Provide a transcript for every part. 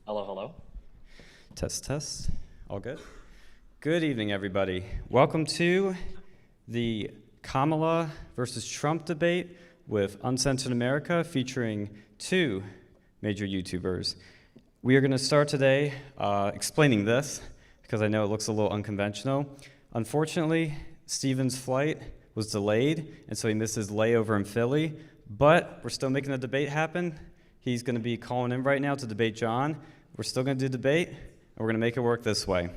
Hello, hello. Test, test. All good? Good evening, everybody. Welcome to the Kamala versus Trump debate with Uncensored America, featuring two major YouTubers. We are going to start today explaining this, because I know it looks a little unconventional. Unfortunately, Steven's flight was delayed, and so he missed his layover in Philly, but we're still making the debate happen. He's going to be calling in right now to debate John. We're still going to do debate, and we're going to make it work this way.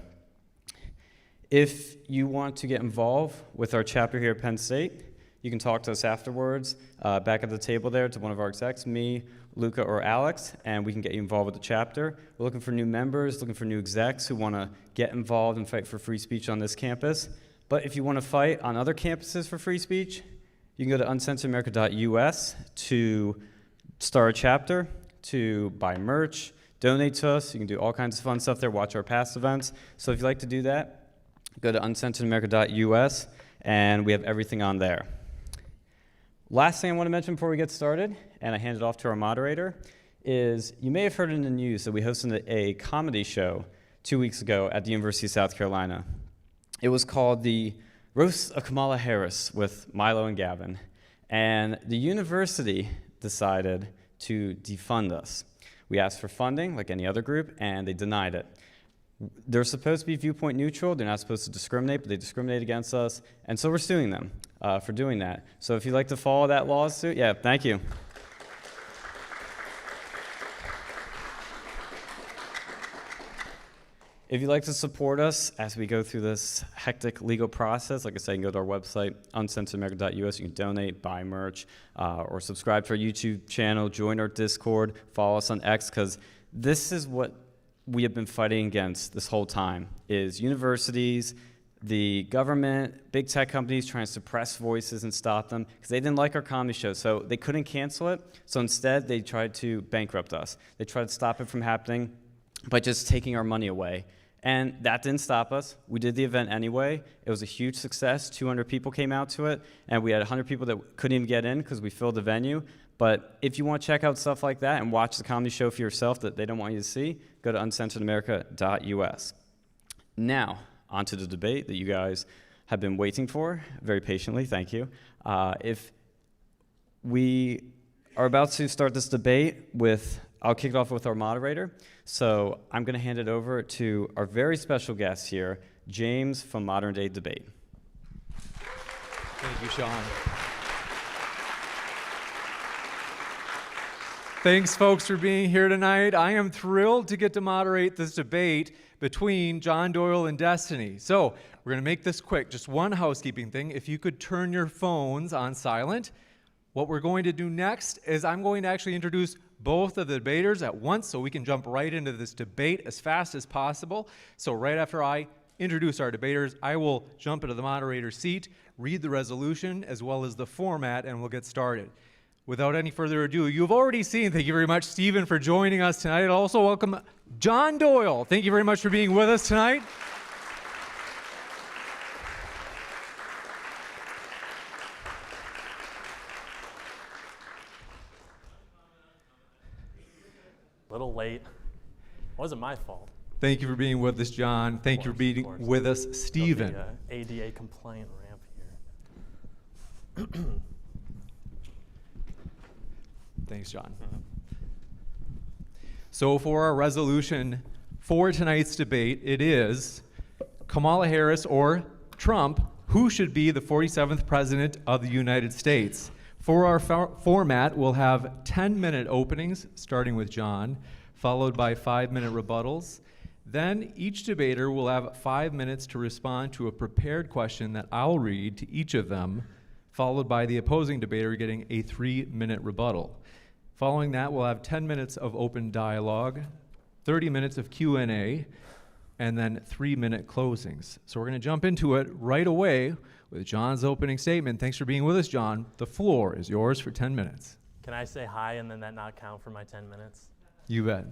If you want to get involved with our chapter here at Penn State, you can talk to us afterwards, back at the table there to one of our execs, me, Luca, or Alex, and we can get you involved with the chapter. We're looking for new members, looking for new execs who want to get involved and fight for free speech on this campus. But if you want to fight on other campuses for free speech, you can go to uncensoredamerica.us to start a chapter, to buy merch, donate to us. You can do all kinds of fun stuff there, watch our past events. So if you'd like to do that, go to uncensoredamerica.us, and we have everything on there. Last thing I want to mention before we get started, and I hand it off to our moderator, is you may have heard in the news that we hosted a comedy show 2 weeks ago at the University of South Carolina. It was called the Roast of Kamala Harris with Milo and Gavin, and the university decided to defund us. We asked for funding, like any other group, and they denied it. They're supposed to be viewpoint neutral. They're not supposed to discriminate, but they discriminate against us, and so we're suing them for doing that. So if you'd like to follow that lawsuit, yeah, thank you. If you'd like to support us as we go through this hectic legal process, like I said, you can go to our website, uncensoredamerica.us. You can donate, buy merch, or subscribe to our YouTube channel, join our Discord, follow us on X, because this is what we have been fighting against this whole time, is universities, the government, big tech companies trying to suppress voices and stop them, because they didn't like our comedy show, so they couldn't cancel it. So instead, they tried to bankrupt us. They tried to stop it from happening by just taking our money away. And that didn't stop us. We did the event anyway. It was a huge success. 200 people came out to it, and we had 100 people that couldn't even get in because we filled the venue. But if you want to check out stuff like that and watch the comedy show for yourself that they don't want you to see, go to uncensoredamerica.us. Now, on to the debate that you guys have been waiting for very patiently. Thank you. If we are about to start this debate I'll kick it off with our moderator. So I'm going to hand it over to our very special guest here, James from Modern Day Debate. Thank you, Sean. Thanks, folks, for being here tonight. I am thrilled to get to moderate this debate between John Doyle and Destiny. So we're going to make this quick. Just one housekeeping thing. If you could turn your phones on silent. What we're going to do next is I'm going to actually introduce both of the debaters at once so we can jump right into this debate as fast as possible. So right after I introduce our debaters, I will jump into the moderator's seat, read the resolution as well as the format, and we'll get started. Without any further ado, you've already seen, thank you very much, Stephen, for joining us tonight. I'd also welcome John Doyle. Thank you very much for being with us tonight. Little late. Wasn't my fault. Thank you for being with us, John. Thank you for being with us, Stephen. The ADA compliant ramp here. Thanks, John. So for our resolution for tonight's debate, it is Kamala Harris or Trump, who should be the 47th President of the United States? For our format, we'll have 10-minute openings, starting with John, followed by 5-minute rebuttals. Then each debater will have 5 minutes to respond to a prepared question that I'll read to each of them, followed by the opposing debater getting a 3-minute rebuttal. Following that, we'll have 10 minutes of open dialogue, 30 minutes of Q&A, and then 3-minute closings. So we're going to jump into it right away with John's opening statement. Thanks for being with us, John. The floor is yours for 10 minutes. Can I say hi and then that not count for my 10 minutes? You bet.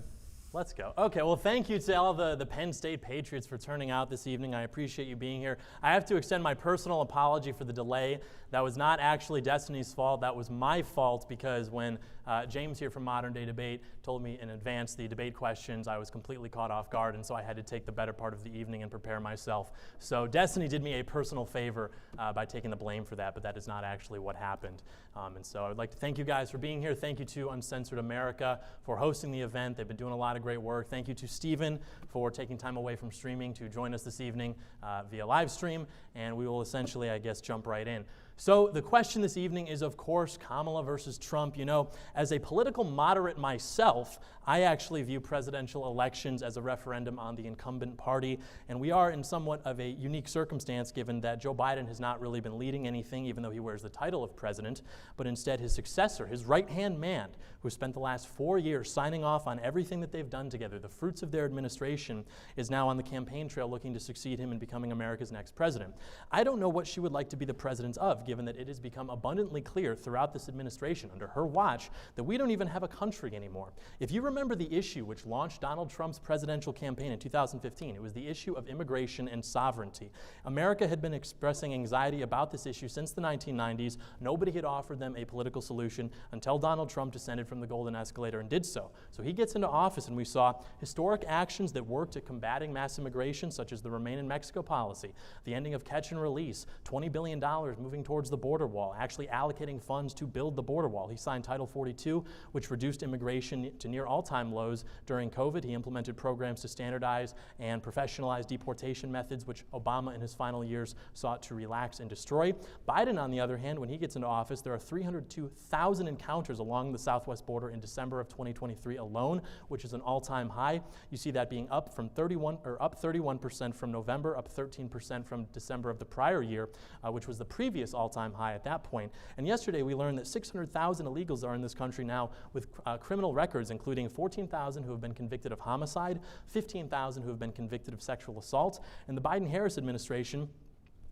Let's go. Okay, well, thank you to all the Penn State Patriots for turning out this evening. I appreciate you being here. I have to extend my personal apology for the delay. That was not actually Destiny's fault. That was my fault because when James here from Modern Day Debate told me in advance the debate questions, I was completely caught off guard, and so I had to take the better part of the evening and prepare myself. So Destiny did me a personal favor by taking the blame for that, but that is not actually what happened. And so I would like to thank you guys for being here. Thank you to Uncensored America for hosting the event. They've been doing a lot of great work. Thank you to Stephen for taking time away from streaming to join us this evening via live stream, and we will essentially, I guess, jump right in. So the question this evening is, of course, Kamala versus Trump. You know, as a political moderate myself, I actually view presidential elections as a referendum on the incumbent party, and we are in somewhat of a unique circumstance given that Joe Biden has not really been leading anything, even though he wears the title of president, but instead his successor, his right-hand man, who spent the last 4 years signing off on everything that they've done together, the fruits of their administration, is now on the campaign trail looking to succeed him in becoming America's next president. I don't know what she would like to be the president of, given that it has become abundantly clear throughout this administration, under her watch, that we don't even have a country anymore. If you remember the issue which launched Donald Trump's presidential campaign in 2015, it was the issue of immigration and sovereignty. America had been expressing anxiety about this issue since the 1990s. Nobody had offered them a political solution until Donald Trump descended from the golden escalator and did so. So he gets into office, and we saw historic actions that worked at combating mass immigration, such as the Remain in Mexico policy, the ending of catch and release, $20 billion moving towards the border wall, actually allocating funds to build the border wall. He signed Title 42, which reduced immigration to near all-time lows during COVID. He implemented programs to standardize and professionalize deportation methods, which Obama in his final years sought to relax and destroy. Biden, on the other hand, when he gets into office, there are 302,000 encounters along the southwest border in December of 2023 alone, which is an all-time high. You see that being up 31% from November, up 13% from December of the prior year, which was the previous all-time high at that point. And yesterday we learned that 600,000 illegals are in this country now with criminal records, including 14,000 who have been convicted of homicide, 15,000 who have been convicted of sexual assault. And the Biden-Harris administration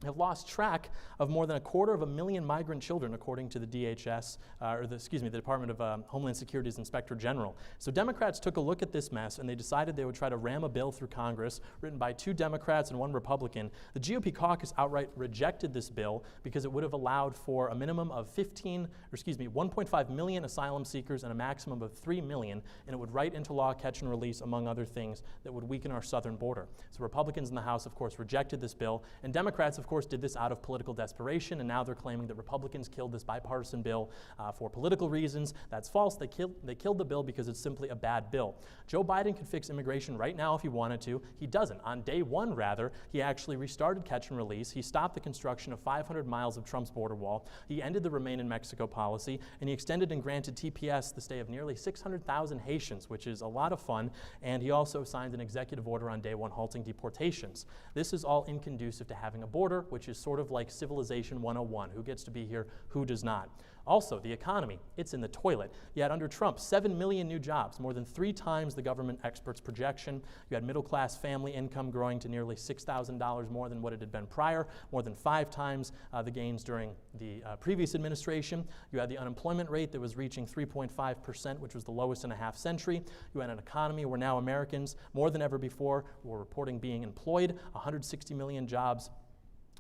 have lost track of more than 250,000 migrant children, according to the DHS, the Department of Homeland Security's Inspector General. So Democrats took a look at this mess, and they decided they would try to ram a bill through Congress written by 2 Democrats and 1 Republican. The GOP caucus outright rejected this bill because it would have allowed for a minimum of 1.5 million asylum seekers and a maximum of 3 million, and it would write into law catch and release, among other things, that would weaken our southern border. So Republicans in the House, of course, rejected this bill, and Democrats, of course, did this out of political desperation, and now they're claiming that Republicans killed this bipartisan bill for political reasons. That's false. They killed the bill because it's simply a bad bill. Joe Biden could fix immigration right now if he wanted to. He doesn't. On day 1, rather, he actually restarted catch and release. He stopped the construction of 500 miles of Trump's border wall. He ended the Remain in Mexico policy, and he extended and granted TPS the stay of nearly 600,000 Haitians, which is a lot of fun, and he also signed an executive order on day 1 halting deportations. This is all inconducive to having a border, which is sort of like Civilization 101. Who gets to be here, who does not? Also, the economy, it's in the toilet. Yet under Trump, 7 million new jobs, more than 3 times the government experts' projection. You had middle-class family income growing to nearly $6,000 more than what it had been prior, more than 5 times the gains during the previous administration. You had the unemployment rate that was reaching 3.5%, which was the lowest in a half century. You had an economy where now Americans, more than ever before, were reporting being employed, 160 million jobs.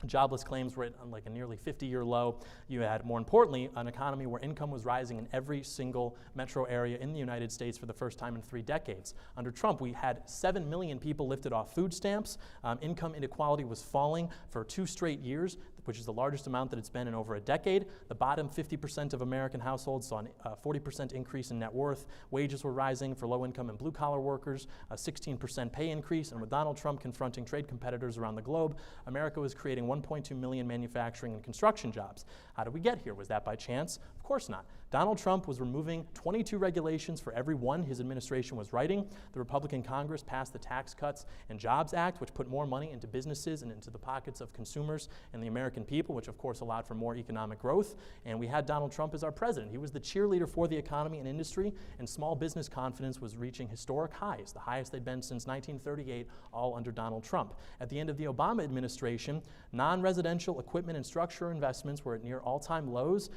Jobless claims were at like a nearly 50-year low. You had, more importantly, an economy where income was rising in every single metro area in the United States for the first time in 3 decades. Under Trump, we had 7 million people lifted off food stamps. Income inequality was falling for 2 straight years, which is the largest amount that it's been in over a decade. The bottom 50% of American households saw a 40% increase in net worth. Wages were rising for low-income and blue-collar workers, a 16% pay increase. And with Donald Trump confronting trade competitors around the globe, America was creating 1.2 million manufacturing and construction jobs. How did we get here? Was that by chance? Of course not. Donald Trump was removing 22 regulations for every one his administration was writing. The Republican Congress passed the Tax Cuts and Jobs Act, which put more money into businesses and into the pockets of consumers and the American people, which of course allowed for more economic growth. And we had Donald Trump as our president. He was the cheerleader for the economy and industry, and small business confidence was reaching historic highs, the highest they'd been since 1938, all under Donald Trump. At the end of the Obama administration, non-residential equipment and structure investments were at near all-time lows,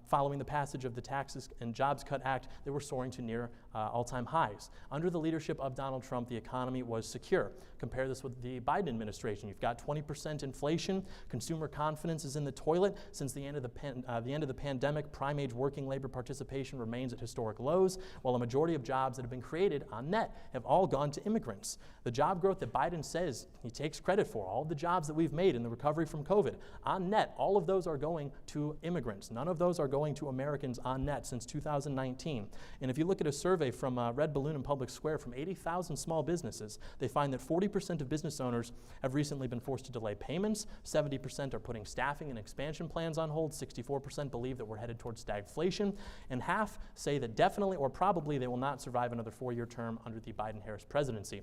followed following the passage of the Taxes and Jobs Cut Act, they were soaring to near all-time highs. Under the leadership of Donald Trump, the economy was secure. Compare this with the Biden administration. You've got 20% inflation. Consumer confidence is in the toilet. Since the end of the pandemic, prime-age working labor participation remains at historic lows, while a majority of jobs that have been created on net have all gone to immigrants. The job growth that Biden says he takes credit for, all of the jobs that we've made in the recovery from COVID, on net, all of those are going to immigrants. None of those are going to Americans on net since 2019. And if you look at a survey from Red Balloon and Public Square from 80,000 small businesses, they find that 40% of business owners have recently been forced to delay payments, 70% are putting staffing and expansion plans on hold, 64% believe that we're headed towards stagflation, and half say that definitely or probably they will not survive another 4-year term under the Biden-Harris presidency.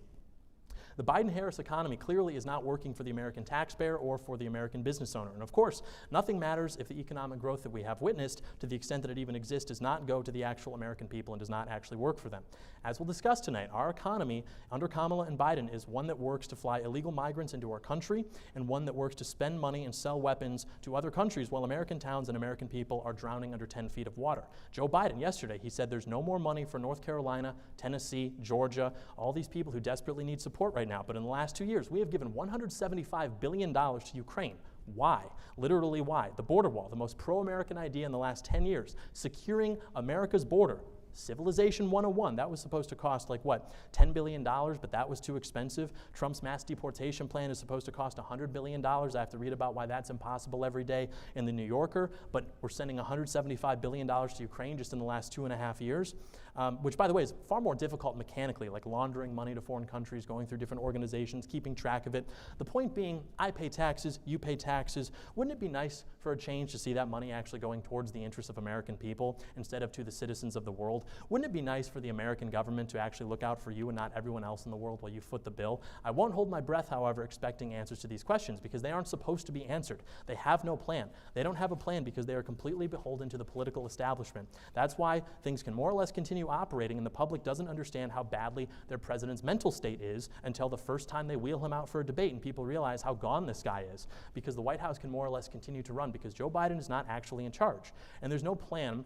The Biden-Harris economy clearly is not working for the American taxpayer or for the American business owner. And of course, nothing matters if the economic growth that we have witnessed, to the extent that it even exists, does not go to the actual American people and does not actually work for them. As we'll discuss tonight, our economy under Kamala and Biden is one that works to fly illegal migrants into our country and one that works to spend money and sell weapons to other countries while American towns and American people are drowning under 10 feet of water. Joe Biden, yesterday, he said there's no more money for North Carolina, Tennessee, Georgia, all these people who desperately need support right now. But in the last 2 years, we have given $175 billion to Ukraine. Why? Literally why? The border wall, the most pro-American idea in the last 10 years, securing America's border. Civilization 101, that was supposed to cost like what, $10 billion, but that was too expensive. Trump's mass deportation plan is supposed to cost $100 billion. I have to read about why that's impossible every day in the New Yorker, but we're sending $175 billion to Ukraine just in the last 2.5 years, which by the way is far more difficult mechanically, like laundering money to foreign countries, going through different organizations, keeping track of it. The point being, I pay taxes, you pay taxes. Wouldn't it be nice for a change to see that money actually going towards the interests of American people instead of to the citizens of the world? Wouldn't it be nice for the American government to actually look out for you and not everyone else in the world while you foot the bill? I won't hold my breath, however, expecting answers to these questions because they aren't supposed to be answered. They have no plan. They don't have a plan because they are completely beholden to the political establishment. That's why things can more or less continue operating and the public doesn't understand how badly their president's mental state is until the first time they wheel him out for a debate and people realize how gone this guy is, because the White House can more or less continue to run because Joe Biden is not actually in charge. And there's no plan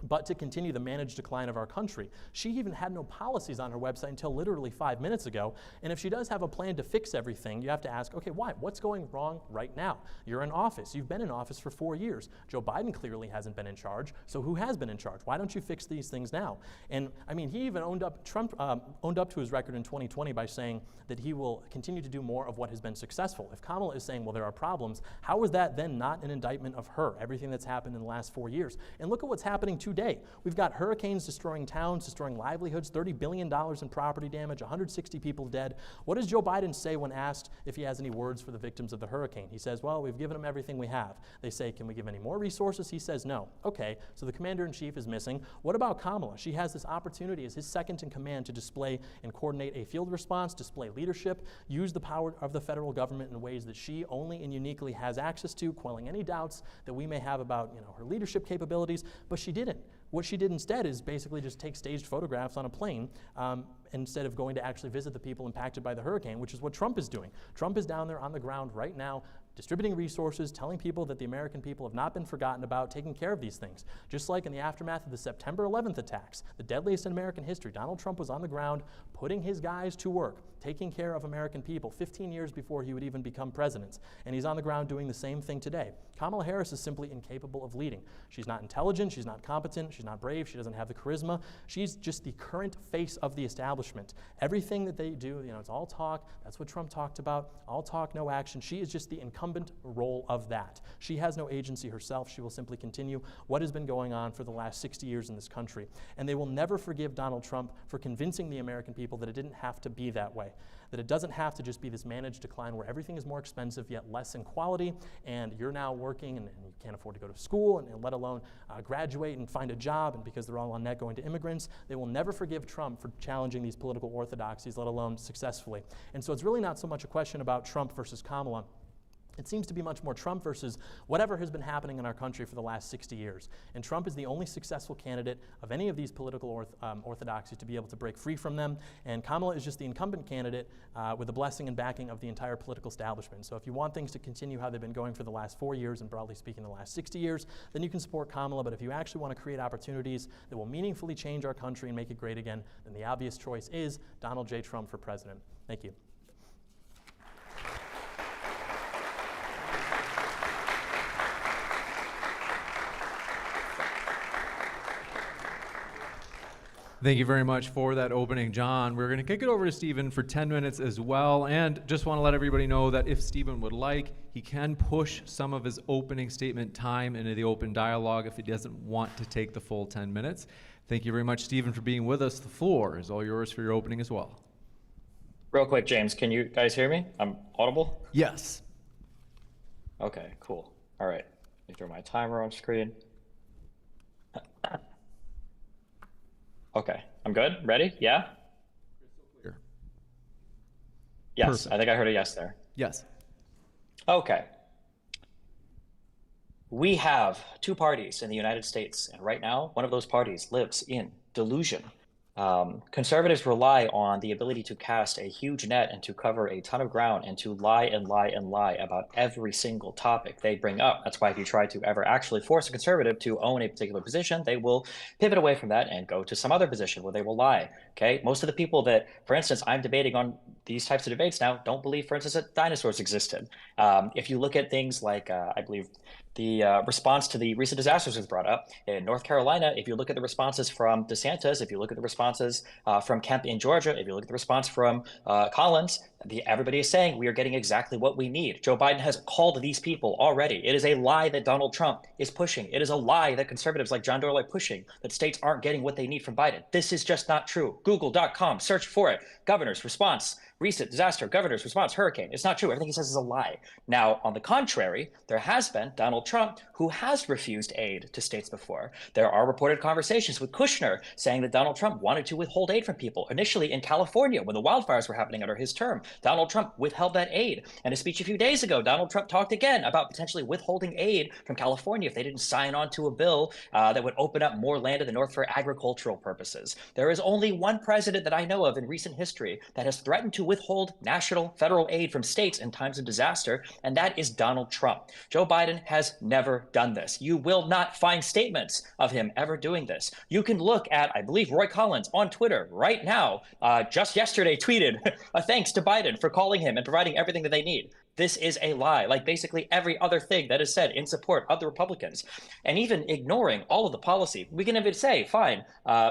but to continue the managed decline of our country. She even had no policies on her website until literally 5 minutes ago. And if she does have a plan to fix everything, you have to ask, okay, why? What's going wrong right now? You're in office. You've been in office for 4 years. Joe Biden clearly hasn't been in charge. So who has been in charge? Why don't you fix these things now? And I mean, he even Trump owned up to his record in 2020 by saying that he will continue to do more of what has been successful. If Kamala is saying, well, there are problems, how is that then not an indictment of her, everything that's happened in the last 4 years? And look at what's happening today. We've got hurricanes destroying towns, destroying livelihoods, $30 billion in property damage, 160 people dead. What does Joe Biden say when asked if he has any words for the victims of the hurricane? He says, well, we've given them everything we have. They say, can we give any more resources? He says, no. Okay, so the commander-in-chief is missing. What about Kamala? She has this opportunity as his second in command to display and coordinate a field response, display leadership, use the power of the federal government in ways that she only and uniquely has access to, quelling any doubts that we may have about her leadership capabilities, but she didn't. What she did instead is basically just take staged photographs on a plane instead of going to actually visit the people impacted by the hurricane, which is what Trump is doing. Trump is down there on the ground right now, distributing resources, telling people that the American people have not been forgotten about, taking care of these things. Just like in the aftermath of the September 11th attacks, the deadliest in American history, Donald Trump was on the ground, putting his guys to work, taking care of American people 15 years before he would even become president. And he's on the ground doing the same thing today. Kamala Harris is simply incapable of leading. She's not intelligent, she's not competent, she's not brave, she doesn't have the charisma. She's just the current face of the establishment. Everything that they do, it's all talk. That's what Trump talked about. All talk, no action. She is just the incumbent role of that. She has no agency herself. She will simply continue what has been going on for the last 60 years in this country. And they will never forgive Donald Trump for convincing the American people that it didn't have to be that way, that it doesn't have to just be this managed decline where everything is more expensive yet less in quality, and you're now working and you can't afford to go to school and let alone graduate and find a job, and because they're all on net going to immigrants, they will never forgive Trump for challenging these political orthodoxies, let alone successfully. And so it's really not so much a question about Trump versus Kamala. It seems to be much more Trump versus whatever has been happening in our country for the last 60 years. And Trump is the only successful candidate of any of these political orthodoxies to be able to break free from them. And Kamala is just the incumbent candidate with the blessing and backing of the entire political establishment. So if you want things to continue how they've been going for the last 4 years, and broadly speaking the last 60 years, then you can support Kamala. But if you actually want to create opportunities that will meaningfully change our country and make it great again, then the obvious choice is Donald J. Trump for president. Thank you. Thank you very much for that opening, John. We're going to kick it over to Stephen for 10 minutes as well. And just want to let everybody know that if Stephen would like, he can push some of his opening statement time into the open dialogue if he doesn't want to take the full 10 minutes. Thank you very much, Stephen, for being with us. The floor is all yours for your opening as well. Real quick, James, can you guys hear me? I'm audible? Yes. Okay, cool. All right. Let me throw my timer on screen. Okay, I'm good. Ready? Yeah? Clear. Yes, Perfect. I think I heard a yes there. Yes. Okay. We have two parties in the United States, and right now, one of those parties lives in delusion. Conservatives rely on the ability to cast a huge net and to cover a ton of ground and to lie and lie and lie about every single topic they bring up. That's why if you try to ever actually force a conservative to own a particular position, they will pivot away from that and go to some other position where they will lie. Okay, most of the people that, for instance, I'm debating on these types of debates now don't believe, for instance, that dinosaurs existed. If you look at things like, I believe, the response to the recent disasters was brought up in North Carolina. If you look at the responses from DeSantis, if you look at the responses from Kemp in Georgia, if you look at the response from Collins, everybody is saying we are getting exactly what we need. Joe Biden has called these people already. It is a lie that Donald Trump is pushing. It is a lie that conservatives like John Doyle are pushing, that states aren't getting what they need from Biden. This is just not true. Google.com, search for it. Governor's response, recent disaster, governor's response, hurricane. It's not true. Everything he says is a lie. Now, on the contrary, there has been Donald Trump who has refused aid to states before. There are reported conversations with Kushner saying that Donald Trump wanted to withhold aid from people. Initially in California, when the wildfires were happening under his term, Donald Trump withheld that aid. And a speech a few days ago, Donald Trump talked again about potentially withholding aid from California if they didn't sign on to a bill that would open up more land in the north for agricultural purposes. There is only one president that I know of in recent history that has threatened to withhold national federal aid from states in times of disaster, and that is Donald Trump. Joe Biden has never done this. You will not find statements of him ever doing this. You can look at, I believe, Roy Collins on Twitter right now, just yesterday tweeted a thanks to Biden for calling him and providing everything that they need. This is a lie, like basically every other thing that is said in support of the Republicans. And even ignoring all of the policy, we can even say, fine,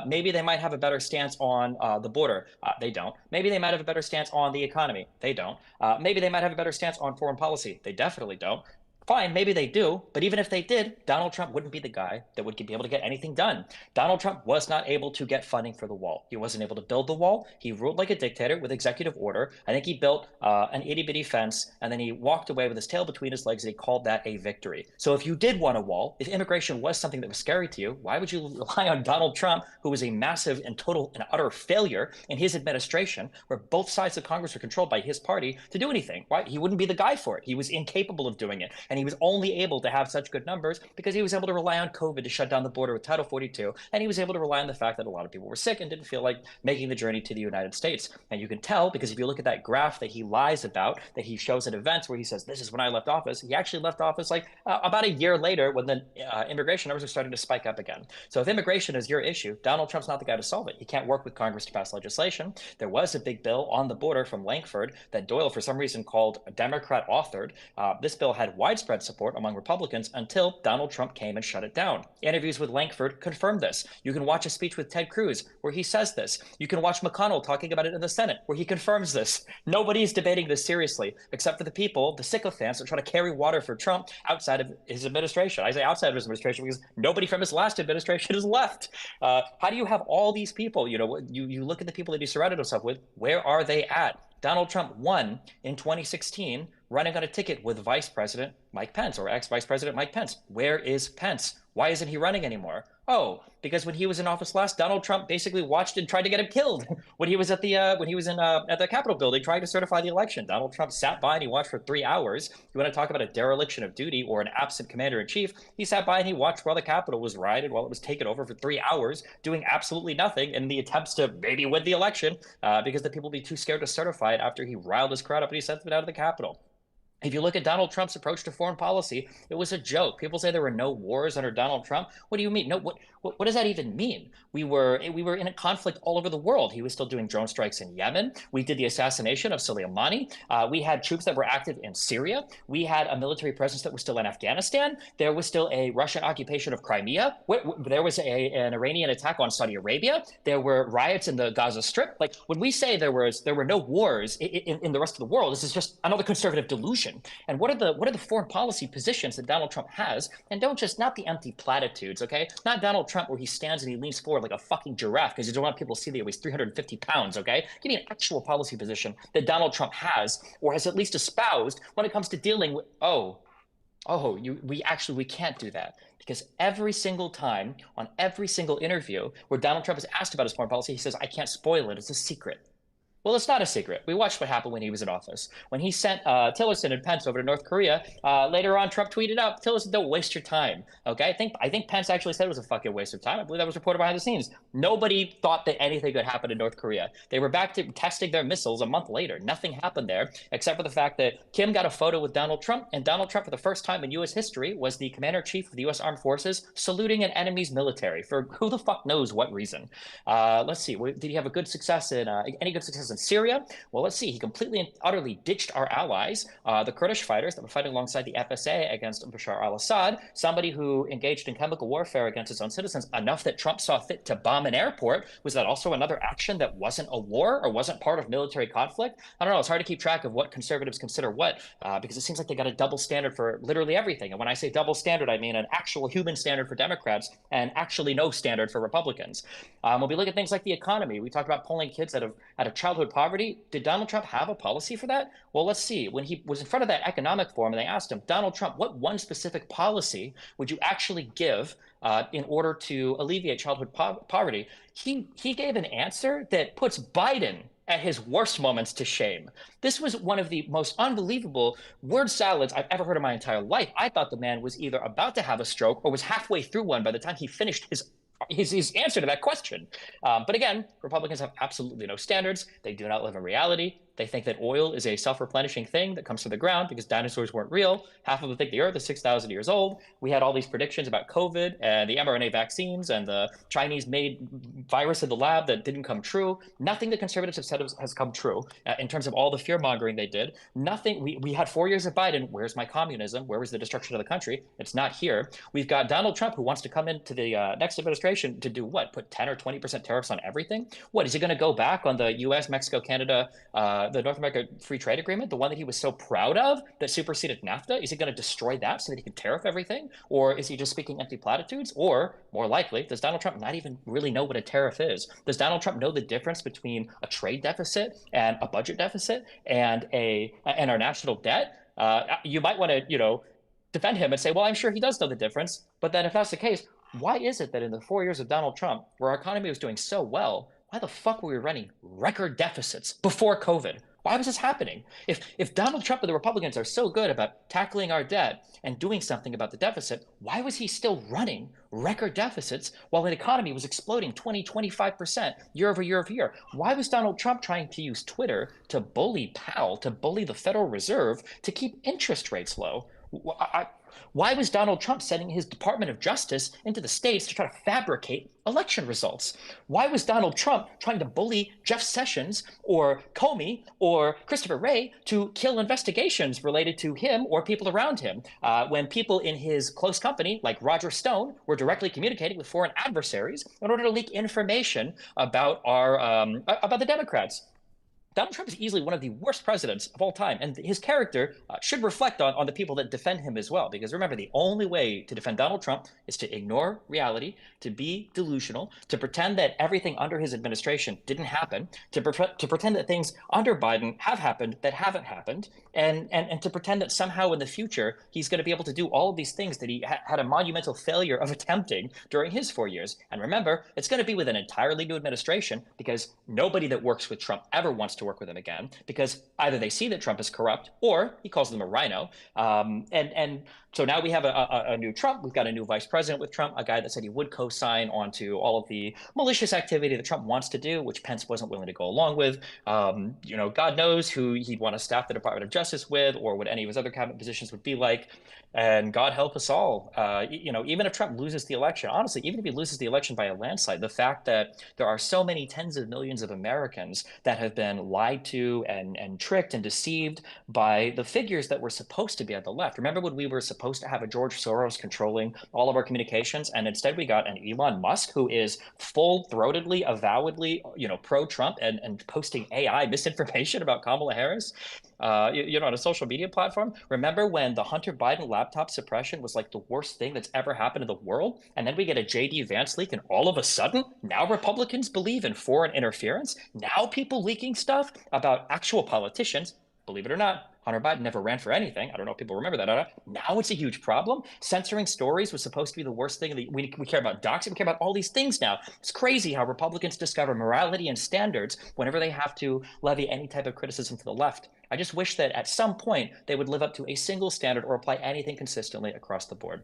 maybe they might have a better stance on the border. They don't. Maybe they might have a better stance on the economy. They don't. Maybe they might have a better stance on foreign policy. They definitely don't. Fine, maybe they do, but even if they did, Donald Trump wouldn't be the guy that would be able to get anything done. Donald Trump was not able to get funding for the wall. He wasn't able to build the wall. He ruled like a dictator with executive order. I think he built an itty-bitty fence, and then he walked away with his tail between his legs, and he called that a victory. So if you did want a wall, if immigration was something that was scary to you, why would you rely on Donald Trump, who was a massive and total and utter failure in his administration, where both sides of Congress were controlled by his party, to do anything? Why? He wouldn't be the guy for it. He was incapable of doing it. And he was only able to have such good numbers because he was able to rely on COVID to shut down the border with Title 42, and he was able to rely on the fact that a lot of people were sick and didn't feel like making the journey to the United States. And you can tell because if you look at that graph that he lies about, that he shows at events where he says, this is when I left office, he actually left office like about a year later when the immigration numbers are starting to spike up again. So if immigration is your issue, Donald Trump's not the guy to solve it. He can't work with Congress to pass legislation. There was a big bill on the border from Langford that Doyle, for some reason, called Democrat authored. This bill had widespread support among Republicans until Donald Trump came and shut it down. Interviews with Langford confirmed this. You can watch a speech with Ted Cruz where he says this. You can watch McConnell talking about it in the Senate where he confirms this. Nobody's debating this seriously except for the people, the sycophants that try to carry water for Trump outside of his administration. I say outside of his administration because nobody from his last administration is left. How do you have all these people? You know, you look at the people that he surrounded himself with. Where are they at? Donald Trump won in 2016 running on a ticket with Vice President Mike Pence or ex-Vice President Mike Pence. Where is Pence? Why isn't he running anymore? Oh, because when he was in office last, Donald Trump basically watched and tried to get him killed when he was at the when he was in at the Capitol building trying to certify the election. Donald Trump sat by and he watched for 3 hours. You want to talk about a dereliction of duty or an absent commander in chief? He sat by and he watched while the Capitol was rioted, while it was taken over for 3 hours, doing absolutely nothing in the attempts to maybe win the election because the people would be too scared to certify it after he riled his crowd up and he sent them out of the Capitol. If you look at Donald Trump's approach to foreign policy, it was a joke. People say there were no wars under Donald Trump. What do you mean? No, what does that even mean? We were in a conflict all over the world. He was still doing drone strikes in Yemen. We did the assassination of Soleimani. We had troops that were active in Syria. We had a military presence that was still in Afghanistan. There was still a Russian occupation of Crimea. There was an Iranian attack on Saudi Arabia. There were riots in the Gaza Strip. Like when we say there were no wars in the rest of the world, this is just another conservative delusion. And what are the foreign policy positions that Donald Trump has? And not the empty platitudes, okay? Not Donald Trump where he stands and he leans forward like a fucking giraffe because he doesn't want people to see that he weighs 350 pounds, okay? Give me an actual policy position that Donald Trump has or has at least espoused when it comes to dealing with, we can't do that. Because every single time on every single interview where Donald Trump is asked about his foreign policy, he says, I can't spoil it, it's a secret. Well, it's not a secret. We watched what happened when he was in office. When he sent Tillerson and Pence over to North Korea, later on, Trump tweeted out, Tillerson, don't waste your time. Okay, I think Pence actually said it was a fucking waste of time. I believe that was reported behind the scenes. Nobody thought that anything could happen in North Korea. They were back to testing their missiles a month later. Nothing happened there, except for the fact that Kim got a photo with Donald Trump, and Donald Trump, for the first time in U.S. history, was the commander-in-chief of the U.S. Armed Forces saluting an enemy's military for who the fuck knows what reason. Let's see. Did he have a good success in any good success in Syria? Well, let's see. He completely and utterly ditched our allies, the Kurdish fighters that were fighting alongside the FSA against Bashar al-Assad, somebody who engaged in chemical warfare against his own citizens enough that Trump saw fit to bomb an airport. Was that also another action that wasn't a war or wasn't part of military conflict? I don't know. It's hard to keep track of what conservatives consider what because it seems like they got a double standard for literally everything. And when I say double standard, I mean an actual human standard for Democrats and actually no standard for Republicans. When we look at things like the economy, we talked about pulling kids out of childhood poverty. Did Donald Trump have a policy for that? Well, let's see. When he was in front of that economic forum and they asked him, Donald Trump, what one specific policy would you actually give in order to alleviate childhood poverty? He gave an answer that puts Biden at his worst moments to shame. This was one of the most unbelievable word salads I've ever heard in my entire life. I thought the man was either about to have a stroke or was halfway through one by the time he finished his answer to that question. But again, Republicans have absolutely no standards. They do not live in reality. They think that oil is a self-replenishing thing that comes from the ground because dinosaurs weren't real. Half of them think the Earth is 6,000 years old. We had all these predictions about COVID and the mRNA vaccines and the Chinese-made virus in the lab that didn't come true. Nothing the conservatives have said has come true in terms of all the fear-mongering they did. Nothing. We had 4 years of Biden. Where's my communism? Where was the destruction of the country? It's not here. We've got Donald Trump who wants to come into the next administration to do what? Put 10 or 20% tariffs on everything? What, is he going to go back on the U.S., Mexico, Canada, the North America Free Trade Agreement, the one that he was so proud of that superseded NAFTA? Is he going to destroy that so that he can tariff everything? Or is he just speaking empty platitudes? Or, more likely, does Donald Trump not even really know what a tariff is? Does Donald Trump know the difference between a trade deficit and a budget deficit and our national debt? You might want to, defend him and say, well, I'm sure he does know the difference. But then if that's the case, why is it that in the 4 years of Donald Trump, where our economy was doing so well, why the fuck were we running record deficits before COVID? Why was this happening? If Donald Trump and the Republicans are so good about tackling our debt and doing something about the deficit, why was he still running record deficits while the economy was exploding 25% year over year over year? Why was Donald Trump trying to use Twitter to bully Powell, to bully the Federal Reserve, to keep interest rates low? Why was Donald Trump sending his Department of Justice into the states to try to fabricate election results? Why was Donald Trump trying to bully Jeff Sessions or Comey or Christopher Wray to kill investigations related to him or people around him when people in his close company, like Roger Stone, were directly communicating with foreign adversaries in order to leak information about the Democrats? Donald Trump is easily one of the worst presidents of all time, and his character should reflect on the people that defend him as well. Because remember, the only way to defend Donald Trump is to ignore reality, to be delusional, to pretend that everything under his administration didn't happen, to pretend that things under Biden have happened that haven't happened, and to pretend that somehow in the future he's going to be able to do all of these things that he had a monumental failure of attempting during his 4 years. And remember, it's going to be with an entirely new administration, because nobody that works with Trump ever wants to work with him again, because either they see that Trump is corrupt or he calls them a rhino. And so now we have a new Trump. We've got a new vice president with Trump, a guy that said he would co-sign onto all of the malicious activity that Trump wants to do, which Pence wasn't willing to go along with. God knows who he'd want to staff the Department of Justice with, or what any of his other cabinet positions would be like. And God help us all. Even if Trump loses the election, honestly, even if he loses the election by a landslide, the fact that there are so many tens of millions of Americans that have been lied to and tricked and deceived by the figures that were supposed to be at the left. Remember when we were supposed to have a George Soros controlling all of our communications, and instead we got an Elon Musk who is full-throatedly, avowedly, pro-Trump and posting AI misinformation about Kamala Harris, on a social media platform. Remember when the Hunter Biden laptop suppression was like the worst thing that's ever happened in the world? And then we get a J.D. Vance leak, and all of a sudden, now Republicans believe in foreign interference. Now people leaking stuff about actual politicians. Believe it or not, Hunter Biden never ran for anything. I don't know if people remember that or not. Now it's a huge problem. Censoring stories was supposed to be the worst thing. We care about doxing. We care about all these things now. It's crazy how Republicans discover morality and standards whenever they have to levy any type of criticism to the left. I just wish that at some point they would live up to a single standard or apply anything consistently across the board.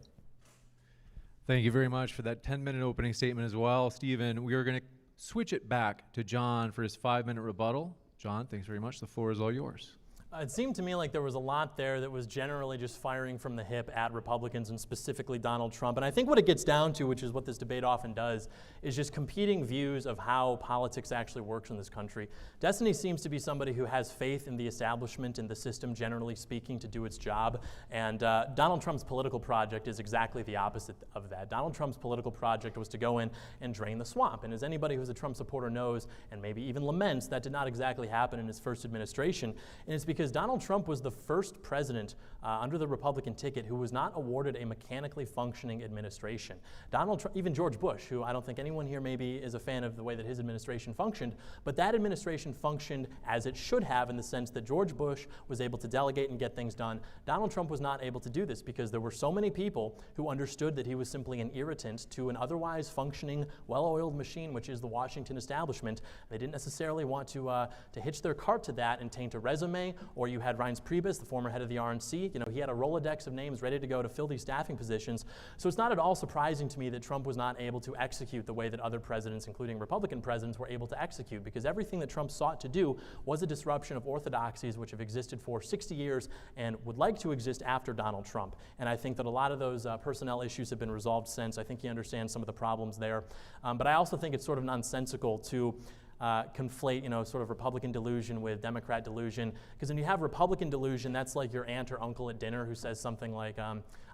Thank you very much for that 10-minute opening statement as well, Stephen. We are going to switch it back to John for his 5-minute rebuttal. John, thanks very much. The floor is all yours. It seemed to me like there was a lot there that was generally just firing from the hip at Republicans and specifically Donald Trump. And I think what it gets down to, which is what this debate often does, is just competing views of how politics actually works in this country. Destiny seems to be somebody who has faith in the establishment and the system, generally speaking, to do its job. And Donald Trump's political project is exactly the opposite of that. Donald Trump's political project was to go in and drain the swamp. And as anybody who's a Trump supporter knows, and maybe even laments, that did not exactly happen in his first administration. And it's because Donald Trump was the first president under the Republican ticket who was not awarded a mechanically functioning administration. Donald Trump, even George Bush, who I don't think anyone here maybe is a fan of the way that his administration functioned, but that administration functioned as it should have, in the sense that George Bush was able to delegate and get things done. Donald Trump was not able to do this because there were so many people who understood that he was simply an irritant to an otherwise functioning, well-oiled machine, which is the Washington establishment. They didn't necessarily want to hitch their cart to that and taint a resume. Or you had Reince Priebus, the former head of the RNC. He had a Rolodex of names ready to go to fill these staffing positions. So it's not at all surprising to me that Trump was not able to execute the way that other presidents, including Republican presidents, were able to execute, because everything that Trump sought to do was a disruption of orthodoxies which have existed for 60 years and would like to exist after Donald Trump. And I think that a lot of those personnel issues have been resolved since. I think he understands some of the problems there. But I also think it's sort of nonsensical to conflate, sort of Republican delusion with Democrat delusion. Because when you have Republican delusion, that's like your aunt or uncle at dinner who says something like,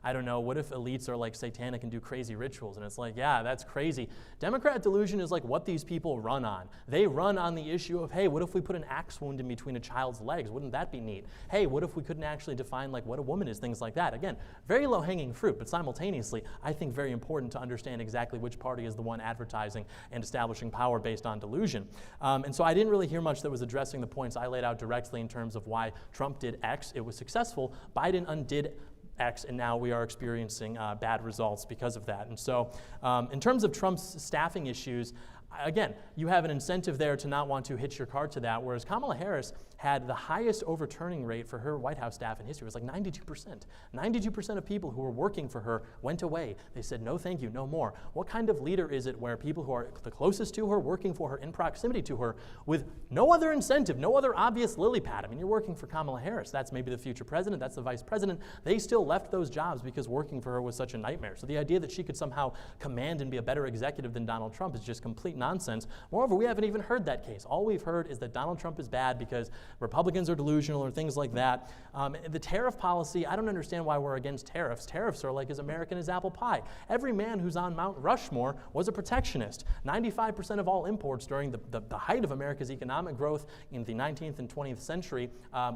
I don't know, what if elites are like satanic and do crazy rituals? And it's like, yeah, that's crazy. Democrat delusion is like what these people run on. They run on the issue of, hey, what if we put an axe wound in between a child's legs? Wouldn't that be neat? Hey, what if we couldn't actually define like what a woman is? Things like that. Again, very low-hanging fruit, but simultaneously, I think very important to understand exactly which party is the one advertising and establishing power based on delusion. And so I didn't really hear much that was addressing the points I laid out directly in terms of why Trump did X. It was successful. Biden undid X, and now we are experiencing bad results because of that. And so in terms of Trump's staffing issues, again, you have an incentive there to not want to hitch your cart to that, whereas Kamala Harris had the highest overturning rate for her White House staff in history. It was like 92%. 92% of people who were working for her went away. They said, no thank you, no more. What kind of leader is it where people who are the closest to her, working for her, in proximity to her, with no other incentive, no other obvious lily pad? I mean, you're working for Kamala Harris. That's maybe the future president. That's the vice president. They still left those jobs because working for her was such a nightmare. So the idea that she could somehow command and be a better executive than Donald Trump is just complete nonsense. Moreover, we haven't even heard that case. All we've heard is that Donald Trump is bad because Republicans are delusional or things like that. The tariff policy, I don't understand why we're against tariffs. Tariffs are like as American as apple pie. Every man who's on Mount Rushmore was a protectionist. 95% of all imports during the height of America's economic growth in the 19th and 20th century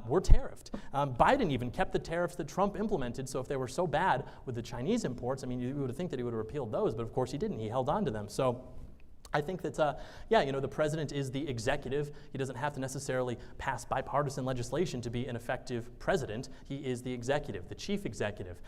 were tariffed. Biden even kept the tariffs that Trump implemented, so if they were so bad with the Chinese imports, I mean, you would think that he would have repealed those, but of course he didn't. He held on to them. So I think that, the president is the executive. He doesn't have to necessarily pass bipartisan legislation to be an effective president. He is the executive, the chief executive.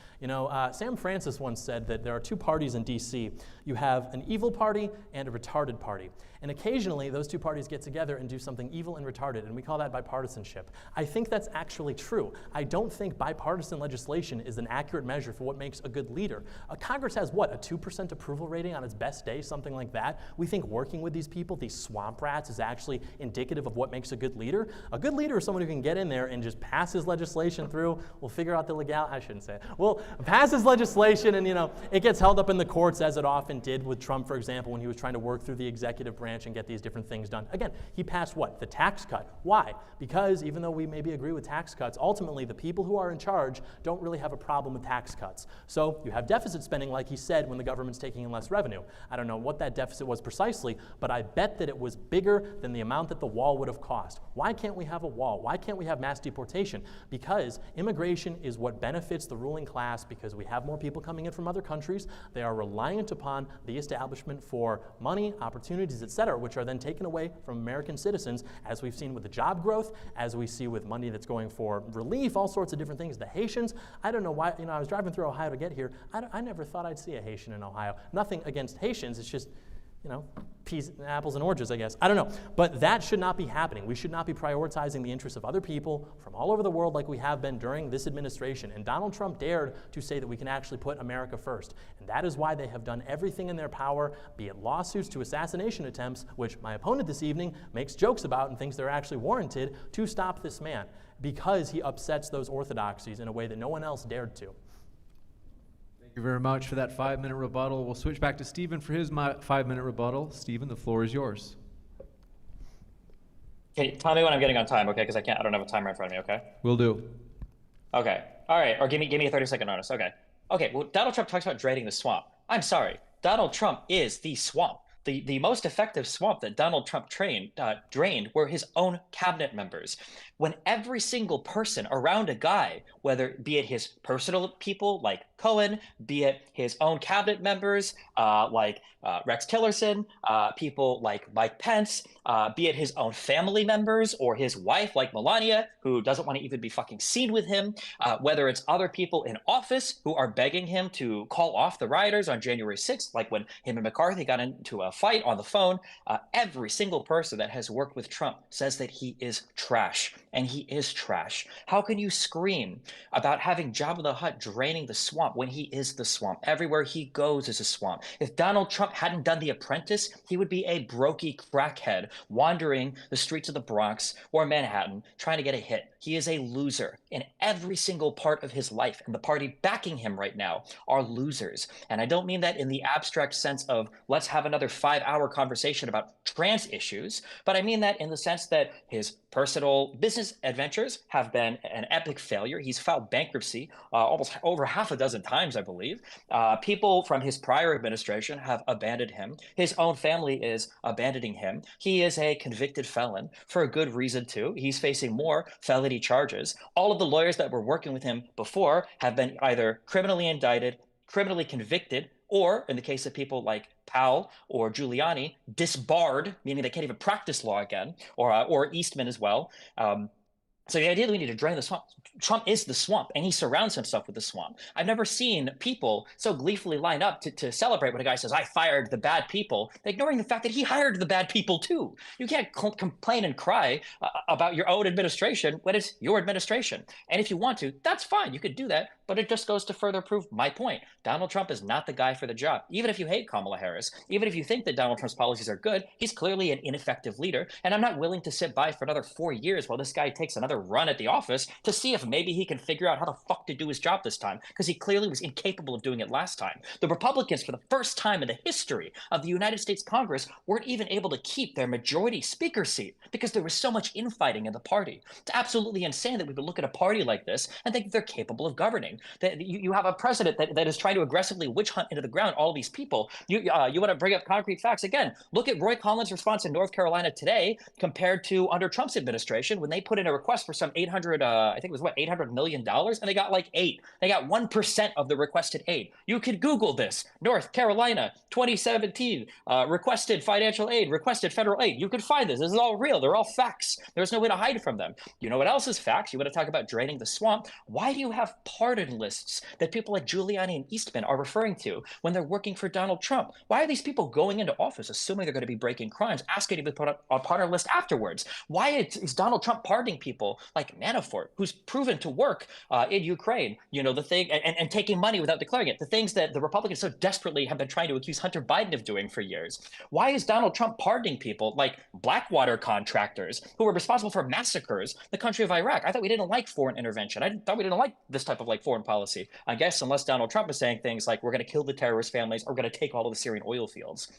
Sam Francis once said that there are two parties in D.C. You have an evil party and a retarded party. And occasionally, those two parties get together and do something evil and retarded, and we call that bipartisanship. I think that's actually true. I don't think bipartisan legislation is an accurate measure for what makes a good leader. Congress has, what, a 2% approval rating on its best day, something like that? We think working with these people, these swamp rats, is actually indicative of what makes a good leader. A good leader is someone who can get in there and just pass his legislation through. We'll figure out the legality. I shouldn't say it. We'll pass his legislation, and it gets held up in the courts, as it often did with Trump, for example, when he was trying to work through the executive branch and get these different things done. Again, he passed what? The tax cut. Why? Because even though we maybe agree with tax cuts, ultimately the people who are in charge don't really have a problem with tax cuts. So you have deficit spending, like he said, when the government's taking in less revenue. I don't know what that deficit was precisely, but I bet that it was bigger than the amount that the wall would have cost. Why can't we have a wall? Why can't we have mass deportation? Because immigration is what benefits the ruling class, because we have more people coming in from other countries. They are reliant upon the establishment for money, opportunities, etc., which are then taken away from American citizens, as we've seen with the job growth, as we see with money that's going for relief, all sorts of different things. The Haitians, I don't know why, I was driving through Ohio to get here. I never thought I'd see a Haitian in Ohio. Nothing against Haitians, it's just, peas, apples and oranges, I guess. I don't know. But that should not be happening. We should not be prioritizing the interests of other people from all over the world like we have been during this administration. And Donald Trump dared to say that we can actually put America first. And that is why they have done everything in their power, be it lawsuits to assassination attempts, which my opponent this evening makes jokes about and thinks they're actually warranted, to stop this man, because he upsets those orthodoxies in a way that no one else dared to. Thank you very much for that 5-minute rebuttal. We'll switch back to Stephen for his 5-minute rebuttal. Stephen, the floor is yours. Okay, tell me when I'm getting on time, okay? Because I don't have a timer in front of me, okay? Will do. Okay, all right, or give me a 30-second notice, okay. Okay, well, Donald Trump talks about draining the swamp. I'm sorry, Donald Trump is the swamp. The most effective swamp that Donald Trump drained were his own cabinet members. When every single person around a guy, whether be it his personal people like Cohen, be it his own cabinet members like Rex Tillerson, people like Mike Pence, be it his own family members or his wife like Melania, who doesn't want to even be fucking seen with him, whether it's other people in office who are begging him to call off the rioters on January 6th, like when him and McCarthy got into a fight on the phone. Every single person that has worked with Trump says that he is trash, and he is trash. How can you scream about having Jabba the Hutt draining the swamp when he is the swamp? Everywhere he goes is a swamp. If Donald Trump hadn't done The Apprentice, he would be a brokey crackhead wandering the streets of the Bronx or Manhattan trying to get a hit. He is a loser in every single part of his life, and the party backing him right now are losers. And I don't mean that in the abstract sense of let's have another 5-hour conversation about trans issues, but I mean that in the sense that his personal business adventures have been an epic failure. He's filed bankruptcy almost over half a dozen times, I believe. People from his prior administration have abandoned him. His own family is abandoning him. He is a convicted felon for a good reason, too. He's facing more felony charges. All of the lawyers that were working with him before have been either criminally indicted, criminally convicted, or in the case of people like Powell or Giuliani, disbarred, meaning they can't even practice law again, or Eastman as well. So the idea that we need to drain the swamp, Trump is the swamp, and he surrounds himself with the swamp. I've never seen people so gleefully line up to celebrate when a guy says, I fired the bad people, ignoring the fact that he hired the bad people too. You can't complain and cry about your own administration when it's your administration. And if you want to, that's fine. You could do that. but it just goes to further prove my point. Donald Trump is not the guy for the job. Even if you hate Kamala Harris, even if you think that Donald Trump's policies are good, he's clearly an ineffective leader, and I'm not willing to sit by for another 4 years while this guy takes another run at the office to see if maybe he can figure out how the fuck to do his job this time, because he clearly was incapable of doing it last time. The Republicans, for the first time in the history of the United States Congress, weren't even able to keep their majority speaker seat because there was so much infighting in the party. It's absolutely insane that we would look at a party like this and think they're capable of governing. That you have a president that is trying to aggressively witch hunt into the ground all these people. You want to bring up concrete facts again? Look at Roy Collins' response in North Carolina today compared to under Trump's administration when they put in a request for some $800 million, and they got like 8. They got 1% of the requested aid. You could Google this. North Carolina, 2017, requested financial aid, requested federal aid. You could find this. This is all real. They're all facts. There's no way to hide from them. You know what else is facts? You want to talk about draining the swamp? Why do you have pardon lists that people like Giuliani and Eastman are referring to when they're working for Donald Trump? Why are these people going into office assuming they're going to be breaking crimes, asking to be put on a pardon list afterwards? Why is Donald Trump pardoning people like Manafort, who's proven to work in Ukraine, the thing, and taking money without declaring it, the things that the Republicans so desperately have been trying to accuse Hunter Biden of doing for years? Why is Donald Trump pardoning people like Blackwater contractors who were responsible for massacres in the country of Iraq? I thought we didn't like foreign intervention. I thought we didn't like this type of foreign policy. I guess unless Donald Trump is saying things like we're going to kill the terrorist families or we're going to take all of the Syrian oil fields.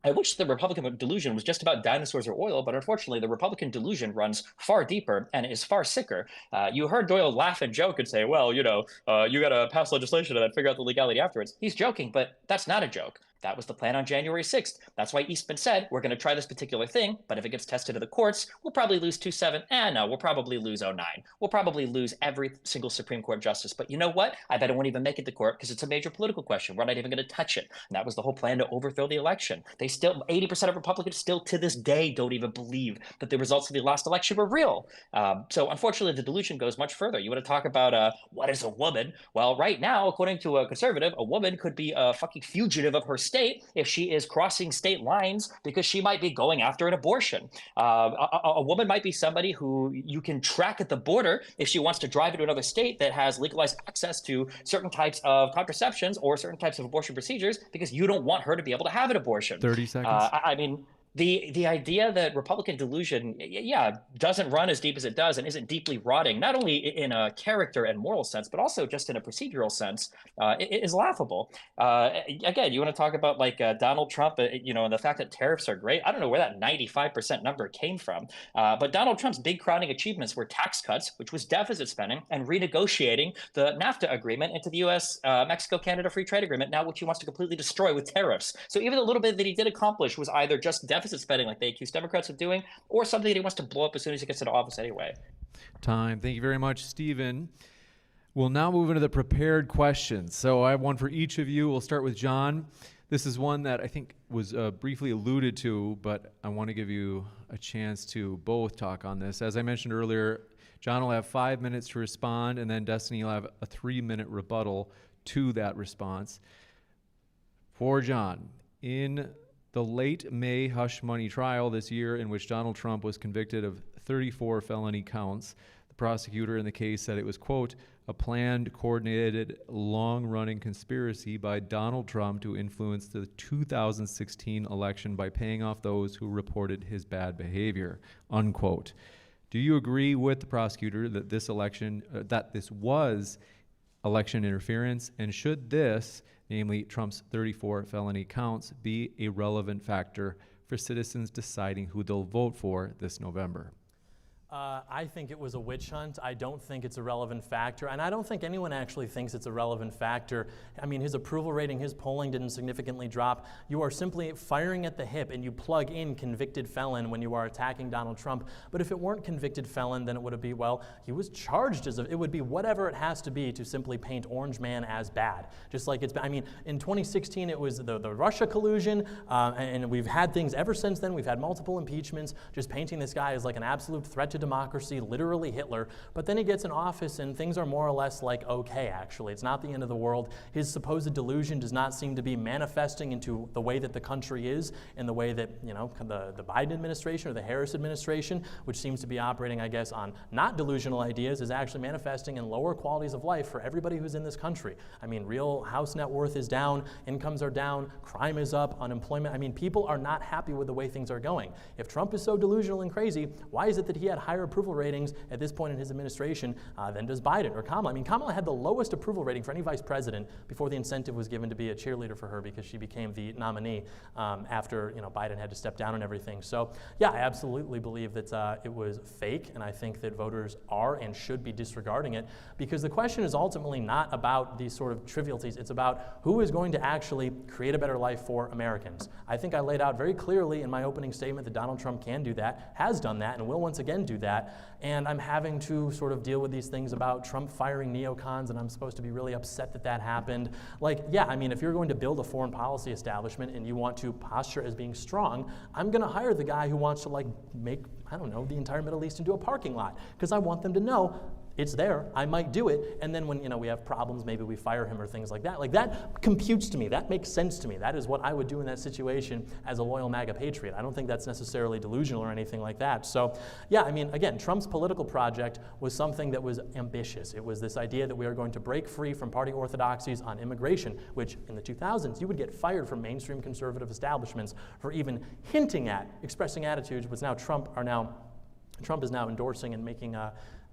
I wish the Republican delusion was just about dinosaurs or oil, but unfortunately, the Republican delusion runs far deeper and is far sicker. You heard Doyle laugh and joke and say, well, you got to pass legislation and then figure out the legality afterwards. He's joking, but that's not a joke. That was the plan on January 6th. That's why Eastman said, we're going to try this particular thing, but if it gets tested to the courts, we'll probably lose 2-7. No, we'll probably lose 0-9. We'll probably lose every single Supreme Court justice. But you know what? I bet it won't even make it to court because it's a major political question. We're not even going to touch it. And that was the whole plan to overthrow the election. 80% of Republicans still to this day don't even believe that the results of the last election were real. So unfortunately, the delusion goes much further. You want to talk about what is a woman? Well, right now, according to a conservative, a woman could be a fucking fugitive of her state if she is crossing state lines because she might be going after an abortion. A woman might be somebody who you can track at the border if she wants to drive into another state that has legalized access to certain types of contraceptions or certain types of abortion procedures because you don't want her to be able to have an abortion. 30 seconds. I mean, the idea that Republican delusion, doesn't run as deep as it does and isn't deeply rotting, not only in a character and moral sense, but also just in a procedural sense, is laughable. Again, you want to talk about Donald Trump, and the fact that tariffs are great. I don't know where that 95% number came from, but Donald Trump's big crowning achievements were tax cuts, which was deficit spending, and renegotiating the NAFTA agreement into the U.S. Mexico-Canada Free Trade Agreement, now which he wants to completely destroy with tariffs. So even the little bit that he did accomplish was either just deficit spending like they accuse Democrats of doing, or something that he wants to blow up as soon as he gets into office anyway. Time. Thank you very much, Stephen. We'll now move into the prepared questions. So I have one for each of you. We'll start with John. This is one that I think was briefly alluded to, but I want to give you a chance to both talk on this. As I mentioned earlier, John will have 5 minutes to respond, and then Destiny will have a 3-minute rebuttal to that response. For John, in the late May hush money trial this year, in which Donald Trump was convicted of 34 felony counts, the prosecutor in the case said it was, quote, a planned, coordinated, long-running conspiracy by Donald Trump to influence the 2016 election by paying off those who reported his bad behavior, unquote. Do you agree with the prosecutor that this was election interference, and should this, namely Trump's 34 felony counts, be a relevant factor for citizens deciding who they'll vote for this November? I think it was a witch hunt. I don't think it's a relevant factor, and I don't think anyone actually thinks it's a relevant factor. I mean, his approval rating, his polling didn't significantly drop. You are simply firing at the hip, and you plug in convicted felon when you are attacking Donald Trump. But if it weren't convicted felon, then it would be, well, he was charged as it would be whatever it has to be to simply paint Orange Man as bad. Just like it's been, I mean, in 2016, it was the Russia collusion, and we've had things ever since then. We've had multiple impeachments, just painting this guy as like an absolute threat to democracy, literally Hitler, but then he gets in office and things are more or less like okay, actually. It's not the end of the world. His supposed delusion does not seem to be manifesting into the way that the country is, in the way that, you know, the Biden administration or the Harris administration, which seems to be operating, I guess, on not delusional ideas, is actually manifesting in lower qualities of life for everybody who's in this country. I mean, real house net worth is down, incomes are down, crime is up, unemployment. I mean, people are not happy with the way things are going. If Trump is so delusional and crazy, why is it that he had higher approval ratings at this point in his administration than does Biden or Kamala? I mean, Kamala had the lowest approval rating for any vice president before the incentive was given to be a cheerleader for her because she became the nominee after, you know, Biden had to step down and everything. So yeah, I absolutely believe that it was fake, and I think that voters are and should be disregarding it, because the question is ultimately not about these sort of trivialities. It's about who is going to actually create a better life for Americans. I think I laid out very clearly in my opening statement that Donald Trump can do that, has done that, and will once again do that. And I'm having to sort of deal with these things about Trump firing neocons, and I'm supposed to be really upset that that happened. Like, yeah, I mean, if you're going to build a foreign policy establishment and you want to posture as being strong, I'm going to hire the guy who wants to, like, make, I don't know, the entire Middle East into a parking lot, because I want them to know it's there, I might do it, and then when, you know, we have problems, maybe we fire him or things like that. Like, that computes to me, that makes sense to me. That is what I would do in that situation as a loyal MAGA patriot. I don't think that's necessarily delusional or anything like that. So yeah, I mean, again, Trump's political project was something that was ambitious. It was this idea that we are going to break free from party orthodoxies on immigration, which in the 2000s, you would get fired from mainstream conservative establishments for even hinting at, expressing attitudes, which now Trump is now endorsing and making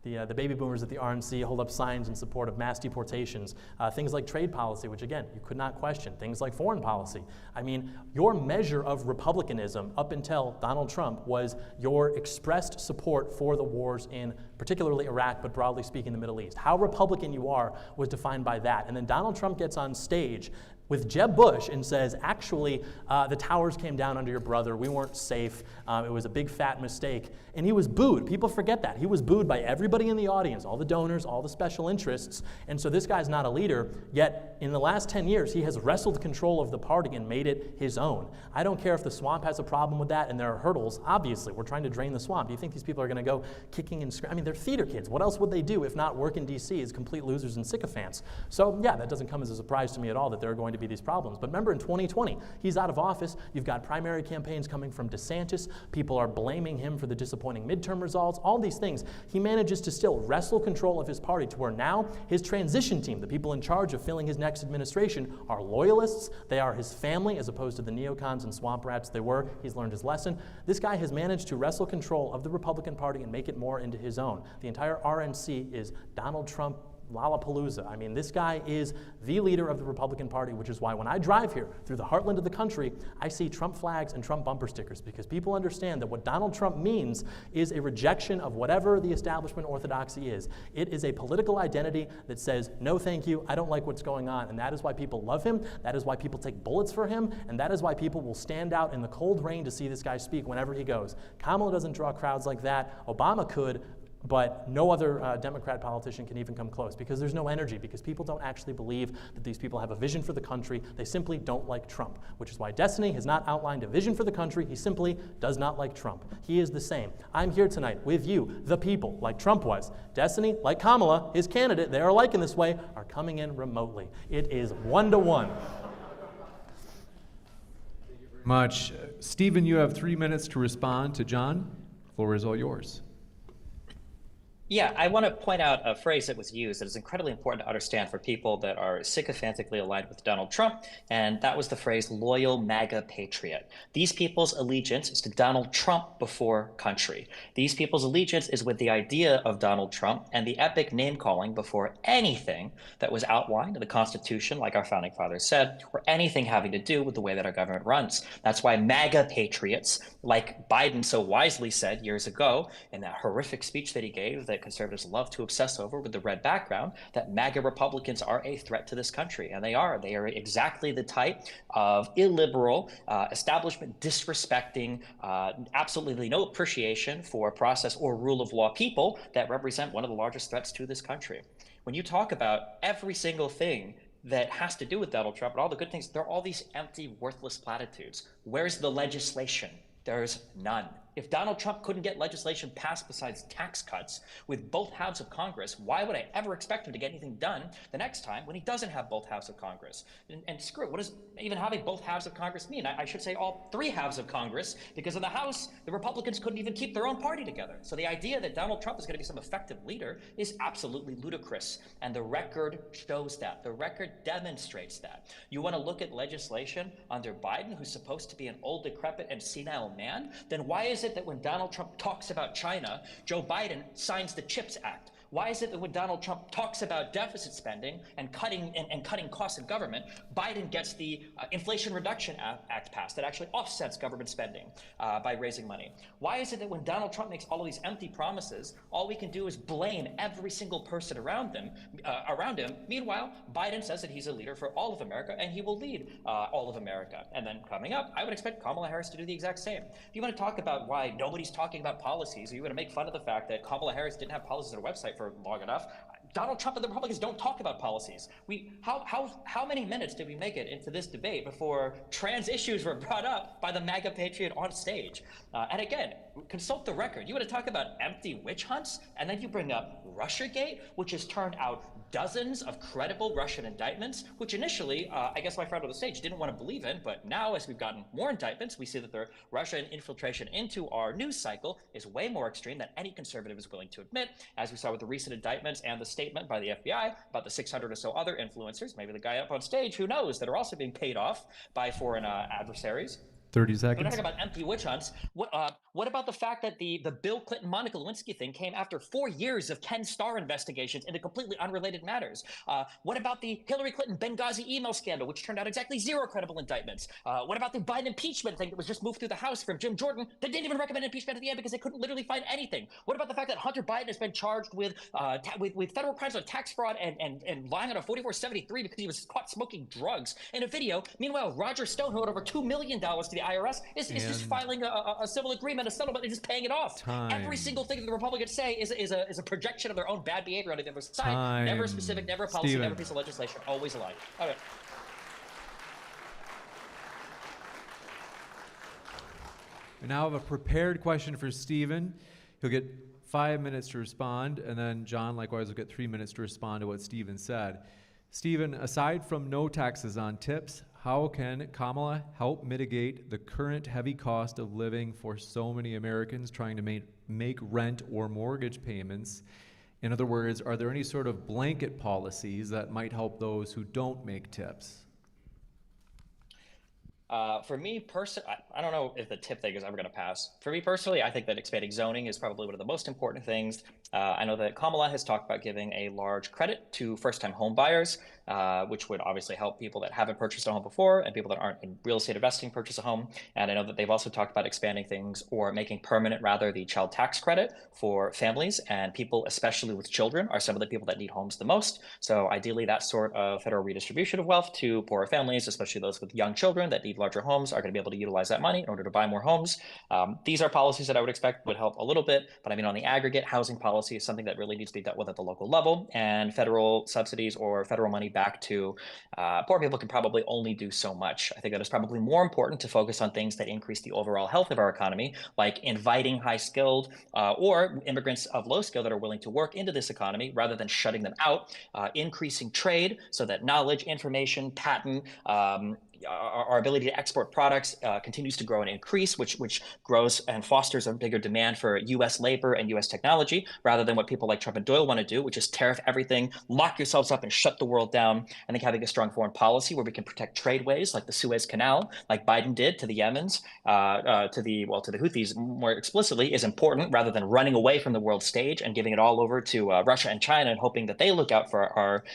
the baby boomers at the RNC hold up signs in support of mass deportations. Things like trade policy, which again, you could not question. Things like foreign policy. I mean, your measure of republicanism up until Donald Trump was your expressed support for the wars in particularly Iraq, but broadly speaking, the Middle East. How Republican you are was defined by that. And then Donald Trump gets on stage with Jeb Bush and says, actually, the towers came down under your brother. We weren't safe. It was a big fat mistake. And he was booed. People forget that. He was booed by everybody in the audience, all the donors, all the special interests. And so this guy's not a leader, yet in the last 10 years, he has wrestled control of the party and made it his own. I don't care if the swamp has a problem with that and there are hurdles. Obviously, we're trying to drain the swamp. Do you think these people are going to go kicking and screaming? I mean, they're theater kids. What else would they do if not work in D.C. as complete losers and sycophants? So yeah, that doesn't come as a surprise to me at all that there are going to be these problems. But remember, in 2020, he's out of office. You've got primary campaigns coming from DeSantis. People are blaming him for the disappointing midterm results. All these things. He manages to still wrestle control of his party to where now his transition team, the people in charge of filling his next administration, are loyalists. They are his family as opposed to the neocons and swamp rats they were. He's learned his lesson. This guy has managed to wrestle control of the Republican Party and make it more into his own. The entire RNC is Donald Trump Lollapalooza. I mean, this guy is the leader of the Republican Party, which is why when I drive here through the heartland of the country, I see Trump flags and Trump bumper stickers, because people understand that what Donald Trump means is a rejection of whatever the establishment orthodoxy is. It is a political identity that says, no thank you, I don't like what's going on, and that is why people love him, that is why people take bullets for him, and that is why people will stand out in the cold rain to see this guy speak whenever he goes. Kamala doesn't draw crowds like that. Obama could, but no other Democrat politician can even come close, because there's no energy, because people don't actually believe that these people have a vision for the country. They simply don't like Trump, which is why Destiny has not outlined a vision for the country. He simply does not like Trump. He is the same. I'm here tonight with you, the people, like Trump was. Destiny, like Kamala, his candidate, they are alike in this way, are coming in remotely. It is 1-to-1. Much. Stephen, you have 3 minutes to respond to John. The floor is all yours. Yeah, I want to point out a phrase that was used that is incredibly important to understand for people that are sycophantically aligned with Donald Trump, and that was the phrase loyal MAGA patriot. These people's allegiance is to Donald Trump before country. These people's allegiance is with the idea of Donald Trump and the epic name-calling before anything that was outlined in the Constitution, like our founding fathers said, or anything having to do with the way that our government runs. That's why MAGA patriots, like Biden so wisely said years ago in that horrific speech that he gave that conservatives love to obsess over with the red background, that MAGA Republicans are a threat to this country. And they are. They are exactly the type of illiberal, establishment disrespecting, absolutely no appreciation for process or rule of law people that represent one of the largest threats to this country. When you talk about every single thing that has to do with Donald Trump and all the good things, there are all these empty, worthless platitudes. Where's the legislation? There's none. If Donald Trump couldn't get legislation passed besides tax cuts with both halves of Congress, why would I ever expect him to get anything done the next time when he doesn't have both halves of Congress? And screw it, what does even having both halves of Congress mean? I should say all three halves of Congress, because in the House, the Republicans couldn't even keep their own party together. So the idea that Donald Trump is going to be some effective leader is absolutely ludicrous. And the record shows that. The record demonstrates that. You want to look at legislation under Biden, who's supposed to be an old, decrepit, and senile man? Then why is it that when Donald Trump talks about China, Joe Biden signs the CHIPS Act? Why is it that when Donald Trump talks about deficit spending and cutting costs in government, Biden gets the Inflation Reduction Act passed that actually offsets government spending by raising money? Why is it that when Donald Trump makes all of these empty promises, all we can do is blame every single person around him? Meanwhile, Biden says that he's a leader for all of America and he will lead all of America. And then coming up, I would expect Kamala Harris to do the exact same. If you want to talk about why nobody's talking about policies, or you want to make fun of the fact that Kamala Harris didn't have policies on her website for long enough, Donald Trump and the Republicans don't talk about policies. How many minutes did we make it into this debate before trans issues were brought up by the MAGA patriot on stage? And again, consult the record. You want to talk about empty witch hunts, and then you bring up Russiagate, which has turned out dozens of credible Russian indictments, which initially, I guess my friend on the stage didn't want to believe in, but now as we've gotten more indictments, we see that the Russian infiltration into our news cycle is way more extreme than any conservative is willing to admit, as we saw with the recent indictments and the statement by the FBI about the 600 or so other influencers, maybe the guy up on stage, who knows, that are also being paid off by foreign adversaries. 30 We're seconds. talking about empty witch hunts. What about the fact that the Bill Clinton, Monica Lewinsky thing came after 4 years of Ken Starr investigations into completely unrelated matters? What about the Hillary Clinton Benghazi email scandal, which turned out exactly 0 credible indictments? What about the Biden impeachment thing that was just moved through the House from Jim Jordan that didn't even recommend impeachment at the end because they couldn't literally find anything? What about the fact that Hunter Biden has been charged with federal crimes of tax fraud and lying on a 4473 because he was caught smoking drugs in a video? Meanwhile, Roger Stone, who owed over $2 million to the IRS, is just filing a civil agreement, a settlement, and just paying it off. Every single thing that the Republicans say is a projection of their own bad behavior on the other side. Never specific, never policy, Steven. never piece of legislation, always a lie. Okay. We now have a prepared question for Stephen. He'll get 5 minutes to respond, and then John likewise will get 3 minutes to respond to what Stephen said. Stephen, aside from no taxes on tips, how can Kamala help mitigate the current heavy cost of living for so many Americans trying to make rent or mortgage payments? In other words, are there any sort of blanket policies that might help those who don't make tips? For me personally, I don't know if the tip thing is ever going to pass. For me personally, I think that expanding zoning is probably one of the most important things. I know that Kamala has talked about giving a large credit to first-time home buyers, which would obviously help people that haven't purchased a home before and people that aren't in real estate investing purchase a home. And I know that they've also talked about expanding things or making permanent, rather, the child tax credit for families, and people, especially with children, are some of the people that need homes the most. So ideally, that sort of federal redistribution of wealth to poorer families, especially those with young children that need larger homes, are going to be able to utilize that money in order to buy more homes. These are policies that I would expect would help a little bit, but I mean, on the aggregate, housing policy is something that really needs to be dealt with at the local level, and federal subsidies or federal money back to poor people can probably only do so much. I think that it's probably more important to focus on things that increase the overall health of our economy, like inviting high-skilled or immigrants of low skill that are willing to work into this economy rather than shutting them out, increasing trade so that knowledge, information, patent, our ability to export products continues to grow and increase, which grows and fosters a bigger demand for U.S. labor and U.S. technology, rather than what people like Trump and Doyle want to do, which is tariff everything, lock yourselves up and shut the world down. I think having a strong foreign policy where we can protect tradeways like the Suez Canal, like Biden did to the Yemens, to the Houthis more explicitly, is important, rather than running away from the world stage and giving it all over to Russia and China and hoping that they look out for our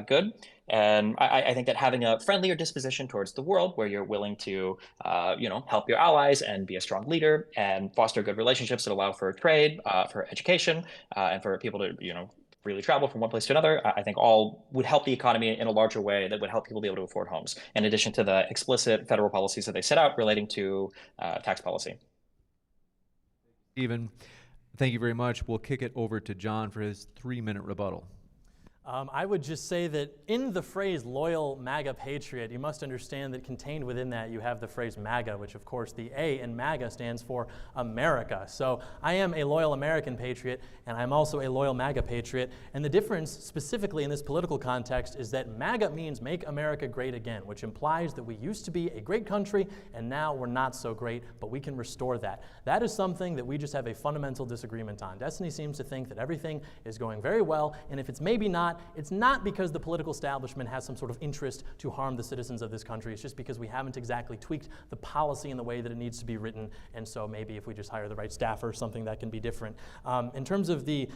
good. And I think that having a friendlier disposition towards the world, where you're willing to, help your allies and be a strong leader and foster good relationships that allow for trade, for education, and for people to, really travel from one place to another, I think all would help the economy in a larger way that would help people be able to afford homes, in addition to the explicit federal policies that they set out relating to tax policy. Stephen, thank you very much. We'll kick it over to John for his 3-minute rebuttal. I would just say that in the phrase loyal MAGA patriot, you must understand that contained within that you have the phrase MAGA, which of course the A in MAGA stands for America. So I am a loyal American patriot, and I'm also a loyal MAGA patriot. And the difference specifically in this political context is that MAGA means Make America Great Again, which implies that we used to be a great country and now we're not so great, but we can restore that. That is something that we just have a fundamental disagreement on. Destiny seems to think that everything is going very well, and if it's maybe not, it's not because the political establishment has some sort of interest to harm the citizens of this country. It's just because we haven't exactly tweaked the policy in the way that it needs to be written, and so maybe if we just hire the right staffer or something, that can be different. In terms of the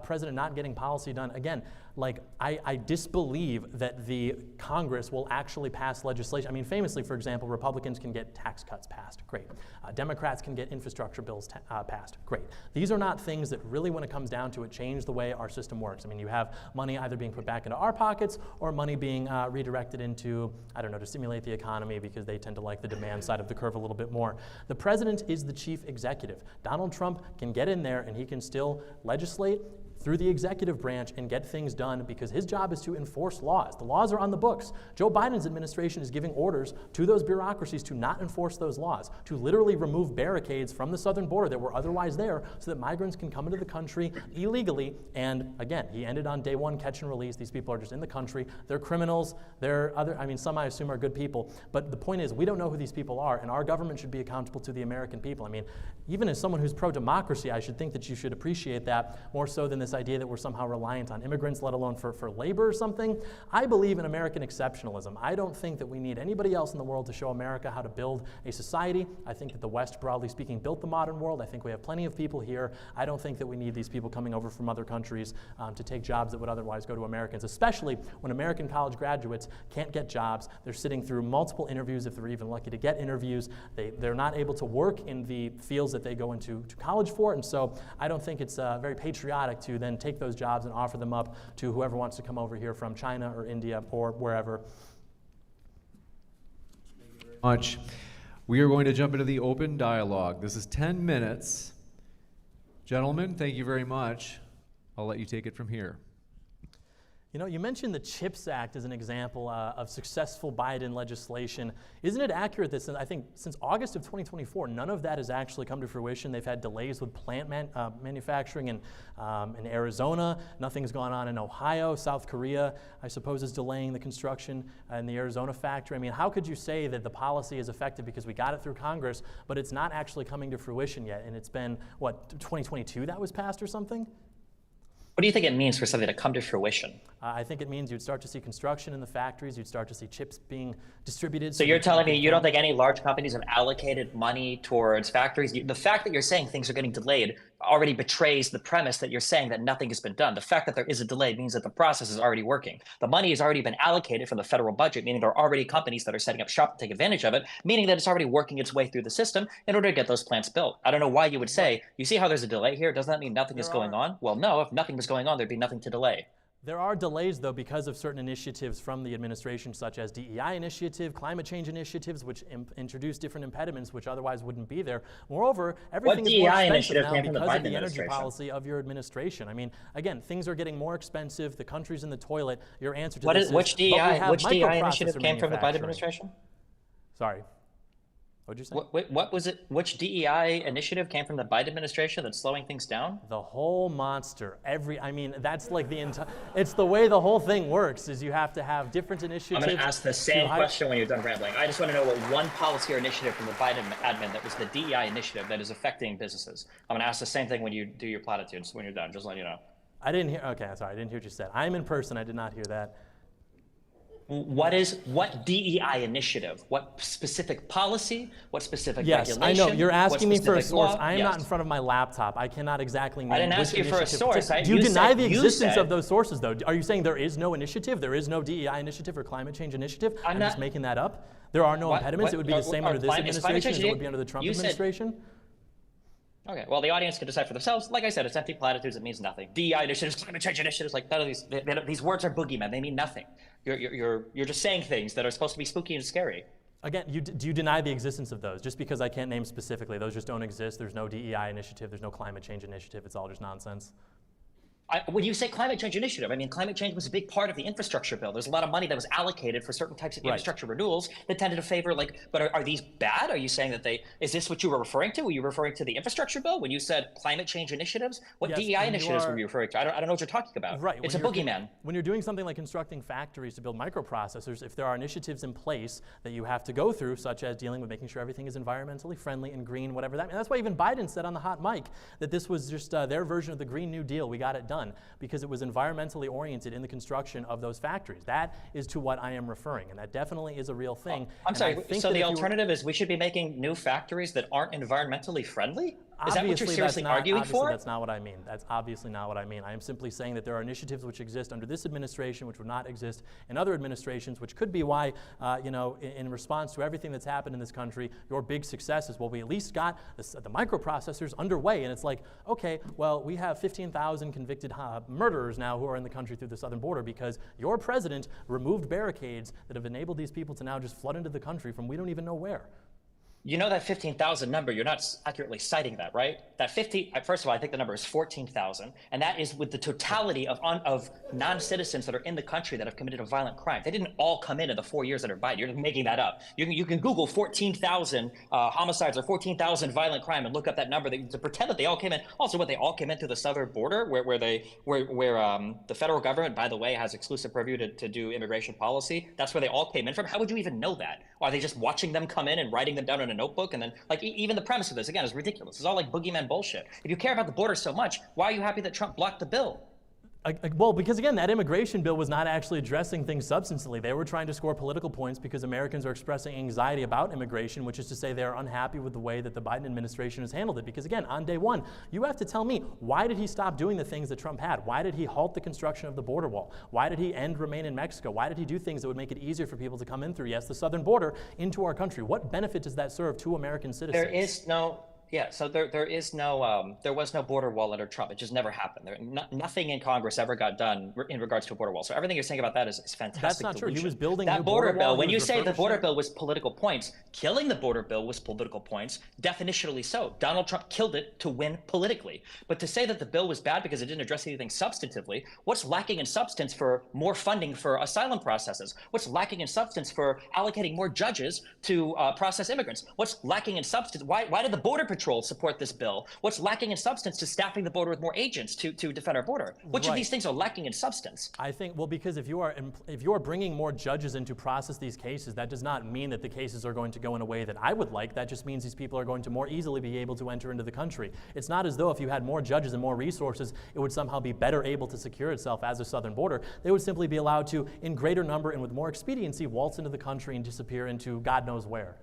president not getting policy done, again, like I disbelieve that the Congress will actually pass legislation. I mean, famously, for example, Republicans can get tax cuts passed, great. Democrats can get infrastructure bills passed, great. These are not things that really, when it comes down to it, change the way our system works. I mean, you have money either being put back into our pockets or money being redirected into, I don't know, to stimulate the economy because they tend to like the demand side of the curve a little bit more. The president is the chief executive. Donald Trump can get in there and he can still legislate through the executive branch and get things done because his job is to enforce laws. The laws are on the books. Joe Biden's administration is giving orders to those bureaucracies to not enforce those laws, to literally remove barricades from the southern border that were otherwise there so that migrants can come into the country illegally. And again, he ended on day one, catch and release. These people are just in the country. They're criminals. They're some I assume are good people. But the point is, we don't know who these people are, and our government should be accountable to the American people. I mean, even as someone who's pro-democracy, I should think that you should appreciate that more so than this idea that we're somehow reliant on immigrants, let alone for labor or something. I believe in American exceptionalism. I don't think that we need anybody else in the world to show America how to build a society. I think that the West, broadly speaking, built the modern world. I think we have plenty of people here. I don't think that we need these people coming over from other countries to take jobs that would otherwise go to Americans, especially when American college graduates can't get jobs. They're sitting through multiple interviews if they're even lucky to get interviews. They're not able to work in the fields that they go into college for, and so I don't think it's very patriotic to then take those jobs and offer them up to whoever wants to come over here from China or India or wherever. Much. We are going to jump into the open dialogue. This is 10 minutes. Gentlemen, thank you very much. I'll let you take it from here. You know, you mentioned the CHIPS Act as an example of successful Biden legislation. Isn't it accurate that I think since August of 2024, none of that has actually come to fruition? They've had delays with plant manufacturing in Arizona. Nothing's gone on in Ohio. South Korea, I suppose, is delaying the construction in the Arizona factory. I mean, how could you say that the policy is effective because we got it through Congress, but it's not actually coming to fruition yet? And it's been, what, 2022 that was passed or something? What do you think it means for something to come to fruition? I think it means you'd start to see construction in the factories, you'd start to see chips being distributed. So you're telling me you don't think any large companies have allocated money towards factories? The fact that you're saying things are getting delayed already betrays the premise that you're saying that nothing has been done. The fact that there is a delay means that the process is already working. The money has already been allocated from the federal budget, meaning there are already companies that are setting up shop to take advantage of it, meaning that it's already working its way through the system in order to get those plants built. I don't know why you would say, you see how there's a delay here? Doesn't that mean nothing is going on? Well, no, if nothing was going on, there'd be nothing to delay. There are delays, though, because of certain initiatives from the administration, such as DEI initiative, climate change initiatives, which introduce different impediments which otherwise wouldn't be there. Moreover, everything is more expensive now because of the energy policy of your administration. I mean, again, things are getting more expensive. The country's in the toilet. Your answer to this is, which DEI initiative came from the Biden administration? Sorry. What'd you say? What was it? Which DEI initiative came from the Biden administration that's slowing things down? The whole monster. I mean, that's like the entire. It's the way the whole thing works. Is you have to have different initiatives. I'm going to ask the same question when you're done rambling. I just want to know what one policy or initiative from the Biden admin that was the DEI initiative that is affecting businesses. I'm going to ask the same thing when you do your platitudes when you're done. Just letting you know. I didn't hear. Okay, sorry. I didn't hear what you said. I'm in person. I did not hear that. What DEI initiative? What specific policy? What specific regulation? Yes, I know. You're asking me for a source. Law? I am not in front of my laptop. I cannot exactly name. I didn't ask you for a source. Do you deny the existence of those sources, though? Are you saying there is no initiative? There is no DEI initiative or climate change initiative? I'm just making that up. There are no impediments. It would be the same under this administration as it would be under the Trump administration. Okay, well, the audience can decide for themselves. Like I said, it's empty platitudes. It means nothing. DEI initiatives, climate change initiatives, like none of these words are boogeymen. They mean nothing. You're just saying things that are supposed to be spooky and scary. Again, do you deny the existence of those? Just because I can't name specifically, those just don't exist. There's no DEI initiative. There's no climate change initiative. It's all just nonsense. When you say climate change initiative, I mean, climate change was a big part of the infrastructure bill. There's a lot of money that was allocated for certain types of infrastructure renewals that tended to favor, like, but are these bad? Are you saying that is this what you were referring to? Were you referring to the infrastructure bill when you said climate change initiatives? What DEI initiatives were you referring to? I don't know what you're talking about. Right. It's a boogeyman. When you're doing something like constructing factories to build microprocessors, if there are initiatives in place that you have to go through, such as dealing with making sure everything is environmentally friendly and green, whatever that means. That's why even Biden said on the hot mic that this was just their version of the Green New Deal. We got it done because it was environmentally oriented in the construction of those factories. That is to what I am referring, and that definitely is a real thing. I'm sorry, so the alternative is we should be making new factories that aren't environmentally friendly? Is that what you're seriously arguing for? That's not what I mean. That's obviously not what I mean. I am simply saying that there are initiatives which exist under this administration which would not exist in other administrations, which could be why, in response to everything that's happened in this country, your big success is, well, we at least got the microprocessors underway. And it's like, okay, well, we have 15,000 convicted murderers now who are in the country through the southern border because your president removed barricades that have enabled these people to now just flood into the country from we don't even know where. You know that 15,000 number, you're not accurately citing that, right? That 50, first of all, I think the number is 14,000, and that is with the totality of non-citizens that are in the country that have committed a violent crime. They didn't all come in the 4 years that are Biden. You're just making that up. You can Google 14,000 homicides or 14,000 violent crime and look up that number to pretend that they all came in. Also, what they all came in through the southern border, where the federal government, by the way, has exclusive purview to do immigration policy. That's where they all came in from. How would you even know that? Are they just watching them come in and writing them down in a notebook? And then, like, even the premise of this, again, is ridiculous. It's all like boogeyman bullshit. If you care about the border so much, why are you happy that Trump blocked the bill? Well, because again, that immigration bill was not actually addressing things substantively. They were trying to score political points because Americans are expressing anxiety about immigration, which is to say they're unhappy with the way that the Biden administration has handled it. Because again, on day one, you have to tell me, why did he stop doing the things that Trump had? Why did he halt the construction of the border wall? Why did he end Remain in Mexico? Why did he do things that would make it easier for people to come in through, yes, the southern border into our country? What benefit does that serve to American citizens? There is no... Yeah, so there was no border wall under Trump. It just never happened. Nothing in Congress ever got done in regards to a border wall. So everything you're saying about that is fantastic. That's not true. He was building that new border bill. wall. When you say the border bill was political points, killing the border bill was political points, definitionally so. Donald Trump killed it to win politically. But to say that the bill was bad because it didn't address anything substantively, what's lacking in substance for more funding for asylum processes? What's lacking in substance for allocating more judges to process immigrants? What's lacking in substance? Why did the Border Patrol support this bill? What's lacking in substance to staffing the border with more agents to defend our border? Which of these things are lacking in substance? I think, well, because if you are bringing more judges in to process these cases, that does not mean that the cases are going to go in a way that I would like. That just means these people are going to more easily be able to enter into the country. It's not as though if you had more judges and more resources, it would somehow be better able to secure itself as a southern border. They would simply be allowed to, in greater number and with more expediency, waltz into the country and disappear into God knows where.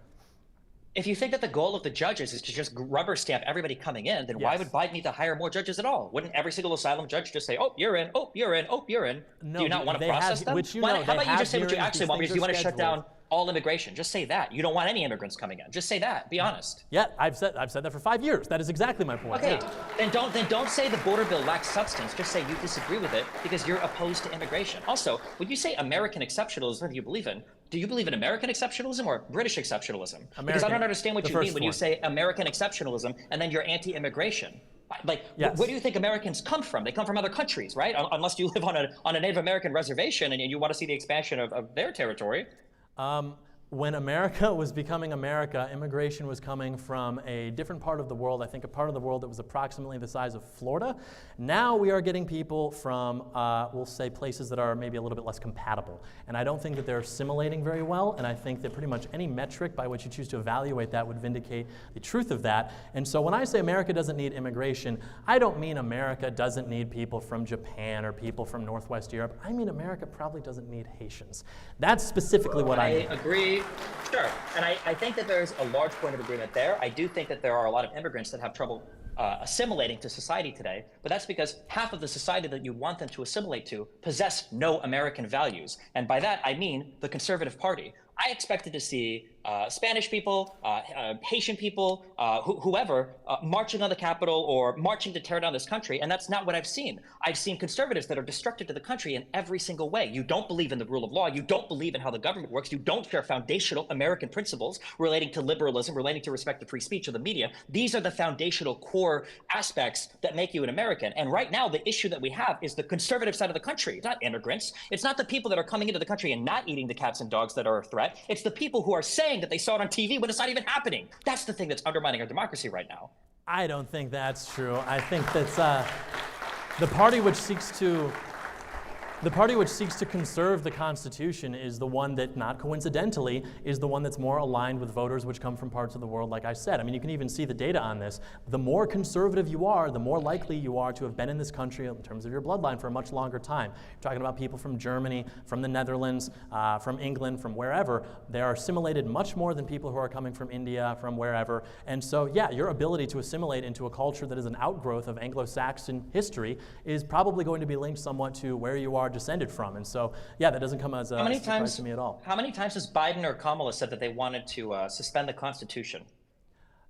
If you think that the goal of the judges is to just rubber stamp everybody coming in, then why would Biden need to hire more judges at all? Wouldn't every single asylum judge just say, oh, you're in, oh, you're in, oh, you're in? No, do you not want to process them? How about you just say what you actually want, because you want to shut down all immigration? Just say that. You don't want any immigrants coming in. Just say that. Be honest. Yeah, I've said that for 5 years. That is exactly my point. Okay, then don't say the border bill lacks substance. Just say you disagree with it because you're opposed to immigration. Also, when you say American exceptionalism, what do you believe in? Do you believe in American exceptionalism or British exceptionalism? Because I don't understand what you mean when you say American exceptionalism and then you're anti-immigration. Like, where do you think Americans come from? They come from other countries, right? Unless you live on a Native American reservation and you want to see the expansion of their territory. When America was becoming America, immigration was coming from a different part of the world, I think a part of the world that was approximately the size of Florida. Now we are getting people from, we'll say, places that are maybe a little bit less compatible. And I don't think that they're assimilating very well, and I think that pretty much any metric by which you choose to evaluate that would vindicate the truth of that. And so when I say America doesn't need immigration, I don't mean America doesn't need people from Japan or people from Northwest Europe. I mean America probably doesn't need Haitians. That's specifically what I mean. I agree. Sure. And I think that there's a large point of agreement there. I do think that there are a lot of immigrants that have trouble assimilating to society today, but that's because half of the society that you want them to assimilate to possess no American values. And by that, I mean the Conservative Party. I expected to see Spanish people, Haitian people, whoever, marching on the Capitol or marching to tear down this country, and that's not what I've seen. I've seen conservatives that are destructive to the country in every single way. You don't believe in the rule of law. You don't believe in how the government works. You don't share foundational American principles relating to liberalism, relating to respect of free speech or the media. These are the foundational core aspects that make you an American. And right now, the issue that we have is the conservative side of the country. It's not immigrants. It's not the people that are coming into the country and not eating the cats and dogs that are a threat. It's the people who are saying that they saw it on TV when it's not even happening. That's the thing that's undermining our democracy right now. I don't think that's true. I think that's the party which seeks to conserve the Constitution is the one that, not coincidentally, is the one that's more aligned with voters which come from parts of the world, like I said. I mean, you can even see the data on this. The more conservative you are, the more likely you are to have been in this country in terms of your bloodline for a much longer time. You're talking about people from Germany, from the Netherlands, from England, from wherever. They are assimilated much more than people who are coming from India, from wherever. And so, yeah, your ability to assimilate into a culture that is an outgrowth of Anglo-Saxon history is probably going to be linked somewhat to where you are descended from. And so, yeah, that doesn't come as a surprise to me at all. How many times has Biden or Kamala said that they wanted to suspend the Constitution?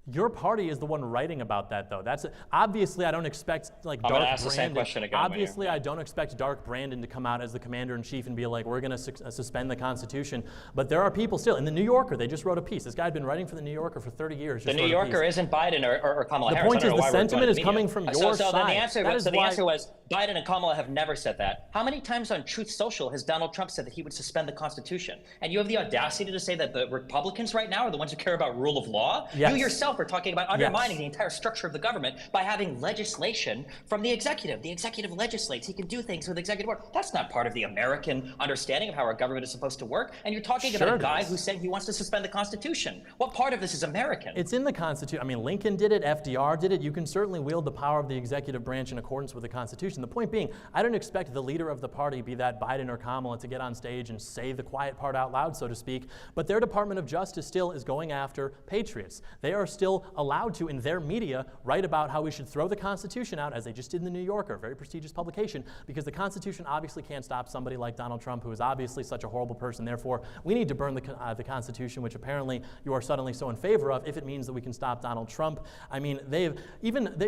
Your party is the one writing about that, though. That's obviously I don't expect like I'm Dark gonna ask the same Brandon. question again. Obviously, I don't expect Dark Brandon to come out as the commander-in-chief and be like, "We're going to suspend the Constitution." But there are people still in the New Yorker. They just wrote a piece. This guy had been writing for the New Yorker for 30 years. The New Yorker isn't Biden or Kamala Harris. The point is, the sentiment is coming from your side. So then the answer was Biden and Kamala have never said that. How many times on Truth Social has Donald Trump said that he would suspend the Constitution? And you have the audacity to say that the Republicans right now are the ones who care about rule of law? Yes. You yourself are talking about undermining the entire structure of the government by having legislation from the executive. The executive legislates. He can do things with the executive order. That's not part of the American understanding of how our government is supposed to work. And you're talking about a guy who's saying he wants to suspend the Constitution. What part of this is American? It's in the Constitution. I mean, Lincoln did it. FDR did it. You can certainly wield the power of the executive branch in accordance with the Constitution. The point being, I don't expect the leader of the party, be that Biden or Kamala, to get on stage and say the quiet part out loud, so to speak. But their Department of Justice still is going after patriots. They are still allowed to, in their media, write about how we should throw the Constitution out, as they just did in the New Yorker, a very prestigious publication, because the Constitution obviously can't stop somebody like Donald Trump, who is obviously such a horrible person. Therefore, we need to burn the Constitution, which apparently you are suddenly so in favor of, if it means that we can stop Donald Trump. I mean, they've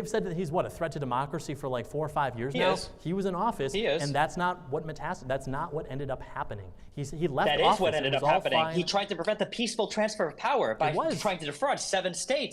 said that he's, what, a threat to democracy for like 4 or 5 years now? He was in office, and that's not what that's not what ended up happening. He left office. That is what ended up happening. He tried to prevent the peaceful transfer of power by trying to defraud 7 states.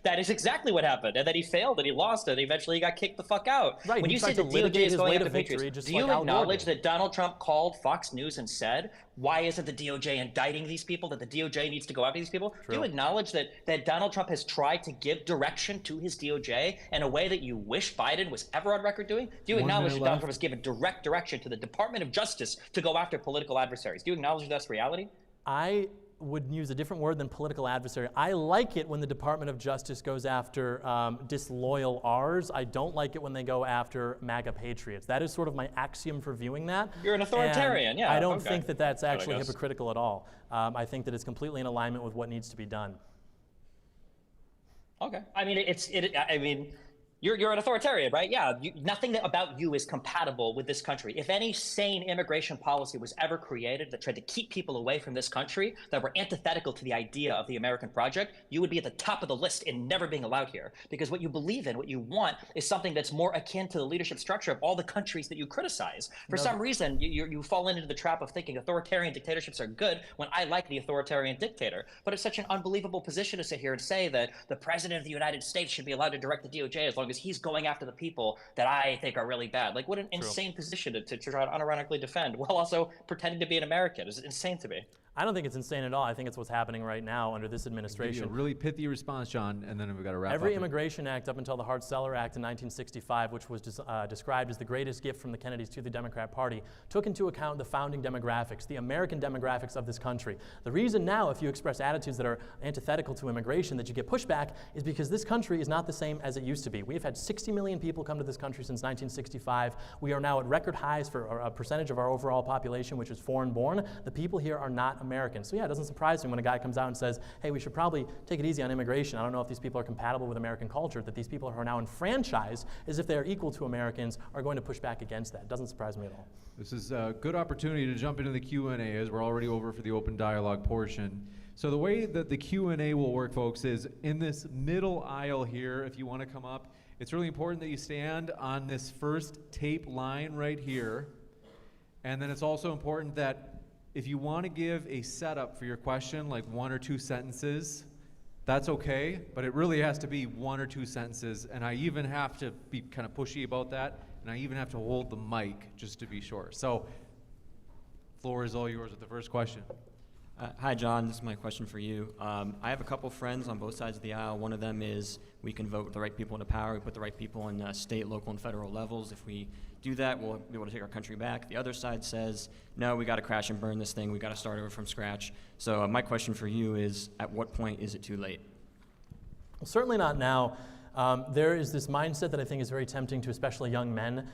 That is exactly what happened. And then he failed and he lost and eventually he got kicked the fuck out. Right. When you say the DOJ is going after patriots, do you acknowledge that Donald Trump called Fox News and said, why isn't the DOJ indicting these people, that the DOJ needs to go after these people? True. Do you acknowledge that Donald Trump has tried to give direction to his DOJ in a way that you wish Biden was ever on record doing? Do you acknowledge that Donald Trump has given direct direction to the Department of Justice to go after political adversaries? Do you acknowledge that's reality? I would use a different word than political adversary. I like it when the Department of Justice goes after disloyal R's. I don't like it when they go after MAGA patriots. That is sort of my axiom for viewing that. You're an authoritarian, yeah. I don't think that that's actually hypocritical at all. I think that it's completely in alignment with what needs to be done. Okay. I mean, You're an authoritarian, right? Yeah, nothing about you is compatible with this country. If any sane immigration policy was ever created that tried to keep people away from this country, that were antithetical to the idea of the American project, you would be at the top of the list in never being allowed here. Because what you believe in, what you want, is something that's more akin to the leadership structure of all the countries that you criticize. For some reason, you fall into the trap of thinking authoritarian dictatorships are good when I like the authoritarian dictator. But it's such an unbelievable position to sit here and say that the president of the United States should be allowed to direct the DOJ as long as he's going after the people that I think are really bad. Like, what an insane position to try to unironically defend while also pretending to be an American. It's insane to me. I don't think it's insane at all. I think it's what's happening right now under this administration. A really pithy response, John, and then we've got to wrap up. Every immigration act up until the Hart-Celler Act in 1965, which was described as the greatest gift from the Kennedys to the Democrat Party, took into account the founding demographics, the American demographics of this country. The reason now, if you express attitudes that are antithetical to immigration, that you get pushback, is because this country is not the same as it used to be. We have had 60 million people come to this country since 1965. We are now at record highs for a percentage of our overall population, which is foreign-born. The people here are not Americans. So yeah, it doesn't surprise me when a guy comes out and says, hey, we should probably take it easy on immigration. I don't know if these people are compatible with American culture, that these people who are now enfranchised as if they are equal to Americans are going to push back against that. It doesn't surprise me at all. This is a good opportunity to jump into the Q&A as we're already over for the open dialogue portion. So the way that the Q&A will work, folks, is in this middle aisle here, if you want to come up, it's really important that you stand on this first tape line right here. And then it's also important that if you want to give a setup for your question, like 1 or 2 sentences, that's okay, but it really has to be 1 or 2 sentences, and I even have to be kind of pushy about that, and I even have to hold the mic just to be sure. So, floor is all yours with the first question. Hi, John. This is my question for you. I have a couple friends on both sides of the aisle. One of them is we can vote the right people into power. We put the right people in state, local, and federal levels. If we do that, we'll be able to take our country back. The other side says, no, we got to crash and burn this thing. We got to start over from scratch. So my question for you is, at what point is it too late? Well, certainly not now. There is this mindset that I think is very tempting to especially young men,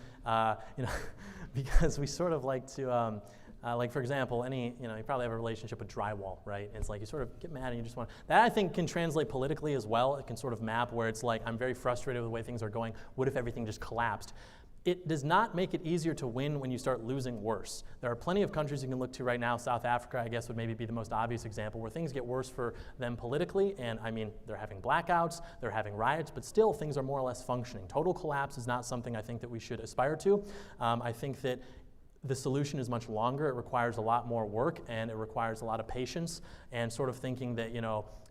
because we sort of like to, like for example, you probably have a relationship with drywall, right? It's like you sort of get mad and you just want, that I think can translate politically as well. It can sort of map where it's like, I'm very frustrated with the way things are going. What if everything just collapsed? It does not make it easier to win when you start losing worse. There are plenty of countries you can look to right now. South Africa, I guess, would maybe be the most obvious example, where things get worse for them politically, and I mean, they're having blackouts, they're having riots, but still things are more or less functioning. Total collapse is not something I think that we should aspire to. I think that the solution is much longer. It requires a lot more work, and it requires a lot of patience, and sort of thinking that,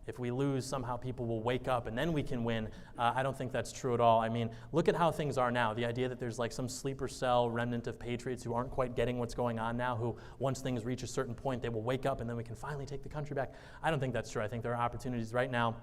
if we lose, somehow people will wake up and then we can win. I don't think that's true at all. I mean, look at how things are now. The idea that there's like some sleeper cell remnant of patriots who aren't quite getting what's going on now, who once things reach a certain point, they will wake up and then we can finally take the country back. I don't think that's true. I think there are opportunities right now.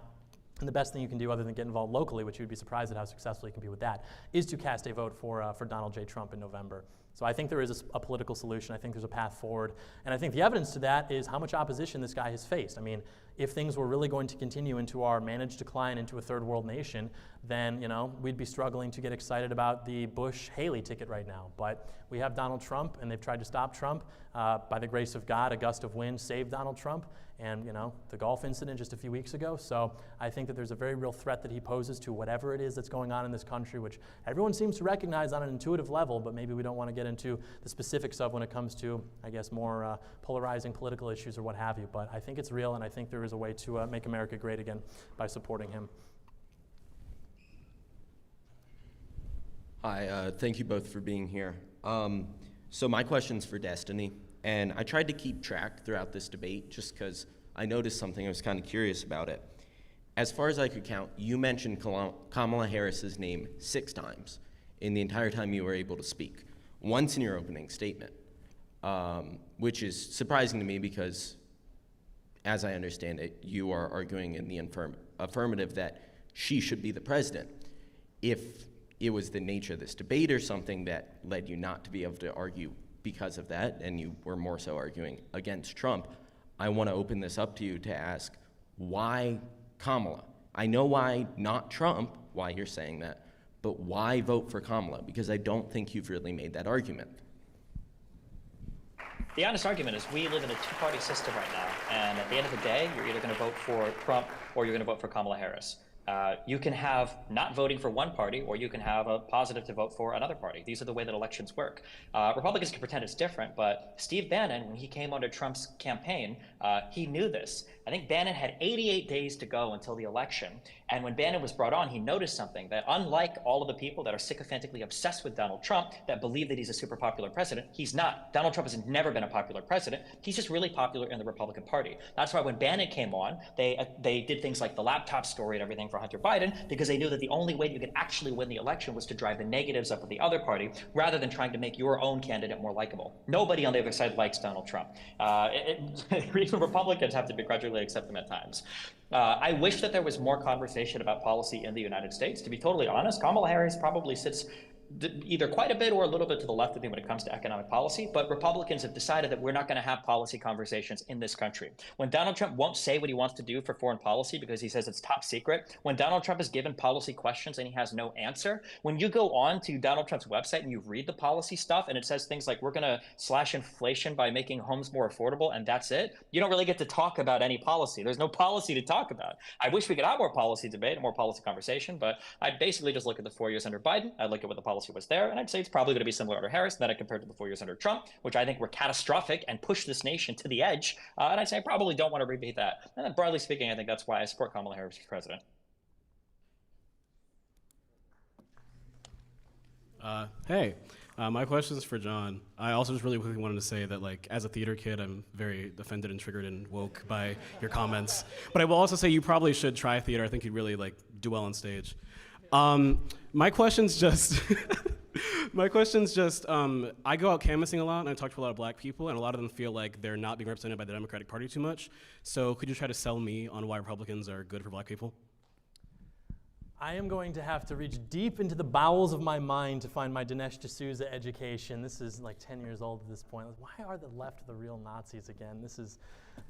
And the best thing you can do, other than get involved locally, which you would be surprised at how successful you can be with that, is to cast a vote for Donald J. Trump in November. So I think there is a political solution. I think there's a path forward. And I think the evidence to that is how much opposition this guy has faced. I mean, if things were really going to continue into our managed decline into a third world nation, then we'd be struggling to get excited about the Bush-Haley ticket right now. But we have Donald Trump, and they've tried to stop Trump. By the grace of God, a gust of wind saved Donald Trump, and the golf incident just a few weeks ago. So I think that there's a very real threat that he poses to whatever it is that's going on in this country, which everyone seems to recognize on an intuitive level, but maybe we don't want to get into the specifics of when it comes to, I guess, more polarizing political issues or what have you. But I think it's real, and I think there is a way to make America great again by supporting him. Hi, thank you both for being here. So my question's for Destiny, and I tried to keep track throughout this debate just because I noticed something. I was kind of curious about it. As far as I could count, you mentioned Kamala Harris's name 6 times in the entire time you were able to speak. Once in your opening statement, which is surprising to me because, as I understand it, you are arguing in the affirmative that she should be the president. If it was the nature of this debate or something that led you not to be able to argue because of that, and you were more so arguing against Trump, I want to open this up to you to ask, why Kamala? I know why not Trump, why you're saying that, but why vote for Kamala? Because I don't think you've really made that argument. The honest argument is we live in a two-party system right now, and at the end of the day, you're either going to vote for Trump or you're going to vote for Kamala Harris. You can have not voting for one party, or you can have a positive to vote for another party. These are the way that elections work. Republicans can pretend it's different, but Steve Bannon, when he came onto Trump's campaign, he knew this. I think Bannon had 88 days to go until the election. And when Bannon was brought on, he noticed something, that unlike all of the people that are sycophantically obsessed with Donald Trump, that believe that he's a super popular president, he's not. Donald Trump has never been a popular president. He's just really popular in the Republican Party. That's why when Bannon came on, they did things like the laptop story and everything for Hunter Biden, because they knew that the only way you could actually win the election was to drive the negatives up of the other party, rather than trying to make your own candidate more likable. Nobody on the other side likes Donald Trump. Even Republicans have to begrudgingly accept him at times. I wish that there was more conversation about policy in the United States. To be totally honest, Kamala Harris probably sits either quite a bit or a little bit to the left of me when it comes to economic policy, but Republicans have decided that we're not going to have policy conversations in this country. When Donald Trump won't say what he wants to do for foreign policy because he says it's top secret, when Donald Trump is given policy questions and he has no answer, when you go on to Donald Trump's website and you read the policy stuff and it says things like, we're going to slash inflation by making homes more affordable, and that's it, you don't really get to talk about any policy. There's no policy to talk about. I wish we could have more policy debate and more policy conversation, but I'd basically just look at the 4 years under Biden. I'd look at what the policy was there, and I'd say it's probably going to be similar under Harris, and then I compared to the 4 years under Trump, which I think were catastrophic and pushed this nation to the edge. And I'd say I probably don't want to repeat that. And then broadly speaking, I think that's why I support Kamala Harris for president. Hey, my question is for John. I also just really quickly wanted to say that, like, as a theater kid, I'm very offended and triggered and woke by your comments. But I will also say you probably should try theater. I think you'd really, like, do well on stage. My question's just, I go out canvassing a lot and I talk to a lot of black people, and a lot of them feel like they're not being represented by the Democratic Party too much. So could you try to sell me on why Republicans are good for black people? I am going to have to reach deep into the bowels of my mind to find my Dinesh D'Souza education. This is like 10 years old at this point. Why are the left the real Nazis again? This is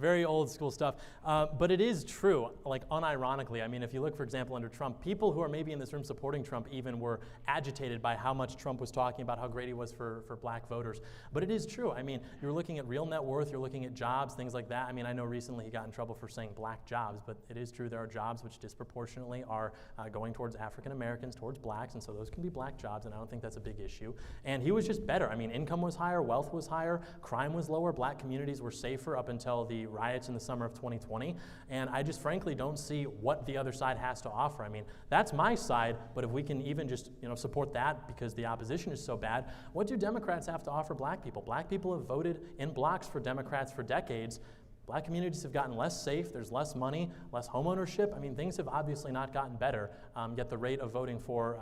very old school stuff. But it is true, like unironically. I mean, if you look, for example, under Trump, people who are maybe in this room supporting Trump even were agitated by how much Trump was talking about how great he was for black voters. But it is true. I mean, you're looking at real net worth, you're looking at jobs, things like that. I mean, I know recently he got in trouble for saying black jobs, but it is true there are jobs which disproportionately are going towards African Americans, towards blacks, and so those can be black jobs, and I don't think that's a big issue. And he was just better. I mean, income was higher, wealth was higher, crime was lower, black communities were safer up until the riots in the summer of 2020, and I just frankly don't see what the other side has to offer. I mean, that's my side, but if we can even just support that because the opposition is so bad, what do Democrats have to offer black people? Black people have voted in blocks for Democrats for decades. Black communities have gotten less safe, there's less money, less home ownership. I mean, things have obviously not gotten better, yet the rate of voting for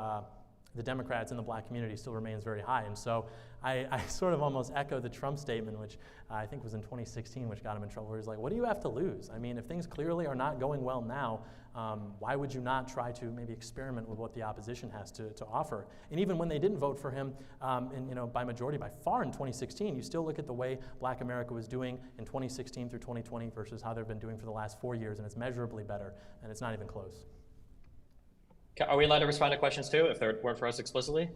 the Democrats in the black community still remains very high. And so I sort of almost echo the Trump statement, which I think was in 2016, which got him in trouble, where he's like, what do you have to lose? I mean, if things clearly are not going well now, why would you not try to maybe experiment with what the opposition has to offer? And even when they didn't vote for him, by majority, by far in 2016, you still look at the way black America was doing in 2016 through 2020 versus how they've been doing for the last 4 years, and it's measurably better, and it's not even close. Are we allowed to respond to questions too, if they weren't for us explicitly?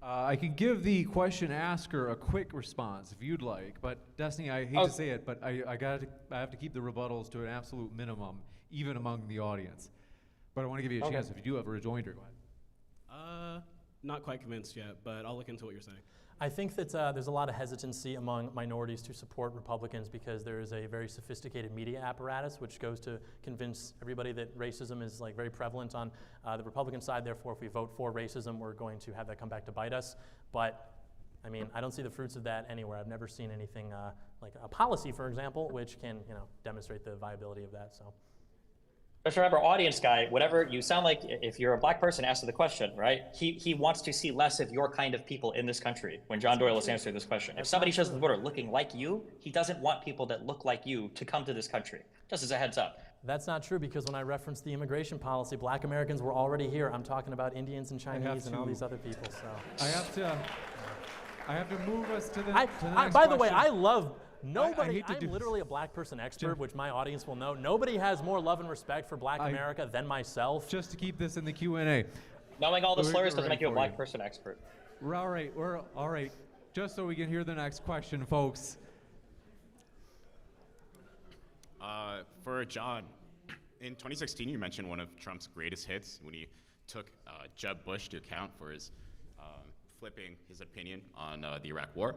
I can give the question asker a quick response if you'd like, but Destiny, I hate to say it, but I have to keep the rebuttals to an absolute minimum, even among the audience. But I want to give you a chance if you do have a rejoinder. Go ahead. Not quite convinced yet, but I'll look into what you're saying. I think that there's a lot of hesitancy among minorities to support Republicans because there is a very sophisticated media apparatus which goes to convince everybody that racism is like very prevalent on the Republican side. Therefore, if we vote for racism, we're going to have that come back to bite us. But I mean, I don't see the fruits of that anywhere. I've never seen anything like a policy, for example, which can demonstrate the viability of that. So. Just remember, audience guy, whatever you sound like, if you're a black person, answer the question, right? He wants to see less of your kind of people in this country when John Doyle is answering this question. If somebody shows the voter looking like you, he doesn't want people that look like you to come to this country, just as a heads up. That's not true because when I referenced the immigration policy, black Americans were already here. I'm talking about Indians and Chinese and all these other people, so. I have to move us to the next by the way, question. I love nobody. I'm literally a black person expert, which my audience will know. Nobody has more love and respect for black America than myself. Just to keep this in the Q&A. Knowing all the slurs doesn't make you a black person expert. We're all right. Just so we can hear the next question, folks. For John, in 2016, you mentioned one of Trump's greatest hits when he took Jeb Bush to account for his flipping his opinion on the Iraq War.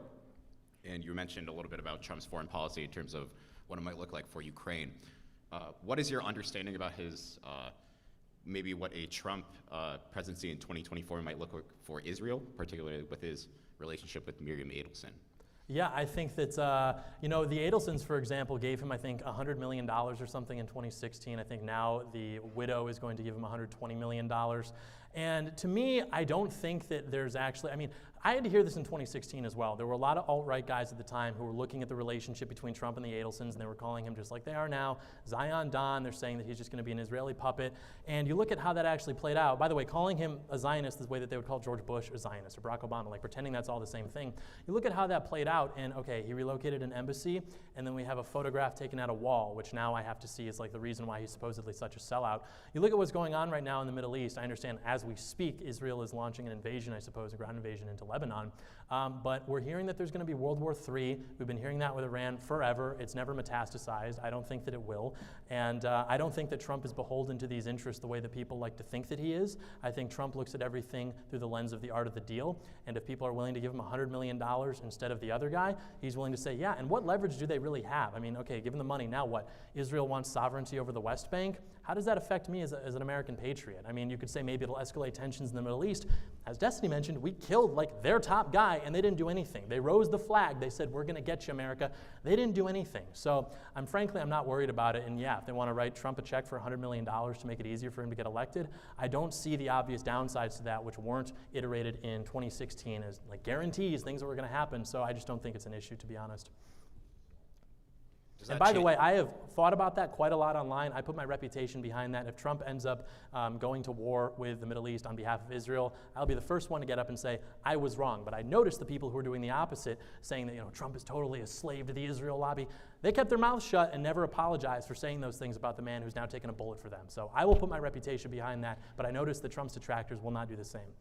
And you mentioned a little bit about Trump's foreign policy in terms of what it might look like for Ukraine. What is your understanding about his, maybe what a Trump presidency in 2024 might look like for Israel, particularly with his relationship with Miriam Adelson? Yeah, I think that, the Adelsons, for example, gave him, I think, $100 million or something in 2016. I think now the widow is going to give him $120 million. And to me, I don't think that there's actually, I had to hear this in 2016 as well. There were a lot of alt-right guys at the time who were looking at the relationship between Trump and the Adelsons, and they were calling him just like they are now, Zion Don. They're saying that he's just going to be an Israeli puppet. And you look at how that actually played out. By the way, calling him a Zionist is the way that they would call George Bush a Zionist or Barack Obama, like pretending that's all the same thing. You look at how that played out, and okay, he relocated an embassy, and then we have a photograph taken at a wall, which now I have to see is like the reason why he's supposedly such a sellout. You look at what's going on right now in the Middle East. I understand as we speak, Israel is launching an invasion, I suppose, a ground invasion into Lebanon. But we're hearing that there's going to be World War III. We've been hearing that with Iran forever. It's never metastasized. I don't think that it will. And I don't think that Trump is beholden to these interests the way that people like to think that he is. I think Trump looks at everything through the lens of the art of the deal. And if people are willing to give him $100 million instead of the other guy, he's willing to say, yeah, and what leverage do they really have? I mean, okay, give them the money, now what? Israel wants sovereignty over the West Bank? How does that affect me as an American patriot? I mean, you could say maybe it'll escalate tensions in the Middle East. As Destiny mentioned, we killed like their top guy and they didn't do anything. They rose the flag. They said, we're going to get you, America. They didn't do anything. So frankly, I'm not worried about it. And yeah, if they want to write Trump a check for $100 million to make it easier for him to get elected, I don't see the obvious downsides to that, which weren't iterated in 2016 as like guarantees, things that were going to happen. So I just don't think it's an issue, to be honest. And by the way, I have thought about that quite a lot online. I put my reputation behind that. If Trump ends up going to war with the Middle East on behalf of Israel, I'll be the first one to get up and say, I was wrong. But I noticed the people who are doing the opposite, saying that Trump is totally a slave to the Israel lobby. They kept their mouths shut and never apologized for saying those things about the man who's now taken a bullet for them. So I will put my reputation behind that, but I noticed that Trump's detractors will not do the same.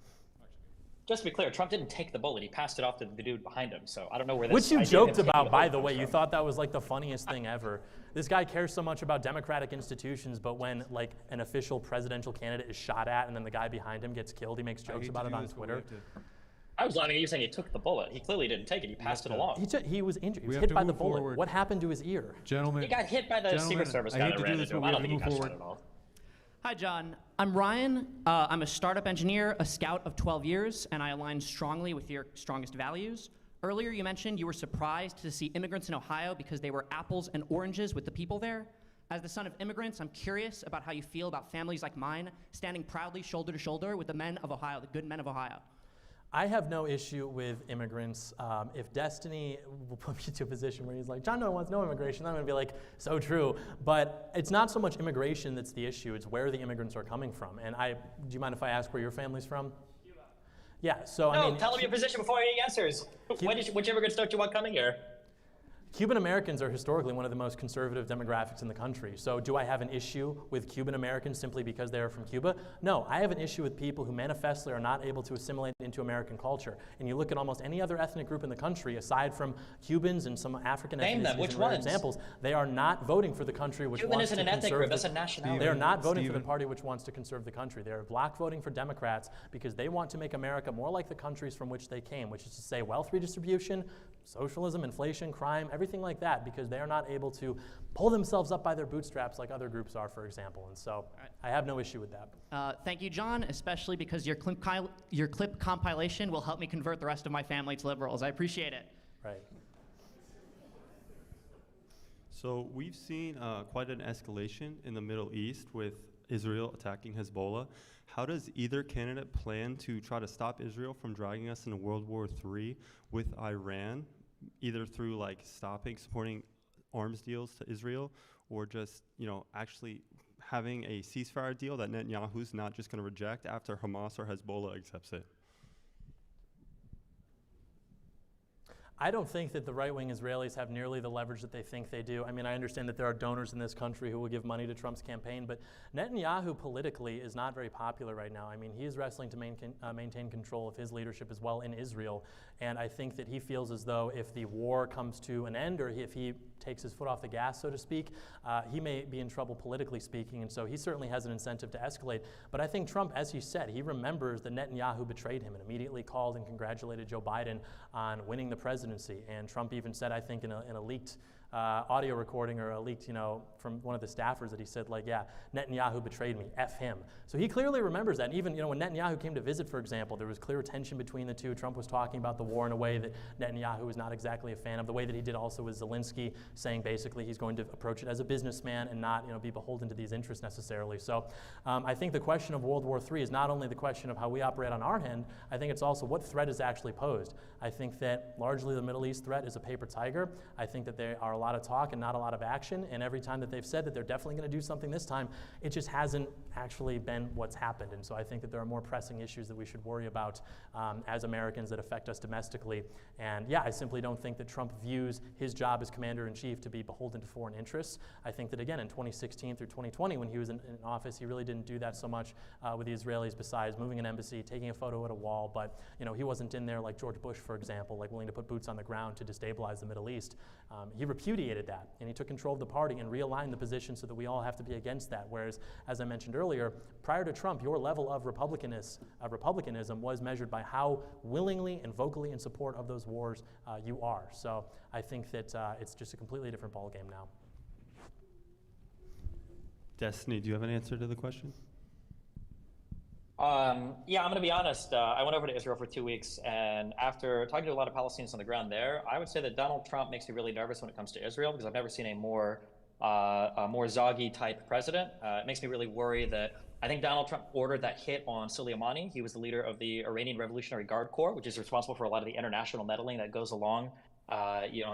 Just to be clear, Trump didn't take the bullet. He passed it off to the dude behind him. So I don't know where this Which you idea of joked him taking about, the by bullet the way. comes You from. thought that was like the funniest thing ever. This guy cares so much about democratic institutions, but when like an official presidential candidate is shot at and then the guy behind him gets killed, he makes jokes about it on Twitter. I was laughing at you saying he took the bullet. He clearly didn't take it. He passed it along. He was injured. He was We have hit to by the move bullet. forward. What happened to his ear? Gentlemen, He got hit by the Secret Service I guy hate that to ran do this, into him. but I we don't have think to he move got shot forward. at all. Hi, John. I'm Ryan. I'm a startup engineer, a scout of 12 years, and I align strongly with your strongest values. Earlier, you mentioned you were surprised to see immigrants in Ohio because they were apples and oranges with the people there. As the son of immigrants, I'm curious about how you feel about families like mine standing proudly shoulder to shoulder with the men of Ohio, the good men of Ohio. I have no issue with immigrants. If Destiny will put me to a position where he's like, John Doyle wants no immigration, I'm going to be like, so true. But it's not so much immigration that's the issue, it's where the immigrants are coming from. And do you mind if I ask where your family's from? Cuba. Yeah, so No, I mean, tell him your position before he answers. Which immigrants don't you want coming here? Cuban Americans are historically one of the most conservative demographics in the country. So do I have an issue with Cuban Americans simply because they are from Cuba? No, I have an issue with people who manifestly are not able to assimilate into American culture. And you look at almost any other ethnic group in the country, aside from Cubans and some African Name them. ethnicities Which and rare ones? examples, they are not voting for the country which Cuban wants isn't to an ethnic conserve group. That's the- a nationality. They are not voting for the Stephen. party which wants to conserve the country. They are block voting for Democrats because they want to make America more like the countries from which they came, which is to say wealth redistribution, socialism, inflation, crime, everything like that, because they are not able to pull themselves up by their bootstraps like other groups are, for example. And so I have no issue with that. Thank you, John, especially because your clip compilation will help me convert the rest of my family to liberals. I appreciate it. Right. So we've seen quite an escalation in the Middle East with Israel attacking Hezbollah. How does either candidate plan to try to stop Israel from dragging us into World War III with Iran, either through like supporting arms deals to Israel, or just actually having a ceasefire deal that Netanyahu's not just going to reject after Hamas or Hezbollah accepts it? I don't think that the right-wing Israelis have nearly the leverage that they think they do. I mean, I understand that there are donors in this country who will give money to Trump's campaign, but Netanyahu politically is not very popular right now. I mean, he is wrestling to maintain control of his leadership as well in Israel, and I think that he feels as though if the war comes to an end, or if he takes his foot off the gas, so to speak, he may be in trouble politically speaking, and so he certainly has an incentive to escalate. But I think Trump, as he said, he remembers that Netanyahu betrayed him and immediately called and congratulated Joe Biden on winning the presidency. And Trump even said, I think in a leaked audio recording or a leaked, from one of the staffers that he said, like, yeah, Netanyahu betrayed me, F him. So he clearly remembers that. And even, when Netanyahu came to visit, for example, there was clear tension between the two. Trump was talking about the war in a way that Netanyahu was not exactly a fan of. The way that he did also with Zelensky, saying basically he's going to approach it as a businessman and not, be beholden to these interests necessarily. So I think the question of World War III is not only the question of how we operate on our end, I think it's also what threat is actually posed. I think that largely the Middle East threat is a paper tiger. I think that there are a lot of talk and not a lot of action, and every time that they've said that they're definitely going to do something this time, it just hasn't actually been what's happened. And so I think that there are more pressing issues that we should worry about as Americans that affect us domestically. And yeah, I simply don't think that Trump views his job as commander-in-chief to be beholden to foreign interests. I think that, again, in 2016 through 2020, when he was in office, he really didn't do that so much with the Israelis besides moving an embassy, taking a photo at a wall, but he wasn't in there like George Bush, for example, like willing to put boots on the ground to destabilize the Middle East. He repudiated that, and he took control of the party and realigned the position so that we all have to be against that. Whereas, as I mentioned earlier, prior to Trump, your level of republicanism was measured by how willingly and vocally in support of those wars you are. So I think that it's just a completely different ballgame now. Destiny, do you have an answer to the question? Yeah, I'm going to be honest. I went over to Israel for 2 weeks, and after talking to a lot of Palestinians on the ground there, I would say that Donald Trump makes me really nervous when it comes to Israel, because I've never seen a more Zoggy type president. It makes me really worry that I think Donald Trump ordered that hit on Soleimani. He was the leader of the Iranian Revolutionary Guard Corps, which is responsible for a lot of the international meddling that goes along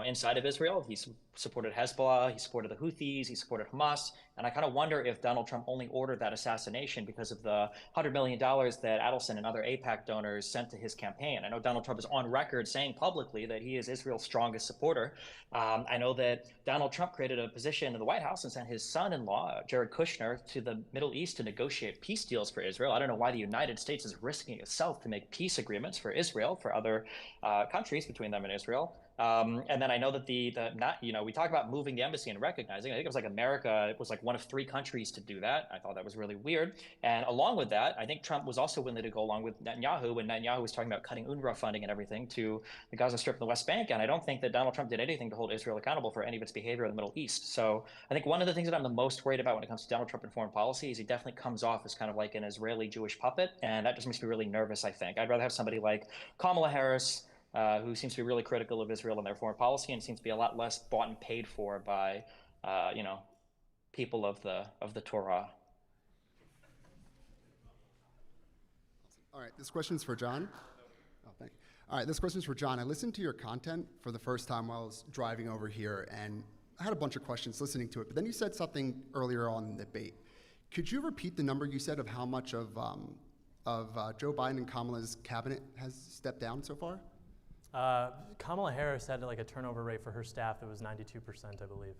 inside of Israel. He supported Hezbollah, he supported the Houthis, he supported Hamas. And I kind of wonder if Donald Trump only ordered that assassination because of the $100 million that Adelson and other AIPAC donors sent to his campaign. I know Donald Trump is on record saying publicly that he is Israel's strongest supporter. I know that Donald Trump created a position in the White House and sent his son-in-law, Jared Kushner, to the Middle East to negotiate peace deals for Israel. I don't know why the United States is risking itself to make peace agreements for Israel, for other countries between them and Israel. And then I know that we talk about moving the embassy and recognizing. I think it was like America. It was like one of 3 countries to do that. I thought that was really weird. And along with that, I think Trump was also willing to go along with Netanyahu when Netanyahu was talking about cutting UNRWA funding and everything to the Gaza Strip and the West Bank. And I don't think that Donald Trump did anything to hold Israel accountable for any of its behavior in the Middle East. So I think one of the things that I'm the most worried about when it comes to Donald Trump and foreign policy is he definitely comes off as kind of like an Israeli Jewish puppet. And that just makes me really nervous, I think. I'd rather have somebody like Kamala Harris, who seems to be really critical of Israel and their foreign policy, and seems to be a lot less bought and paid for by, people of the Torah. All right, this question's for John. Oh, thank you. All right, this question's for John. I listened to your content for the first time while I was driving over here, and I had a bunch of questions listening to it. But then you said something earlier on in the debate. Could you repeat the number you said of how much of Joe Biden and Kamala's cabinet has stepped down so far? Kamala Harris had like a turnover rate for her staff that was 92%, I believe.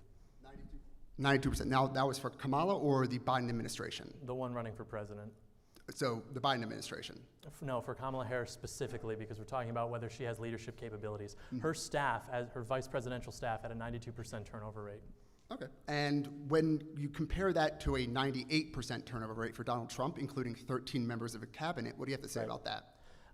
92%. Now, that was for Kamala or the Biden administration? The one running for president. So the Biden administration? No, for Kamala Harris specifically, because we're talking about whether she has leadership capabilities. Her staff, as her vice presidential staff, had a 92% turnover rate. Okay. And when you compare that to a 98% turnover rate for Donald Trump, including 13 members of a cabinet, what do you have to say about that?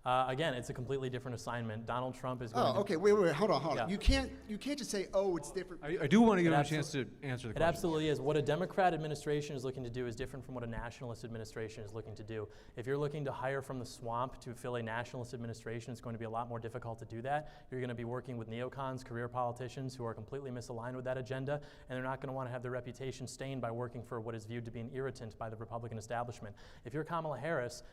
Again, it's a completely different assignment. Donald Trump is going okay, wait, hold on. Yeah. You can't just say, oh, it's different. I do want to give him a chance to answer the question. It absolutely is. What a Democrat administration is looking to do is different from what a nationalist administration is looking to do. If you're looking to hire from the swamp to fill a nationalist administration, it's going to be a lot more difficult to do that. You're going to be working with neocons, career politicians who are completely misaligned with that agenda, and they're not going to want to have their reputation stained by working for what is viewed to be an irritant by the Republican establishment. If you're Kamala Harris,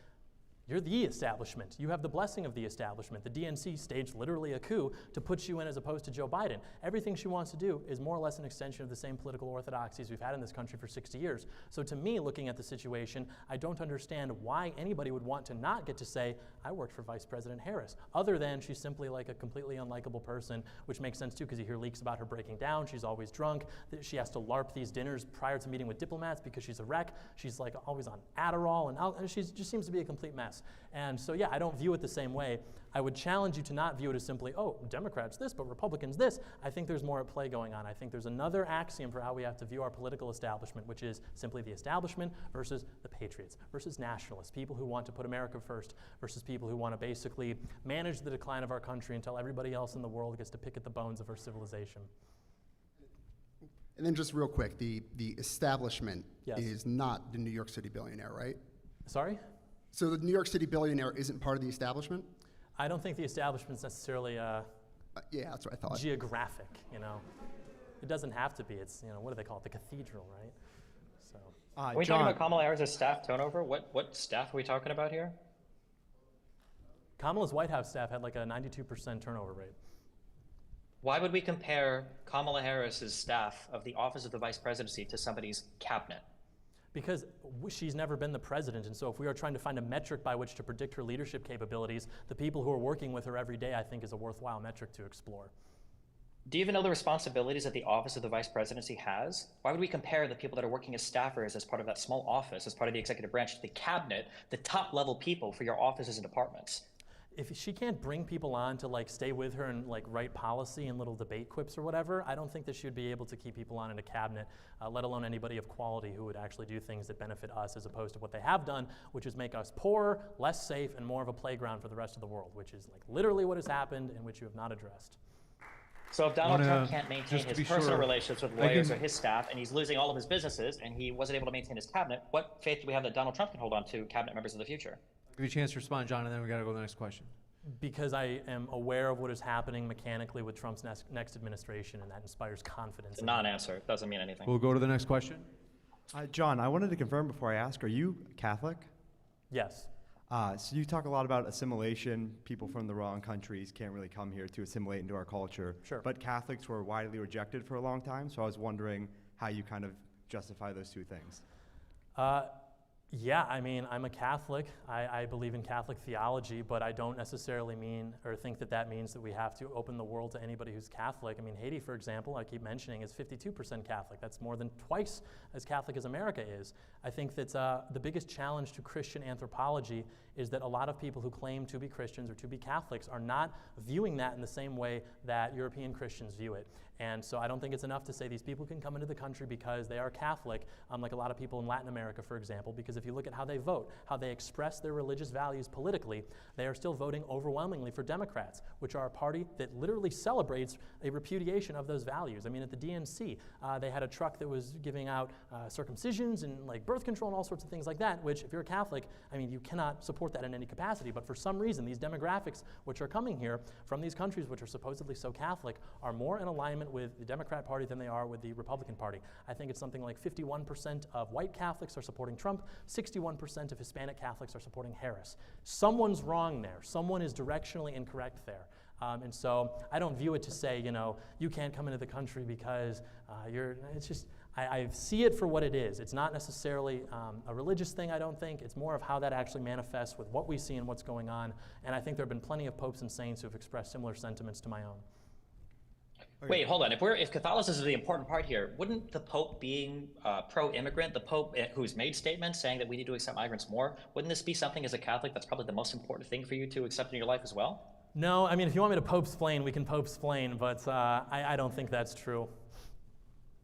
you're the establishment. You have the blessing of the establishment. The DNC staged literally a coup to put you in as opposed to Joe Biden. Everything she wants to do is more or less an extension of the same political orthodoxies we've had in this country for 60 years. So to me, looking at the situation, I don't understand why anybody would want to not get to say, I worked for Vice President Harris, other than she's simply like a completely unlikable person, which makes sense too because you hear leaks about her breaking down. She's always drunk. She has to LARP these dinners prior to meeting with diplomats because she's a wreck. She's like always on Adderall, and she just seems to be a complete mess. And so, yeah, I don't view it the same way. I would challenge you to not view it as simply, oh, Democrats this, but Republicans this. I think there's more at play going on. I think there's another axiom for how we have to view our political establishment, which is simply the establishment versus the patriots, versus nationalists, people who want to put America first, versus people who want to basically manage the decline of our country until everybody else in the world gets to pick at the bones of our civilization. And then just real quick, the establishment Yes. is not the New York City billionaire, right? Sorry? So the New York City billionaire isn't part of the establishment? I don't think the establishment's necessarily Yeah, that's what I thought. geographic, you know. It doesn't have to be. It's, you know, what do they call it? The cathedral, right? So. Are we talking about Kamala Harris' staff turnover? What staff are we talking about here? Kamala's White House staff had like a 92% turnover rate. Why would we compare Kamala Harris's staff of the Office of the Vice Presidency to somebody's cabinet? Because she's never been the president, and so if we are trying to find a metric by which to predict her leadership capabilities, the people who are working with her every day, I think, is a worthwhile metric to explore. Do you even know the responsibilities that the Office of the Vice Presidency has? Why would we compare the people that are working as staffers as part of that small office, as part of the executive branch, to the cabinet, the top level people for your offices and departments? If she can't bring people on to like stay with her and like write policy and little debate quips or whatever, I don't think that she would be able to keep people on in a cabinet, let alone anybody of quality who would actually do things that benefit us as opposed to what they have done, which is make us poorer, less safe, and more of a playground for the rest of the world, which is like literally what has happened and which you have not addressed. So if Donald Trump can't maintain his personal relationships with lawyers or his staff, and he's losing all of his businesses, and he wasn't able to maintain his cabinet, what faith do we have that Donald Trump can hold on to cabinet members of the future? Give you a chance to respond, John, and then we got to go to the next question. Because I am aware of what is happening mechanically with Trump's next administration, and that inspires confidence. It's a non-answer. It doesn't mean anything. We'll go to the next question. John, I wanted to confirm before I ask, are you Catholic? Yes. So you talk a lot about assimilation. People from the wrong countries can't really come here to assimilate into our culture. Sure. But Catholics were widely rejected for a long time, so I was wondering how you kind of justify those two things. Yeah, I mean, I'm a Catholic. I believe in Catholic theology, but I don't necessarily mean or think that that means that we have to open the world to anybody who's Catholic. I mean, Haiti, for example, I keep mentioning, is 52% Catholic. That's more than twice as Catholic as America is. I think that the biggest challenge to Christian anthropology is that a lot of people who claim to be Christians or to be Catholics are not viewing that in the same way that European Christians view it. And so I don't think it's enough to say these people can come into the country because they are Catholic, like a lot of people in Latin America, for example, because if you look at how they vote, how they express their religious values politically, they are still voting overwhelmingly for Democrats, which are a party that literally celebrates a repudiation of those values. I mean, at the DNC, they had a truck that was giving out circumcisions and like birth control and all sorts of things like that, which if you're a Catholic, I mean, you cannot support that in any capacity. But for some reason, these demographics which are coming here from these countries which are supposedly so Catholic are more in alignment with the Democrat Party than they are with the Republican Party. I think it's something like 51% of white Catholics are supporting Trump, 61% of Hispanic Catholics are supporting Harris. Someone's wrong there. Someone is directionally incorrect there. And so I don't view it to say, you know, you can't come into the country because it's just, I see it for what it is. It's not necessarily a religious thing, I don't think. It's more of how that actually manifests with what we see and what's going on. And I think there have been plenty of popes and saints who have expressed similar sentiments to my own. Okay. Wait, hold on. If Catholicism is the important part here, wouldn't the Pope being pro-immigrant, the Pope who's made statements saying that we need to accept migrants more, wouldn't this be something as a Catholic that's probably the most important thing for you to accept in your life as well? No, I mean, if you want me to Pope-splain, we can Pope-splain, but I don't think that's true.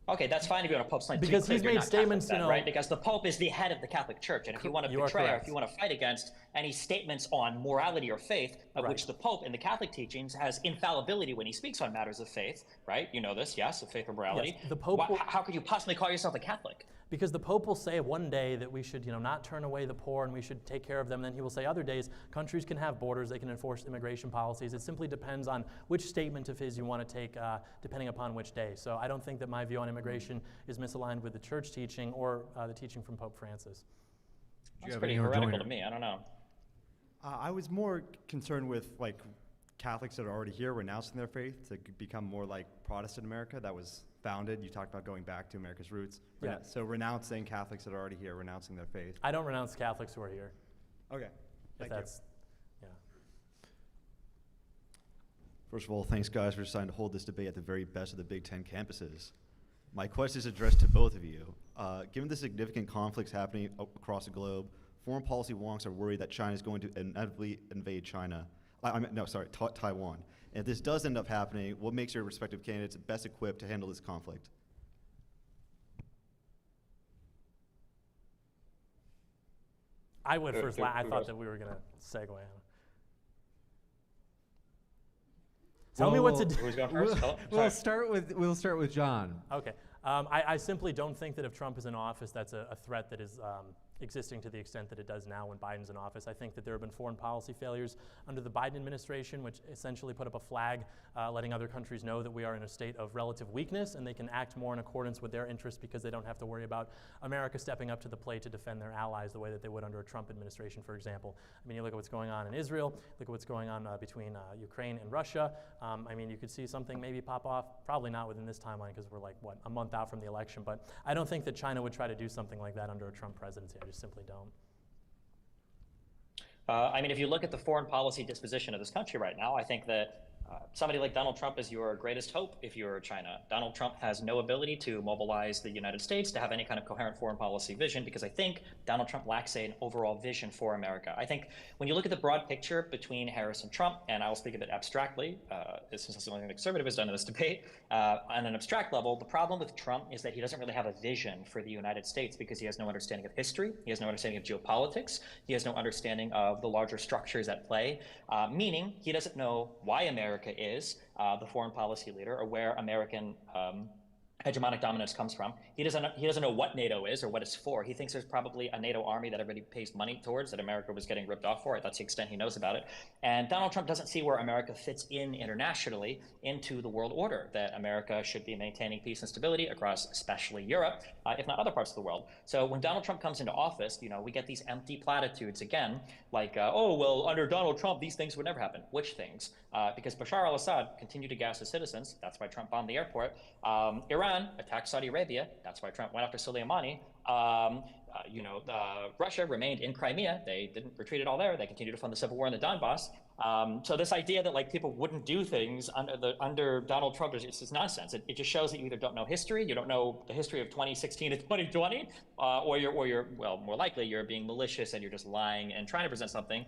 Okay, that's fine if you want to Pope-splain. Because he's made statements, then, you know, right? Because the Pope is the head of the Catholic Church, and if you want to betray or if you want to fight against any statements on morality or faith, of which the Pope in the Catholic teachings has infallibility when he speaks on matters of faith, right? You know this, yes, of faith or morality. Yes, the Pope how could you possibly call yourself a Catholic? Because the Pope will say one day that we should, not turn away the poor and we should take care of them. Then he will say other days, countries can have borders, they can enforce immigration policies. It simply depends on which statement of his you want to take, depending upon which day. So I don't think that my view on immigration is misaligned with the church teaching or the teaching from Pope Francis. That's pretty heretical to me. I don't know. I was more concerned with like Catholics that are already here renouncing their faith to become more like Protestant America that was founded. You talked about going back to America's roots. Yeah. So renouncing Catholics that are already here, renouncing their faith. I don't renounce Catholics who are here. Okay. If that's, yeah. First of all, thanks guys for deciding to hold this debate at the very best of the Big Ten campuses. My question is addressed to both of you. Given the significant conflicts happening across the globe, foreign policy wonks are worried that China is going to inevitably invade Taiwan. And if this does end up happening, what makes your respective candidates best equipped to handle this conflict? I would first. I thought that we were going to segue on. Tell me what to do. Who's going first? We'll start with John. Okay. I simply don't think that if Trump is in office, that's a threat that is existing to the extent that it does now when Biden's in office. I think that there have been foreign policy failures under the Biden administration, which essentially put up a flag letting other countries know that we are in a state of relative weakness and they can act more in accordance with their interests because they don't have to worry about America stepping up to the plate to defend their allies the way that they would under a Trump administration, for example. I mean, you look at what's going on in Israel, look at what's going on between Ukraine and Russia. I mean, you could see something maybe pop off, probably not within this timeline because we're like, what, a month out from the election, but I don't think that China would try to do something like that under a Trump presidency. I just simply don't. I mean, if you look at the foreign policy disposition of this country right now, I think that somebody like Donald Trump is your greatest hope if you're China. Donald Trump has no ability to mobilize the United States to have any kind of coherent foreign policy vision because I think Donald Trump lacks an overall vision for America. I think when you look at the broad picture between Harris and Trump, and I will speak of it abstractly, since this is something the conservative has done in this debate, on an abstract level, the problem with Trump is that he doesn't really have a vision for the United States because he has no understanding of history, he has no understanding of geopolitics, he has no understanding of the larger structures at play, meaning he doesn't know why America is the foreign policy leader or where American hegemonic dominance comes from. He doesn't know what NATO is or what it's for. He thinks there's probably a NATO army that everybody pays money towards that America was getting ripped off for. That's the extent he knows about it. And Donald Trump doesn't see where America fits in internationally into the world order, that America should be maintaining peace and stability across especially Europe, if not other parts of the world. So when Donald Trump comes into office, you know, we get these empty platitudes again, like, oh, well, under Donald Trump, these things would never happen. Which things? Because Bashar al-Assad continued to gas his citizens. That's why Trump bombed the airport. Iran attacked Saudi Arabia. That's why Trump went after Soleimani. Russia remained in Crimea. They didn't retreat at all there. They continued to fund the civil war in the Donbass. So this idea that like people wouldn't do things under Donald Trump is just nonsense. It just shows that you either don't know history, you don't know the history of 2016 to 2020, or you're more likely you're being malicious and you're just lying and trying to present something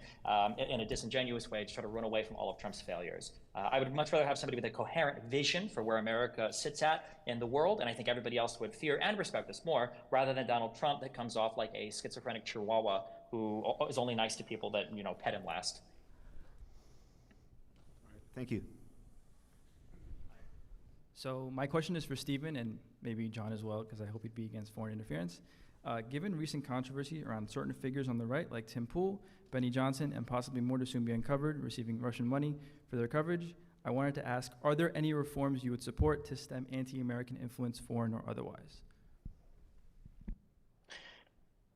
in a disingenuous way to try to run away from all of Trump's failures. I would much rather have somebody with a coherent vision for where America sits at in the world, and I think everybody else would fear and respect us more, rather than Donald Trump that comes off like a schizophrenic chihuahua who is only nice to people that, you know, pet him last. Thank you. So my question is for Stephen and maybe John as well, because I hope he'd be against foreign interference. Given recent controversy around certain figures on the right, like Tim Pool, Benny Johnson, and possibly more to soon be uncovered, receiving Russian money for their coverage, I wanted to ask, are there any reforms you would support to stem anti-American influence, foreign or otherwise?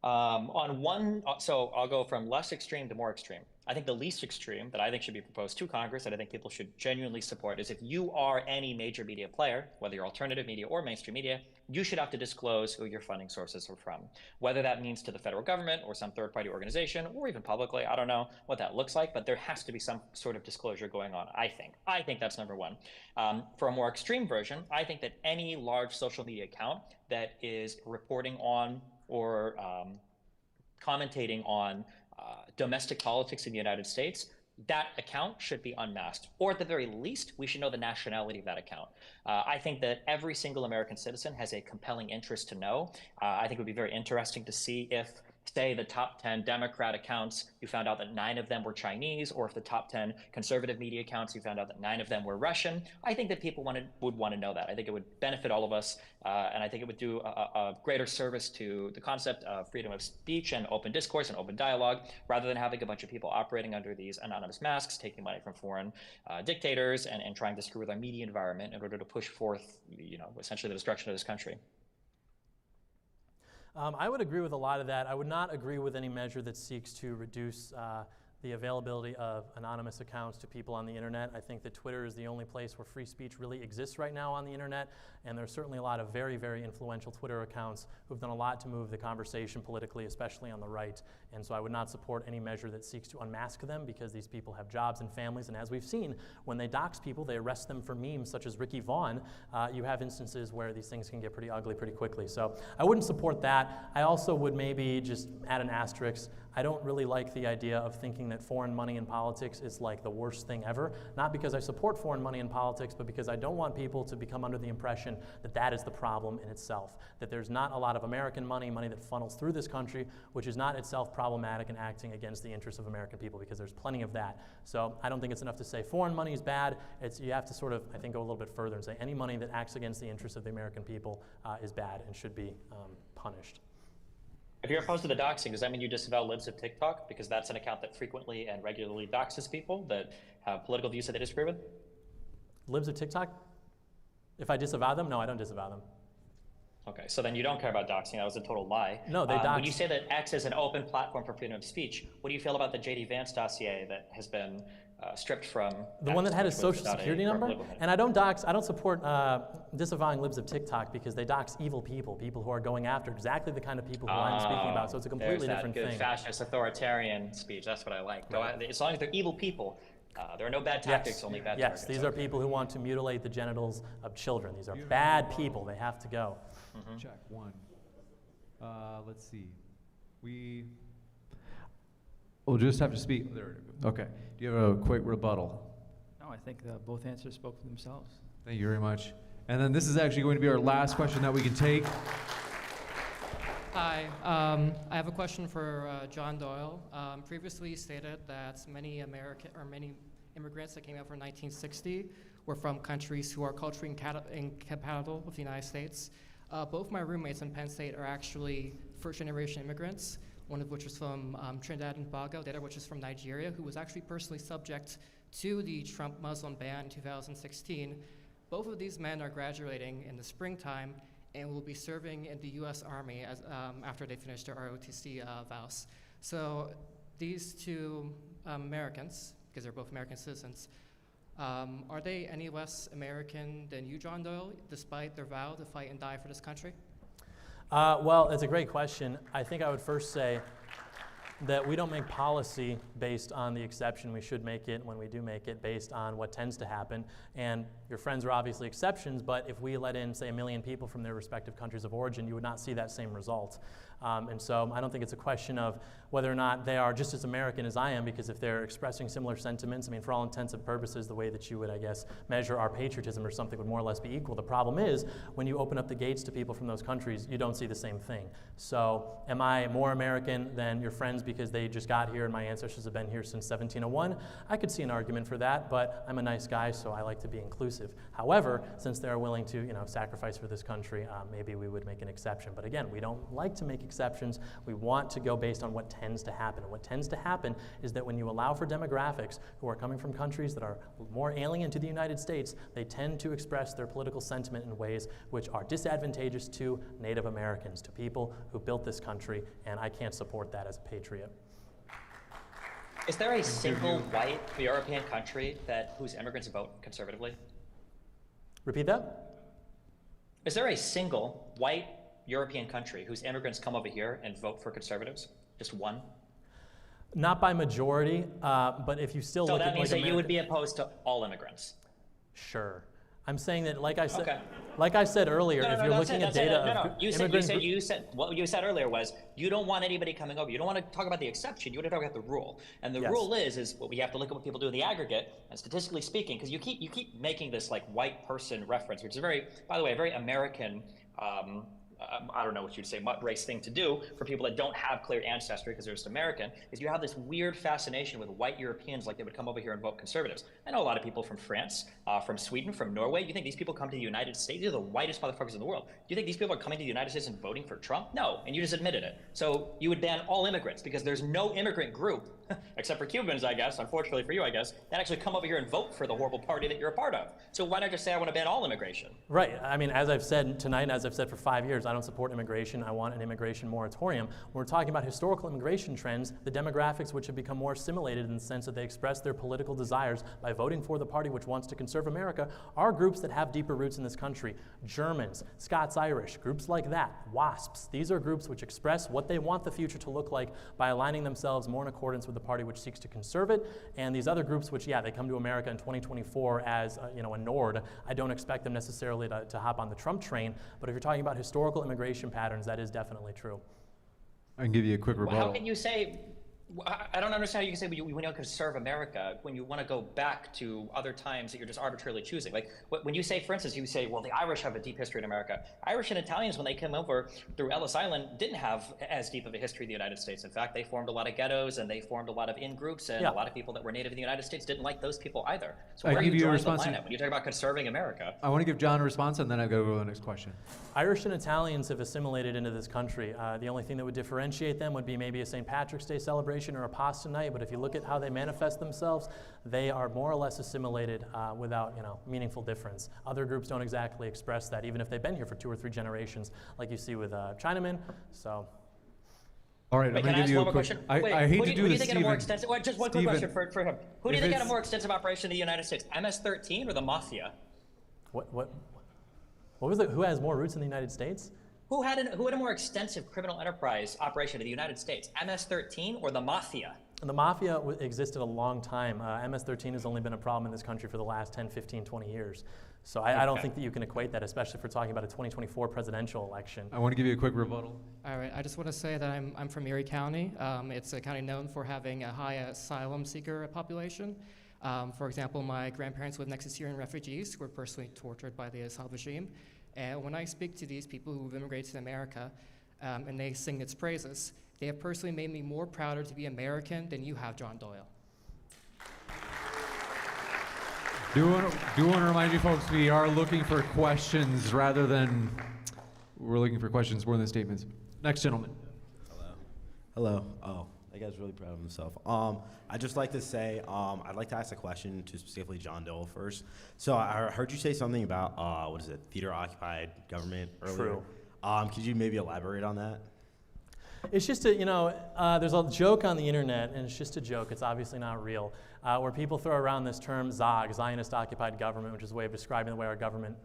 So I'll go from less extreme to more extreme. I think the least extreme that I think should be proposed to Congress that I think people should genuinely support is if you are any major media player, whether you're alternative media or mainstream media, you should have to disclose who your funding sources are from. Whether that means to the federal government or some third-party organization or even publicly, I don't know what that looks like, but there has to be some sort of disclosure going on, I think. I think that's number one. For a more extreme version, I think that any large social media account that is reporting on or commentating on domestic politics in the United States, that account should be unmasked. Or at the very least, we should know the nationality of that account. I think that every single American citizen has a compelling interest to know. I think it would be very interesting to see if, say, the top 10 Democrat accounts, you found out that 9 of them were Chinese, or if the top 10 conservative media accounts, you found out that 9 of them were Russian. I think that people would want to know that. I think it would benefit all of us, and I think it would do a greater service to the concept of freedom of speech and open discourse and open dialogue, rather than having a bunch of people operating under these anonymous masks, taking money from foreign dictators, and trying to screw with our media environment in order to push forth, essentially the destruction of this country. I would agree with a lot of that. I would not agree with any measure that seeks to reduce the availability of anonymous accounts to people on the internet. I think that Twitter is the only place where free speech really exists right now on the internet, and there's certainly a lot of very, very influential Twitter accounts who've done a lot to move the conversation politically, especially on the right. And so I would not support any measure that seeks to unmask them, because these people have jobs and families, and as we've seen, when they dox people, they arrest them for memes such as Ricky Vaughn. You have instances where these things can get pretty ugly pretty quickly. So I wouldn't support that. I also would maybe just add an asterisk. I don't really like the idea of thinking that foreign money in politics is like the worst thing ever. Not because I support foreign money in politics, but because I don't want people to become under the impression that that is the problem in itself. That there's not a lot of American money, money that funnels through this country, which is not itself problematic and acting against the interests of American people, because there's plenty of that. So I don't think it's enough to say foreign money is bad. You have to sort of, I think, go a little bit further and say any money that acts against the interests of the American people is bad and should be punished. If you're opposed to the doxing, does that mean you disavow libs of TikTok? Because that's an account that frequently and regularly doxes people that have political views that they disagree with? Libs of TikTok? If I disavow them? No, I don't disavow them. Okay, so then you don't care about doxing. That was a total lie. No, they dox. When you say that X is an open platform for freedom of speech, what do you feel about the J.D. Vance dossier that has been stripped from the one that had his social without security number? And I don't support disavowing libs of TikTok because they dox evil people who are going after exactly the kind of people who I'm speaking about. So it's a completely different There's that thing. good fascist authoritarian speech. That's what I like. As long as they're evil people, there are no bad tactics, only bad targets. Yes, these are people who want to mutilate the genitals of children. These are bad people. They have to go. Check one. Let's see. We'll just have to speak. There it is. Okay. Do you have a quick rebuttal? No, I think both answers spoke for themselves. Thank you very much. And then this is actually going to be our last question that we can take. Hi, I have a question for John Doyle. Previously stated that many immigrants that came out from 1960 were from countries who are culturally incompatible with the United States. Both my roommates in Penn State are actually first-generation immigrants, one of which is from Trinidad and Tobago, the other which is from Nigeria, who was actually personally subject to the Trump Muslim ban in 2016. Both of these men are graduating in the springtime and will be serving in the U.S. Army after they finish their ROTC vows. So these two Americans, because they're both American citizens, are they any less American than you, John Doyle, despite their vow to fight and die for this country? Well, it's a great question. I think I would first say that we don't make policy based on the exception. We should make it, when we do make it, based on what tends to happen. And your friends are obviously exceptions, but if we let in, say, 1 million people from their respective countries of origin, you would not see that same result. And so I don't think it's a question of whether or not they are just as American as I am, because if they're expressing similar sentiments, I mean, for all intents and purposes, the way that you would, I guess, measure our patriotism or something would more or less be equal. The problem is, when you open up the gates to people from those countries, you don't see the same thing. So am I more American than your friends because they just got here and my ancestors have been here since 1701? I could see an argument for that, but I'm a nice guy, so I like to be inclusive. However, since they're willing to, sacrifice for this country, maybe we would make an exception. But again, we don't like to make exceptions. We want to go based on what tends to happen. And what tends to happen is that when you allow for demographics who are coming from countries that are more alien to the United States, they tend to express their political sentiment in ways which are disadvantageous to Native Americans, to people who built this country, and I can't support that as a patriot. Is there a single white European country whose immigrants vote conservatively? Repeat that? Is there a single white European country whose immigrants come over here and vote for conservatives? Just one? Not by majority, but if you still look at So that means like that you would be opposed to all immigrants? Sure. I'm saying that, like I said, Okay. like I said earlier, if you're looking at data of what you said earlier was you don't want anybody coming over. You don't want to talk about the exception. You want to talk about the rule. And the rule is what we have to look at what people do in the aggregate. And statistically speaking, because you keep making this like white person reference, which is by the way, a very American. I don't know what you'd say, race thing to do for people that don't have clear ancestry because they're just American, is you have this weird fascination with white Europeans, like they would come over here and vote conservatives. I know a lot of people from France, from Sweden, from Norway. You think these people come to the United States? These are the whitest motherfuckers in the world. Do you think these people are coming to the United States and voting for Trump? No, and you just admitted it. So you would ban all immigrants because there's no immigrant group, except for Cubans, I guess, unfortunately for you, I guess, that actually come over here and vote for the horrible party that you're a part of. So why not just say I want to ban all immigration? Right. I mean, as I've said tonight, and as I've said for 5 years, I don't support immigration. I want an immigration moratorium. When we're talking about historical immigration trends, the demographics which have become more assimilated in the sense that they express their political desires by voting for the party which wants to conserve America are groups that have deeper roots in this country. Germans, Scots-Irish, groups like that, WASPs. These are groups which express what they want the future to look like by aligning themselves more in accordance with the party which seeks to conserve it. And these other groups which, they come to America in 2024 as a Nord. I don't expect them necessarily to hop on the Trump train, but if you're talking about historical immigration patterns, that is definitely true. I can give you a quick rebuttal. How can you say I don't understand how you can say we want to conserve America when you want to go back to other times that you're just arbitrarily choosing. Like when you say, for instance, you say, well, the Irish have a deep history in America. Irish and Italians, when they came over through Ellis Island, didn't have as deep of a history in the United States. In fact, they formed a lot of ghettos and they formed a lot of in-groups, and a lot of people that were native in the United States didn't like those people either. So where are you drawing the line at when you talk about conserving America? I want to give John a response, and then I go to the next question. Irish and Italians have assimilated into this country. The only thing that would differentiate them would be maybe a St. Patrick's Day celebration or a pasta night, but if you look at how they manifest themselves, they are more or less assimilated without meaningful difference. Other groups don't exactly express that, even if they've been here for 2 or 3 generations, like you see with Chinamen. So. All right, Wait, I'm can going I to ask give you one a more quick question? I hate to do who do you this, think had a more extensive? Wait, just one quick question for him. Who do you think had a more extensive operation in the United States, MS-13 or the Mafia? What was it? Who has more roots in the United States? Who had a more extensive criminal enterprise operation in the United States, MS-13 or the Mafia? The Mafia existed a long time. MS-13 has only been a problem in this country for the last 10, 15, 20 years. So I don't think that you can equate that, especially if we're talking about a 2024 presidential election. I want to give you a quick rebuttal. All right, I just want to say that I'm from Erie County. It's a county known for having a high asylum seeker population. For example, my grandparents lived next to Syrian refugees who were personally tortured by the Assad regime. And when I speak to these people who've immigrated to America and they sing its praises, they have personally made me more prouder to be American than you have, John Doyle. Do want to remind you folks, we are looking for questions rather than we're looking for questions more than statements. Next gentleman. Hello. Oh, that guy's really proud of himself. I'd just like to say, I'd like to ask a question to specifically John Doyle first. So I heard you say something about, theater-occupied government earlier. True. Could you maybe elaborate on that? It's just there's a joke on the internet, and it's just a joke. It's obviously not real, where people throw around this term ZOG, Zionist-occupied government, which is a way of describing the way our government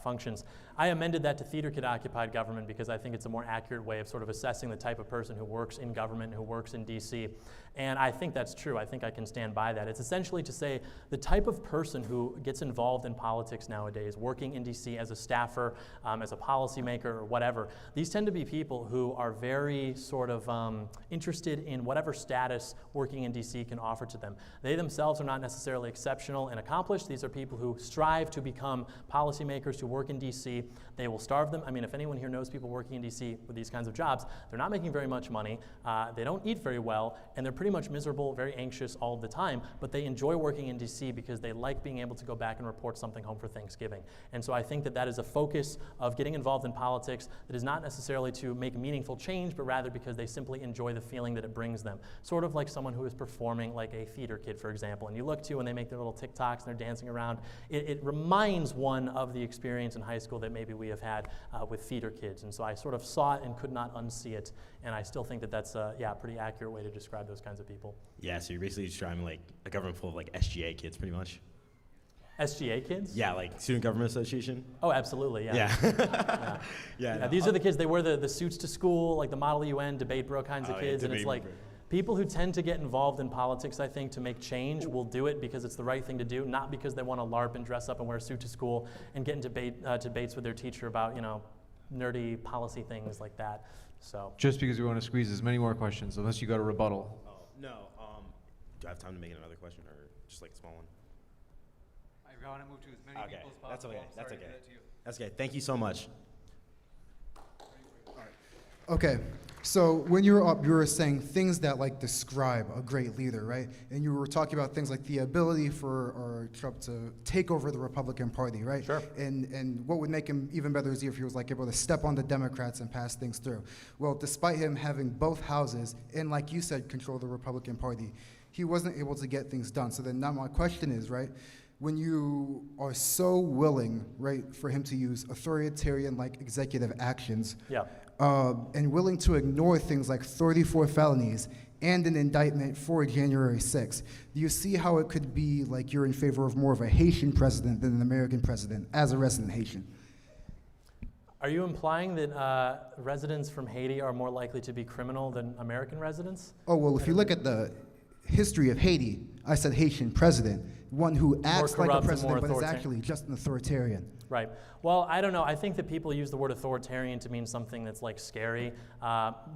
functions. I amended that to theater kid-occupied government because I think it's a more accurate way of sort of assessing the type of person who works in government, who works in D.C. And I think that's true. I think I can stand by that. It's essentially to say the type of person who gets involved in politics nowadays, working in D.C. as a staffer, as a policymaker, or whatever, these tend to be people who are very sort of interested in whatever status working in D.C. can offer to them. They themselves are not necessarily exceptional and accomplished. These are people who strive to become policymakers, who work in D.C. They will starve them. I mean, if anyone here knows people working in D.C. with these kinds of jobs, they're not making very much money, they don't eat very well, and they're pretty much miserable, very anxious all the time, but they enjoy working in D.C. because they like being able to go back and report something home for Thanksgiving. And so I think that that is a focus of getting involved in politics that is not necessarily to make meaningful change, but rather because they simply enjoy the feeling that it brings them. Sort of like someone who is performing like a theater kid, for example, and you look to when they make their little TikToks and they're dancing around, it reminds one of the experience in high school that maybe we have had with theater kids. And so I sort of saw it and could not unsee it, and I still think that that's a pretty accurate way to describe those kinds of people. Yeah, so you're basically describing like a government full of like SGA kids, pretty much. SGA kids? Yeah, like Student Government Association. Oh, absolutely, yeah. Yeah. Yeah, these are the kids, they wear the suits to school, like the Model UN, debate bro kinds of kids, and it's like, people who tend to get involved in politics, I think, to make change will do it because it's the right thing to do, not because they want to LARP and dress up and wear a suit to school and get in debates with their teacher about, nerdy policy things like that. So. Just because we want to squeeze as many more questions, unless you got a rebuttal. Oh, no. Do I have time to make another question, or just like a small one? I want to move to as many people as possible. That's okay. That's okay. That's okay. Thank you so much. Okay, so when you were up, you were saying things that like describe a great leader, right? And you were talking about things like the ability for Trump to take over the Republican Party, right? Sure. And what would make him even better is if he was like able to step on the Democrats and pass things through. Well, despite him having both houses and, like you said, control the Republican Party, he wasn't able to get things done. So then now my question is, right? When you are so willing, right, for him to use authoritarian-like executive actions, and willing to ignore things like 34 felonies and an indictment for January 6th, do you see how it could be like you're in favor of more of a Haitian president than an American president as a resident Haitian? Are you implying that residents from Haiti are more likely to be criminal than American residents? Oh, well, if you look at the history of Haiti, I said Haitian president, one who acts like a president but is actually just an authoritarian. Right. Well, I don't know. I think that people use the word authoritarian to mean something that's like scary.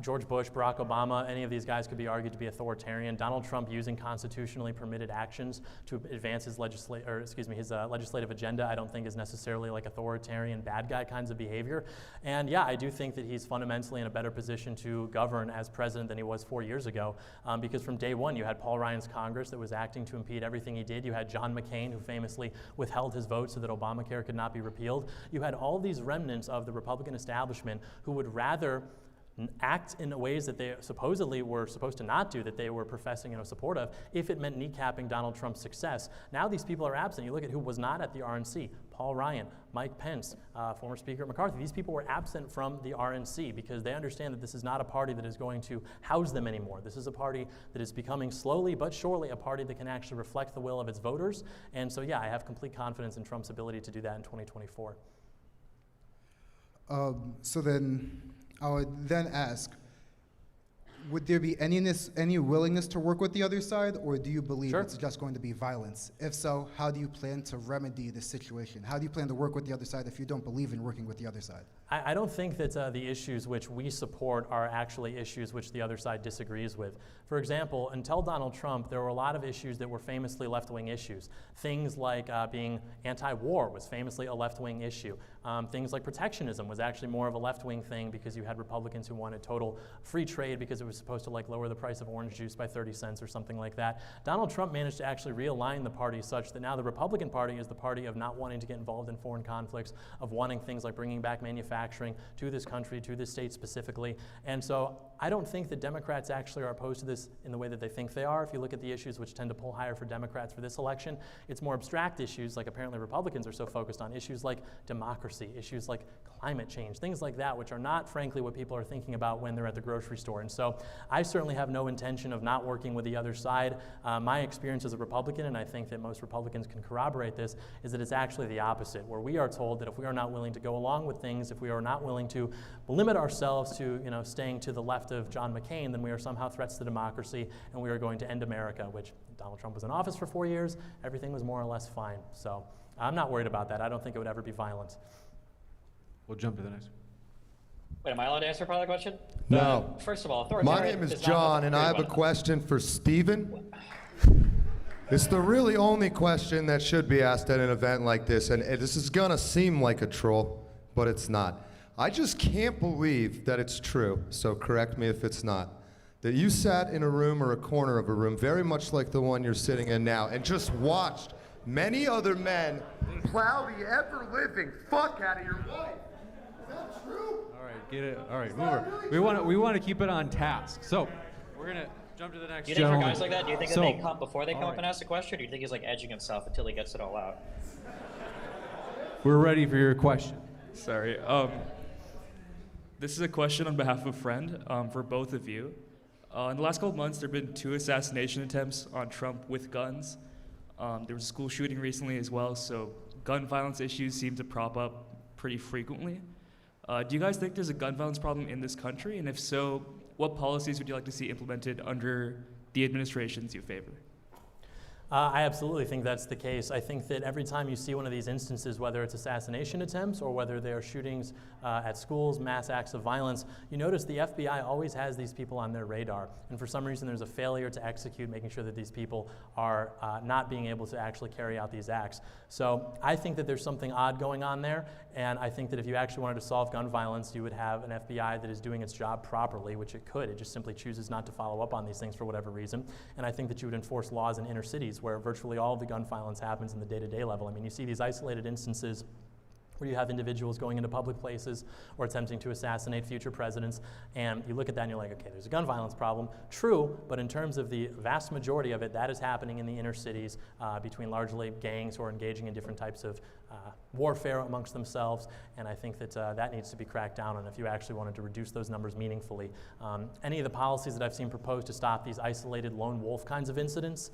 George Bush, Barack Obama, any of these guys could be argued to be authoritarian. Donald Trump using constitutionally permitted actions to advance his legislative agenda, I don't think is necessarily like authoritarian, bad guy kinds of behavior. And yeah, I do think that he's fundamentally in a better position to govern as president than he was 4 years ago, because from day one, you had Paul Ryan's Congress that was acting to impede everything he did. You had John McCain, who famously withheld his vote so that Obamacare could not be repealed. You had all these remnants of the Republican establishment who would rather act in ways that they supposedly were supposed to not do, that they were professing support of, if it meant kneecapping Donald Trump's success. Now these people are absent. You look at who was not at the RNC: Paul Ryan, Mike Pence, former Speaker McCarthy. These people were absent from the RNC because they understand that this is not a party that is going to house them anymore. This is a party that is becoming slowly but surely a party that can actually reflect the will of its voters. And so yeah, I have complete confidence in Trump's ability to do that in 2024. So then I would then ask, would there be any willingness to work with the other side, or do you believe it's just going to be violence? If so, how do you plan to remedy this situation? How do you plan to work with the other side if you don't believe in working with the other side? I don't think that the issues which we support are actually issues which the other side disagrees with. For example, until Donald Trump, there were a lot of issues that were famously left-wing issues. Things like being anti-war was famously a left-wing issue. Things like protectionism was actually more of a left-wing thing because you had Republicans who wanted total free trade because it was supposed to lower the price of orange juice by 30 cents or something like that. Donald Trump managed to actually realign the party such that now the Republican Party is the party of not wanting to get involved in foreign conflicts, of wanting things like bringing back manufacturing to this country, to this state specifically. And so I don't think that Democrats actually are opposed to this in the way that they think they are. If you look at the issues which tend to pull higher for Democrats for this election, it's more abstract issues, like apparently Republicans are so focused on, issues like democracy, issues like climate change, things like that, which are not, frankly, what people are thinking about when they're at the grocery store. And so I certainly have no intention of not working with the other side. My experience as a Republican, and I think that most Republicans can corroborate this, is that it's actually the opposite, where we are told that if we are not willing to go along with things, if we are not willing to limit ourselves to staying to the left of John McCain, then we are somehow threats to democracy, and we are going to end America, which Donald Trump was in office for 4 years. Everything was more or less fine. So I'm not worried about that. I don't think it would ever be violent. We'll jump to the next one. Wait, am I allowed to answer part of the question? No. First of all, authoritarian My name is not John, and I have a one. question for Stephen. It's the really only question that should be asked at an event like this, and this is gonna seem like a troll, but it's not. I just can't believe that it's true, so correct me if it's not, that you sat in a room or a corner of a room very much like the one you're sitting in now and just watched many other men plow the ever-living fuck out of your wife. Is that true? All right, get it. All right, move. We want to keep it on task. So we're gonna jump to the next. Do you think for gentleman. guys like that, do you think So- that they come before they come all up and right. ask a question, or do you think he's edging himself until he gets it all out? We're ready for your question. Sorry. This is a question on behalf of a friend for both of you. In the last couple of months, there have been 2 assassination attempts on Trump with guns. There was a school shooting recently as well, so gun violence issues seem to prop up pretty frequently. Do you guys think there's a gun violence problem in this country? And if so, what policies would you like to see implemented under the administrations you favor? I absolutely think that's the case. I think that every time you see one of these instances, whether it's assassination attempts or whether they are shootings at schools, mass acts of violence, you notice the FBI always has these people on their radar. And for some reason, there's a failure to execute, making sure that these people are not being able to actually carry out these acts. So I think that there's something odd going on there. And I think that if you actually wanted to solve gun violence, you would have an FBI that is doing its job properly, which it could. It just simply chooses not to follow up on these things for whatever reason. And I think that you would enforce laws in inner cities where virtually all of the gun violence happens in the day-to-day level. I mean, you see these isolated instances where you have individuals going into public places or attempting to assassinate future presidents, and you look at that and you're like, okay, there's a gun violence problem. True, but in terms of the vast majority of it, that is happening in the inner cities between largely gangs who are engaging in different types of warfare amongst themselves, and I think that that needs to be cracked down on if you actually wanted to reduce those numbers meaningfully. Any of the policies that I've seen proposed to stop these isolated lone wolf kinds of incidents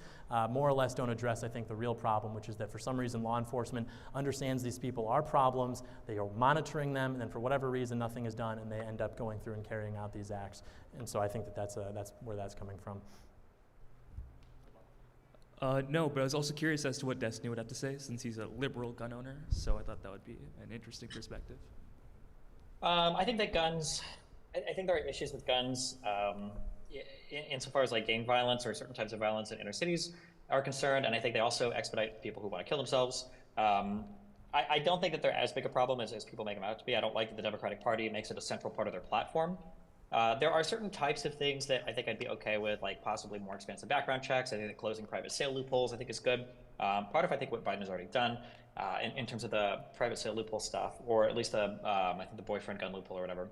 more or less don't address, I think, the real problem, which is that for some reason law enforcement understands these people are problems, they are monitoring them, and then for whatever reason nothing is done, and they end up going through and carrying out these acts. And so I think that that's where that's coming from. No, but I was also curious as to what Destiny would have to say, since he's a liberal gun owner, so I thought that would be an interesting perspective. I think that guns, I think there are issues with guns insofar as like gang violence or certain types of violence in inner cities are concerned, and I think they also expedite people who want to kill themselves. I don't think that they're as big a problem as people make them out to be. I don't like that the Democratic Party makes it a central part of their platform. There are certain types of things that I think I'd be okay with, like possibly more expansive background checks. I think that closing private sale loopholes I think is good. Part of I think what Biden has already done in terms of the private sale loophole stuff, or at least the I think the boyfriend gun loophole or whatever.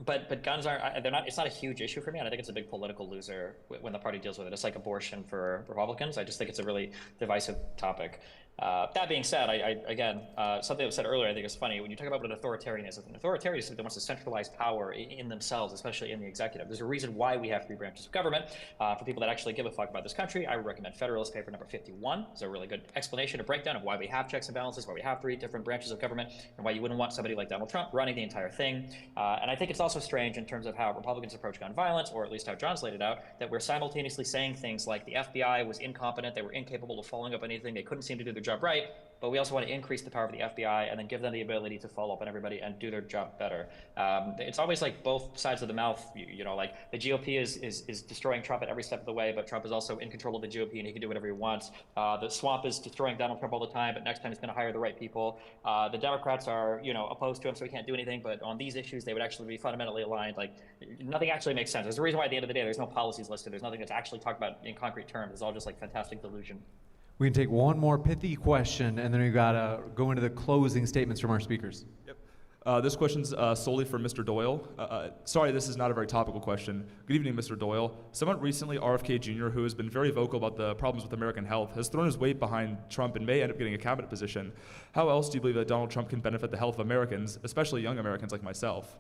But guns they're not, it's not a huge issue for me, and I think it's a big political loser when the party deals with it. It's like abortion for Republicans. I just think it's a really divisive topic. That being said, again, something that was said earlier I think is funny. When you talk about what an authoritarian is that wants to centralize power in themselves, especially in the executive. There's a reason why we have 3 branches of government. For people that actually give a fuck about this country, I would recommend Federalist Paper number 51. It's a really good explanation, a breakdown of why we have checks and balances, why we have 3 different branches of government, and why you wouldn't want somebody like Donald Trump running the entire thing. And I think it's also strange in terms of how Republicans approach gun violence, or at least how John's laid it out, that we're simultaneously saying things like the FBI was incompetent, they were incapable of following up on anything, they couldn't seem to do their job right, but we also want to increase the power of the FBI and then give them the ability to follow up on everybody and do their job better. It's always like both sides of the mouth, you know, like the GOP is destroying Trump at every step of the way, but Trump is also in control of the GOP and he can do whatever he wants. The swamp is destroying Donald Trump all the time, but next time he's going to hire the right people. The Democrats are, you know, opposed to him, so he can't do anything, but on these issues, they would actually be fundamentally aligned. Like, nothing actually makes sense. There's a reason why at the end of the day, there's no policies listed. There's nothing that's actually talked about in concrete terms. It's all just like fantastic delusion. We can take one more pithy question, and then we gotta go into the closing statements from our speakers. Yep. This question's solely for Mr. Doyle. Sorry, this is not a very topical question. Good evening, Mr. Doyle. Somewhat recently, RFK Jr., who has been very vocal about the problems with American health, has thrown his weight behind Trump and may end up getting a cabinet position. How else do you believe that Donald Trump can benefit the health of Americans, especially young Americans like myself?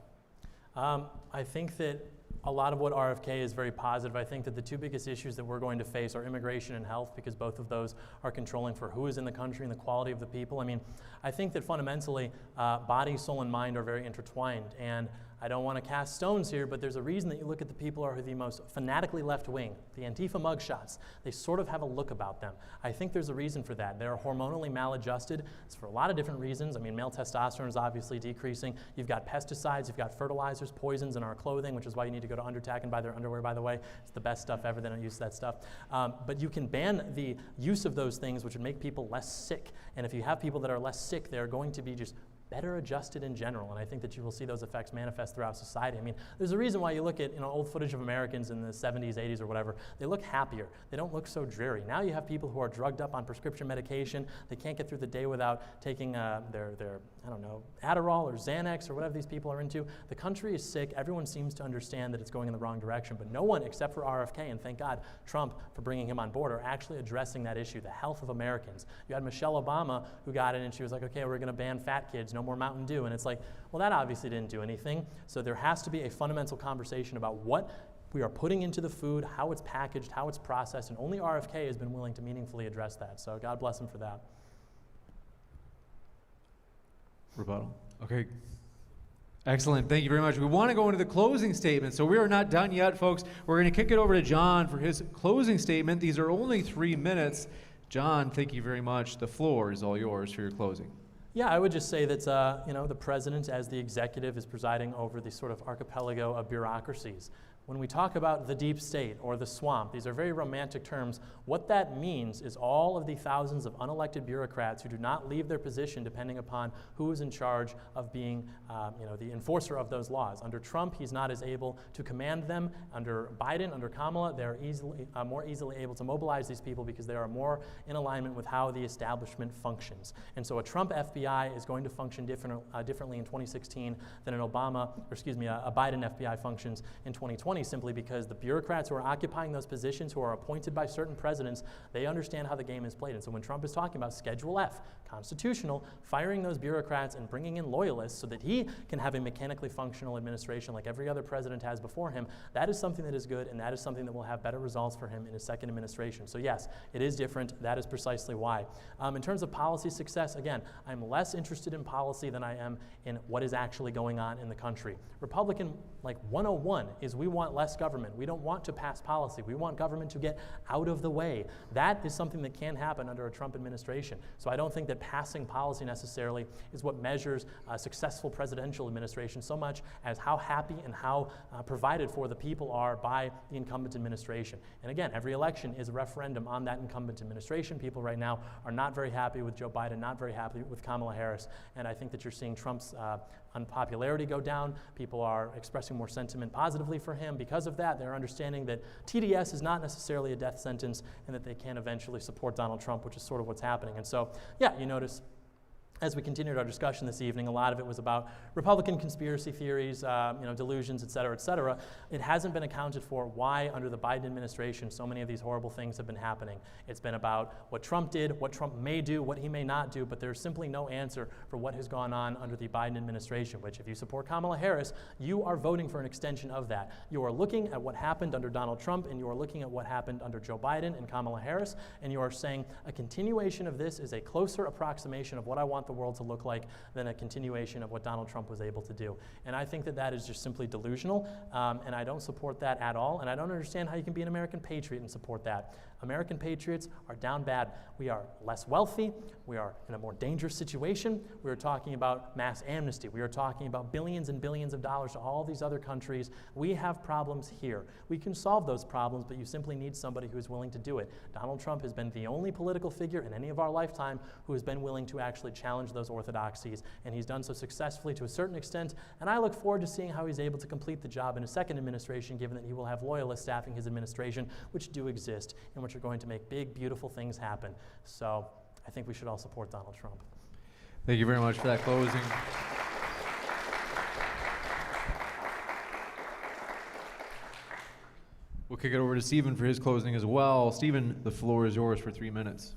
I think that a lot of what RFK is very positive. I think that the 2 biggest issues that we're going to face are immigration and health, because both of those are controlling for who is in the country and the quality of the people. I mean, I think that fundamentally, body, soul, and mind are very intertwined. And I don't want to cast stones here, but there's a reason that you look at the people who are the most fanatically left-wing, the Antifa mugshots. They sort of have a look about them. I think there's a reason for that. They're hormonally maladjusted. It's for a lot of different reasons. I mean, male testosterone is obviously decreasing. You've got pesticides, you've got fertilizers, poisons in our clothing, which is why you need to go to Undertac and buy their underwear, by the way. It's the best stuff ever. They don't use that stuff. But you can ban the use of those things, which would make people less sick. And if you have people that are less sick, they're going to be just better adjusted in general, and I think that you will see those effects manifest throughout society. I mean, there's a reason why you look at old footage of Americans in the 70s, 80s, or whatever. They look happier. They don't look so dreary. Now you have people who are drugged up on prescription medication. They can't get through the day without taking their I don't know, Adderall or Xanax or whatever these people are into. The country is sick. Everyone seems to understand that it's going in the wrong direction, but no one except for RFK, and thank God Trump for bringing him on board, are actually addressing that issue, the health of Americans. You had Michelle Obama who got in and she was like, okay, we're going to ban fat kids, no more Mountain Dew. And it's like, well, that obviously didn't do anything. So there has to be a fundamental conversation about what we are putting into the food, how it's packaged, how it's processed, and only RFK has been willing to meaningfully address that. So God bless him for that. Rebuttal. Okay. Excellent. Thank you very much. We want to go into the closing statement. So we are not done yet, folks. We're going to kick it over to John for his closing statement. These are only 3 minutes. John, thank you very much. The floor is all yours for your closing. Yeah, I would just say that the president, as the executive, is presiding over the sort of archipelago of bureaucracies. When we talk about the deep state or the swamp, these are very romantic terms. What that means is all of the thousands of unelected bureaucrats who do not leave their position depending upon who is in charge of being the enforcer of those laws. Under Trump, he's not as able to command them. Under Biden, under Kamala, they're more easily able to mobilize these people because they are more in alignment with how the establishment functions. And so a Trump FBI is going to function differently in 2016 than a Biden FBI functions in 2020. Simply because the bureaucrats who are occupying those positions, who are appointed by certain presidents, they understand how the game is played. And so when Trump is talking about Schedule F, constitutional, firing those bureaucrats and bringing in loyalists so that he can have a mechanically functional administration like every other president has before him, that is something that is good, and that is something that will have better results for him in his second administration. So yes, it is different. That is precisely why. In terms of policy success, again, I'm less interested in policy than I am in what is actually going on in the country. Republican 101 is we want want less government. We don't want to pass policy. We want government to get out of the way. That is something that can happen under a Trump administration. So I don't think that passing policy necessarily is what measures a successful presidential administration so much as how happy and how provided for the people are by the incumbent administration. And again, every election is a referendum on that incumbent administration. People right now are not very happy with Joe Biden, not very happy with Kamala Harris, and I think that you're seeing Trump's unpopularity go down. People are expressing more sentiment positively for him. Because of that, they're understanding that TDS is not necessarily a death sentence and that they can eventually support Donald Trump, which is sort of what's happening. And so, yeah, you notice as we continued our discussion this evening, a lot of it was about Republican conspiracy theories, delusions, et cetera. It hasn't been accounted for why, under the Biden administration, so many of these horrible things have been happening. It's been about what Trump did, what Trump may do, what he may not do, but there's simply no answer for what has gone on under the Biden administration, which, if you support Kamala Harris, you are voting for an extension of that. You are looking at what happened under Donald Trump, and you are looking at what happened under Joe Biden and Kamala Harris, and you are saying a continuation of this is a closer approximation of what I want the world to look like than a continuation of what Donald Trump was able to do. And I think that that is just simply delusional, and I don't support that at all, and I don't understand how you can be an American patriot and support that. American patriots are down bad. We are less wealthy. We are in a more dangerous situation. We are talking about mass amnesty. We are talking about billions and billions of dollars to all these other countries. We have problems here. We can solve those problems, but you simply need somebody who is willing to do it. Donald Trump has been the only political figure in any of our lifetime who has been willing to actually challenge those orthodoxies, and he's done so successfully to a certain extent, and I look forward to seeing how he's able to complete the job in a second administration, given that he will have loyalists staffing his administration, which do exist, and which are going to make big, beautiful things happen. So I think we should all support Donald Trump. Thank you very much for that closing. We'll kick it over to Stephen for his closing as well. Stephen, the floor is yours for 3 minutes.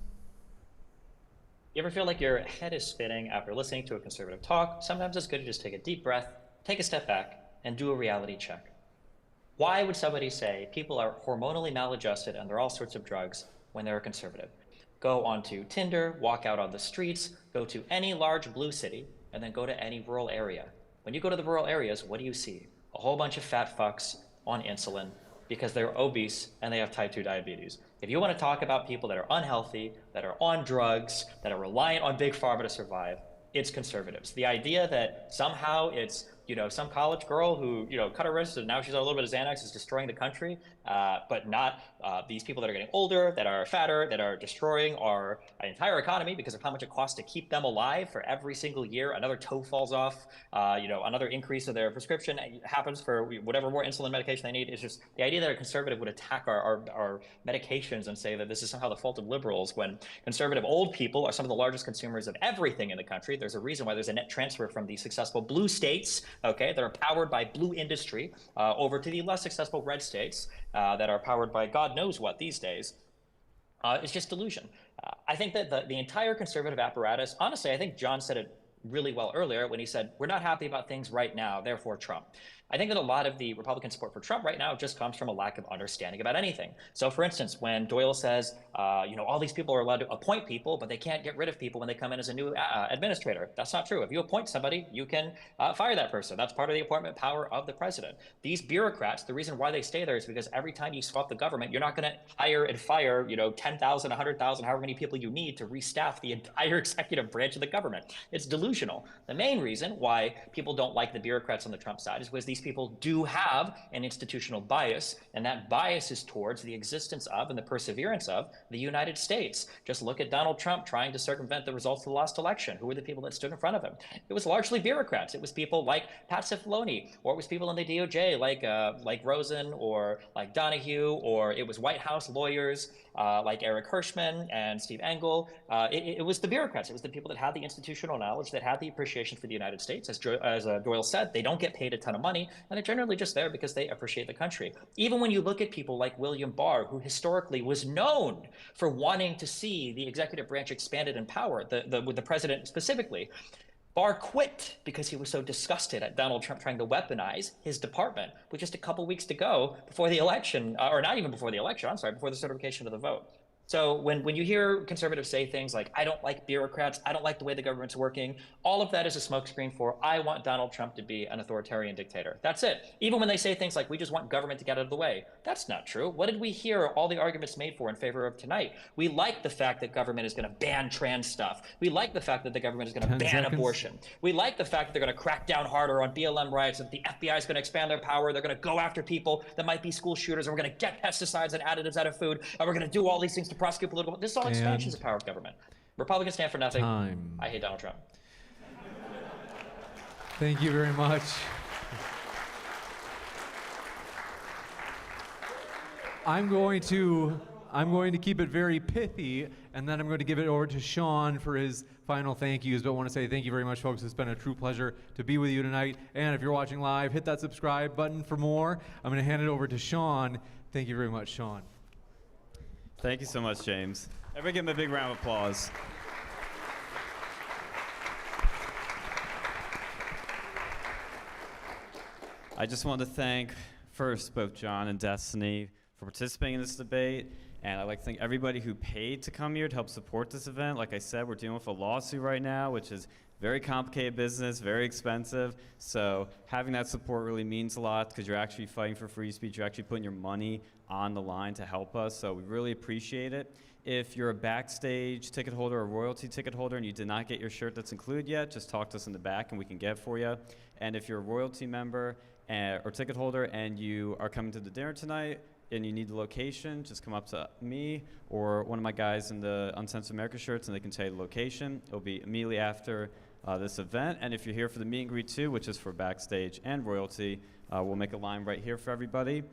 You ever feel like your head is spinning after listening to a conservative talk? Sometimes it's good to just take a deep breath, take a step back, and do a reality check. Why would somebody say people are hormonally maladjusted and they're all sorts of drugs when they're a conservative? Go onto Tinder, walk out on the streets, go to any large blue city, and then go to any rural area. When you go to the rural areas, what do you see? A whole bunch of fat fucks on insulin because they're obese and they have type 2 diabetes. If you want to talk about people that are unhealthy, that are on drugs, that are reliant on big pharma to survive, it's conservatives. The idea that somehow it's some college girl who cut her wrist and now she's on a little bit of Xanax is destroying the country, but not these people that are getting older, that are fatter, that are destroying our entire economy because of how much it costs to keep them alive. For every single year, another toe falls off, another increase of their prescription happens for whatever more insulin medication they need. It's just the idea that a conservative would attack our medications and say that this is somehow the fault of liberals, when conservative old people are some of the largest consumers of everything in the country. There's a reason why there's a net transfer from the successful blue states, that are powered by blue industry, over to the less successful red states that are powered by God knows what these days. It's just delusion. I think that the entire conservative apparatus, honestly, I think John said it really well earlier when he said, we're not happy about things right now, therefore Trump. I think that a lot of the Republican support for Trump right now just comes from a lack of understanding about anything. So for instance, when Doyle says, all these people are allowed to appoint people, but they can't get rid of people when they come in as a new administrator. That's not true. If you appoint somebody, you can fire that person. That's part of the appointment power of the president. These bureaucrats, the reason why they stay there is because every time you swap the government, you're not going to hire and fire, 10,000, 100,000, however many people you need to restaff the entire executive branch of the government. It's delusional. The main reason why people don't like the bureaucrats on the Trump side is because these people do have an institutional bias, and that bias is towards the existence of and the perseverance of the United States. Just look at Donald Trump trying to circumvent the results of the last election. Who were the people that stood in front of him? It was largely bureaucrats. It was people like Pat Cipollone, or it was people in the DOJ like Rosen or like Donahue, or it was White House lawyers like Eric Hirschman and Steve Engel. It was the bureaucrats. It was the people that had the institutional knowledge, that had the appreciation for the United States. As Doyle said, they don't get paid a ton of money, and they're generally just there because they appreciate the country. Even when you look at people like William Barr, who historically was known for wanting to see the executive branch expanded in power, with the president specifically, Barr quit because he was so disgusted at Donald Trump trying to weaponize his department with just a couple weeks to go before the election, or not even before the election, I'm sorry, before the certification of the vote. So when you hear conservatives say things like, I don't like bureaucrats, I don't like the way the government's working, all of that is a smokescreen for, I want Donald Trump to be an authoritarian dictator. That's it. Even when they say things like, we just want government to get out of the way, that's not true. What did we hear all the arguments made for in favor of tonight? We like the fact that government is going to ban trans stuff. We like the fact that the government is going to 10 ban seconds. abortion. We like the fact that they're going to crack down harder on BLM riots, that the FBI is going to expand their power, they're going to go after people that might be school shooters, and we're going to get pesticides and additives out of food, and we're going to do all these things to prosecute political. This is all expansions of power of government. Republicans stand for nothing. Time. I hate Donald Trump. Thank you very much. I'm going to keep it very pithy, and then I'm going to give it over to Sean for his final thank yous. But I want to say thank you very much, folks. It's been a true pleasure to be with you tonight. And if you're watching live, hit that subscribe button for more. I'm going to hand it over to Sean. Thank you very much, Sean. Thank you so much, James. Everybody give him a big round of applause. I just want to thank first both John and Destiny for participating in this debate, and I'd like to thank everybody who paid to come here to help support this event. Like I said, we're dealing with a lawsuit right now, which is very complicated business, very expensive, so having that support really means a lot because you're actually fighting for free speech, you're actually putting your money on the line to help us, so we really appreciate it. If you're a backstage ticket holder or royalty ticket holder and you did not get your shirt that's included yet, just talk to us in the back and we can get it for you. And if you're a royalty member or ticket holder and you are coming to the dinner tonight and you need the location, just come up to me or one of my guys in the Uncensored America shirts and they can tell you the location. It'll be immediately after this event. And if you're here for the meet and greet too, which is for backstage and royalty, we'll make a line right here for everybody.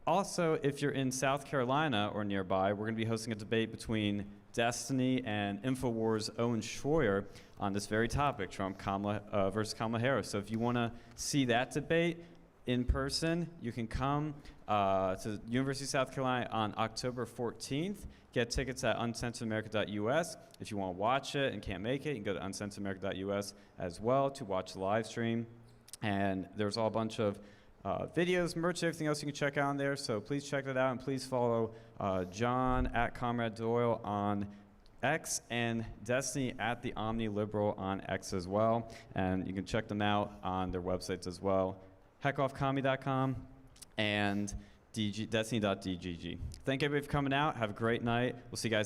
Also, if you're in South Carolina or nearby, we're going to be hosting a debate between Destiny and InfoWars' Owen Schroyer on this very topic, Trump versus Kamala Harris. So if you want to see that debate in person, you can come to University of South Carolina on October 14th. Get tickets at uncensoredamerica.us. If you want to watch it and can't make it, you can go to uncensoredamerica.us as well to watch the live stream. And there's all a bunch of videos, merch, everything else you can check out on there. So please check that out, and please follow John at Comrade Doyle on X and Destiny at the Omni Liberal on X as well. And you can check them out on their websites as well, heckoffcommie.com and destiny.dgg. Thank everybody for coming out. Have a great night. We'll see you guys next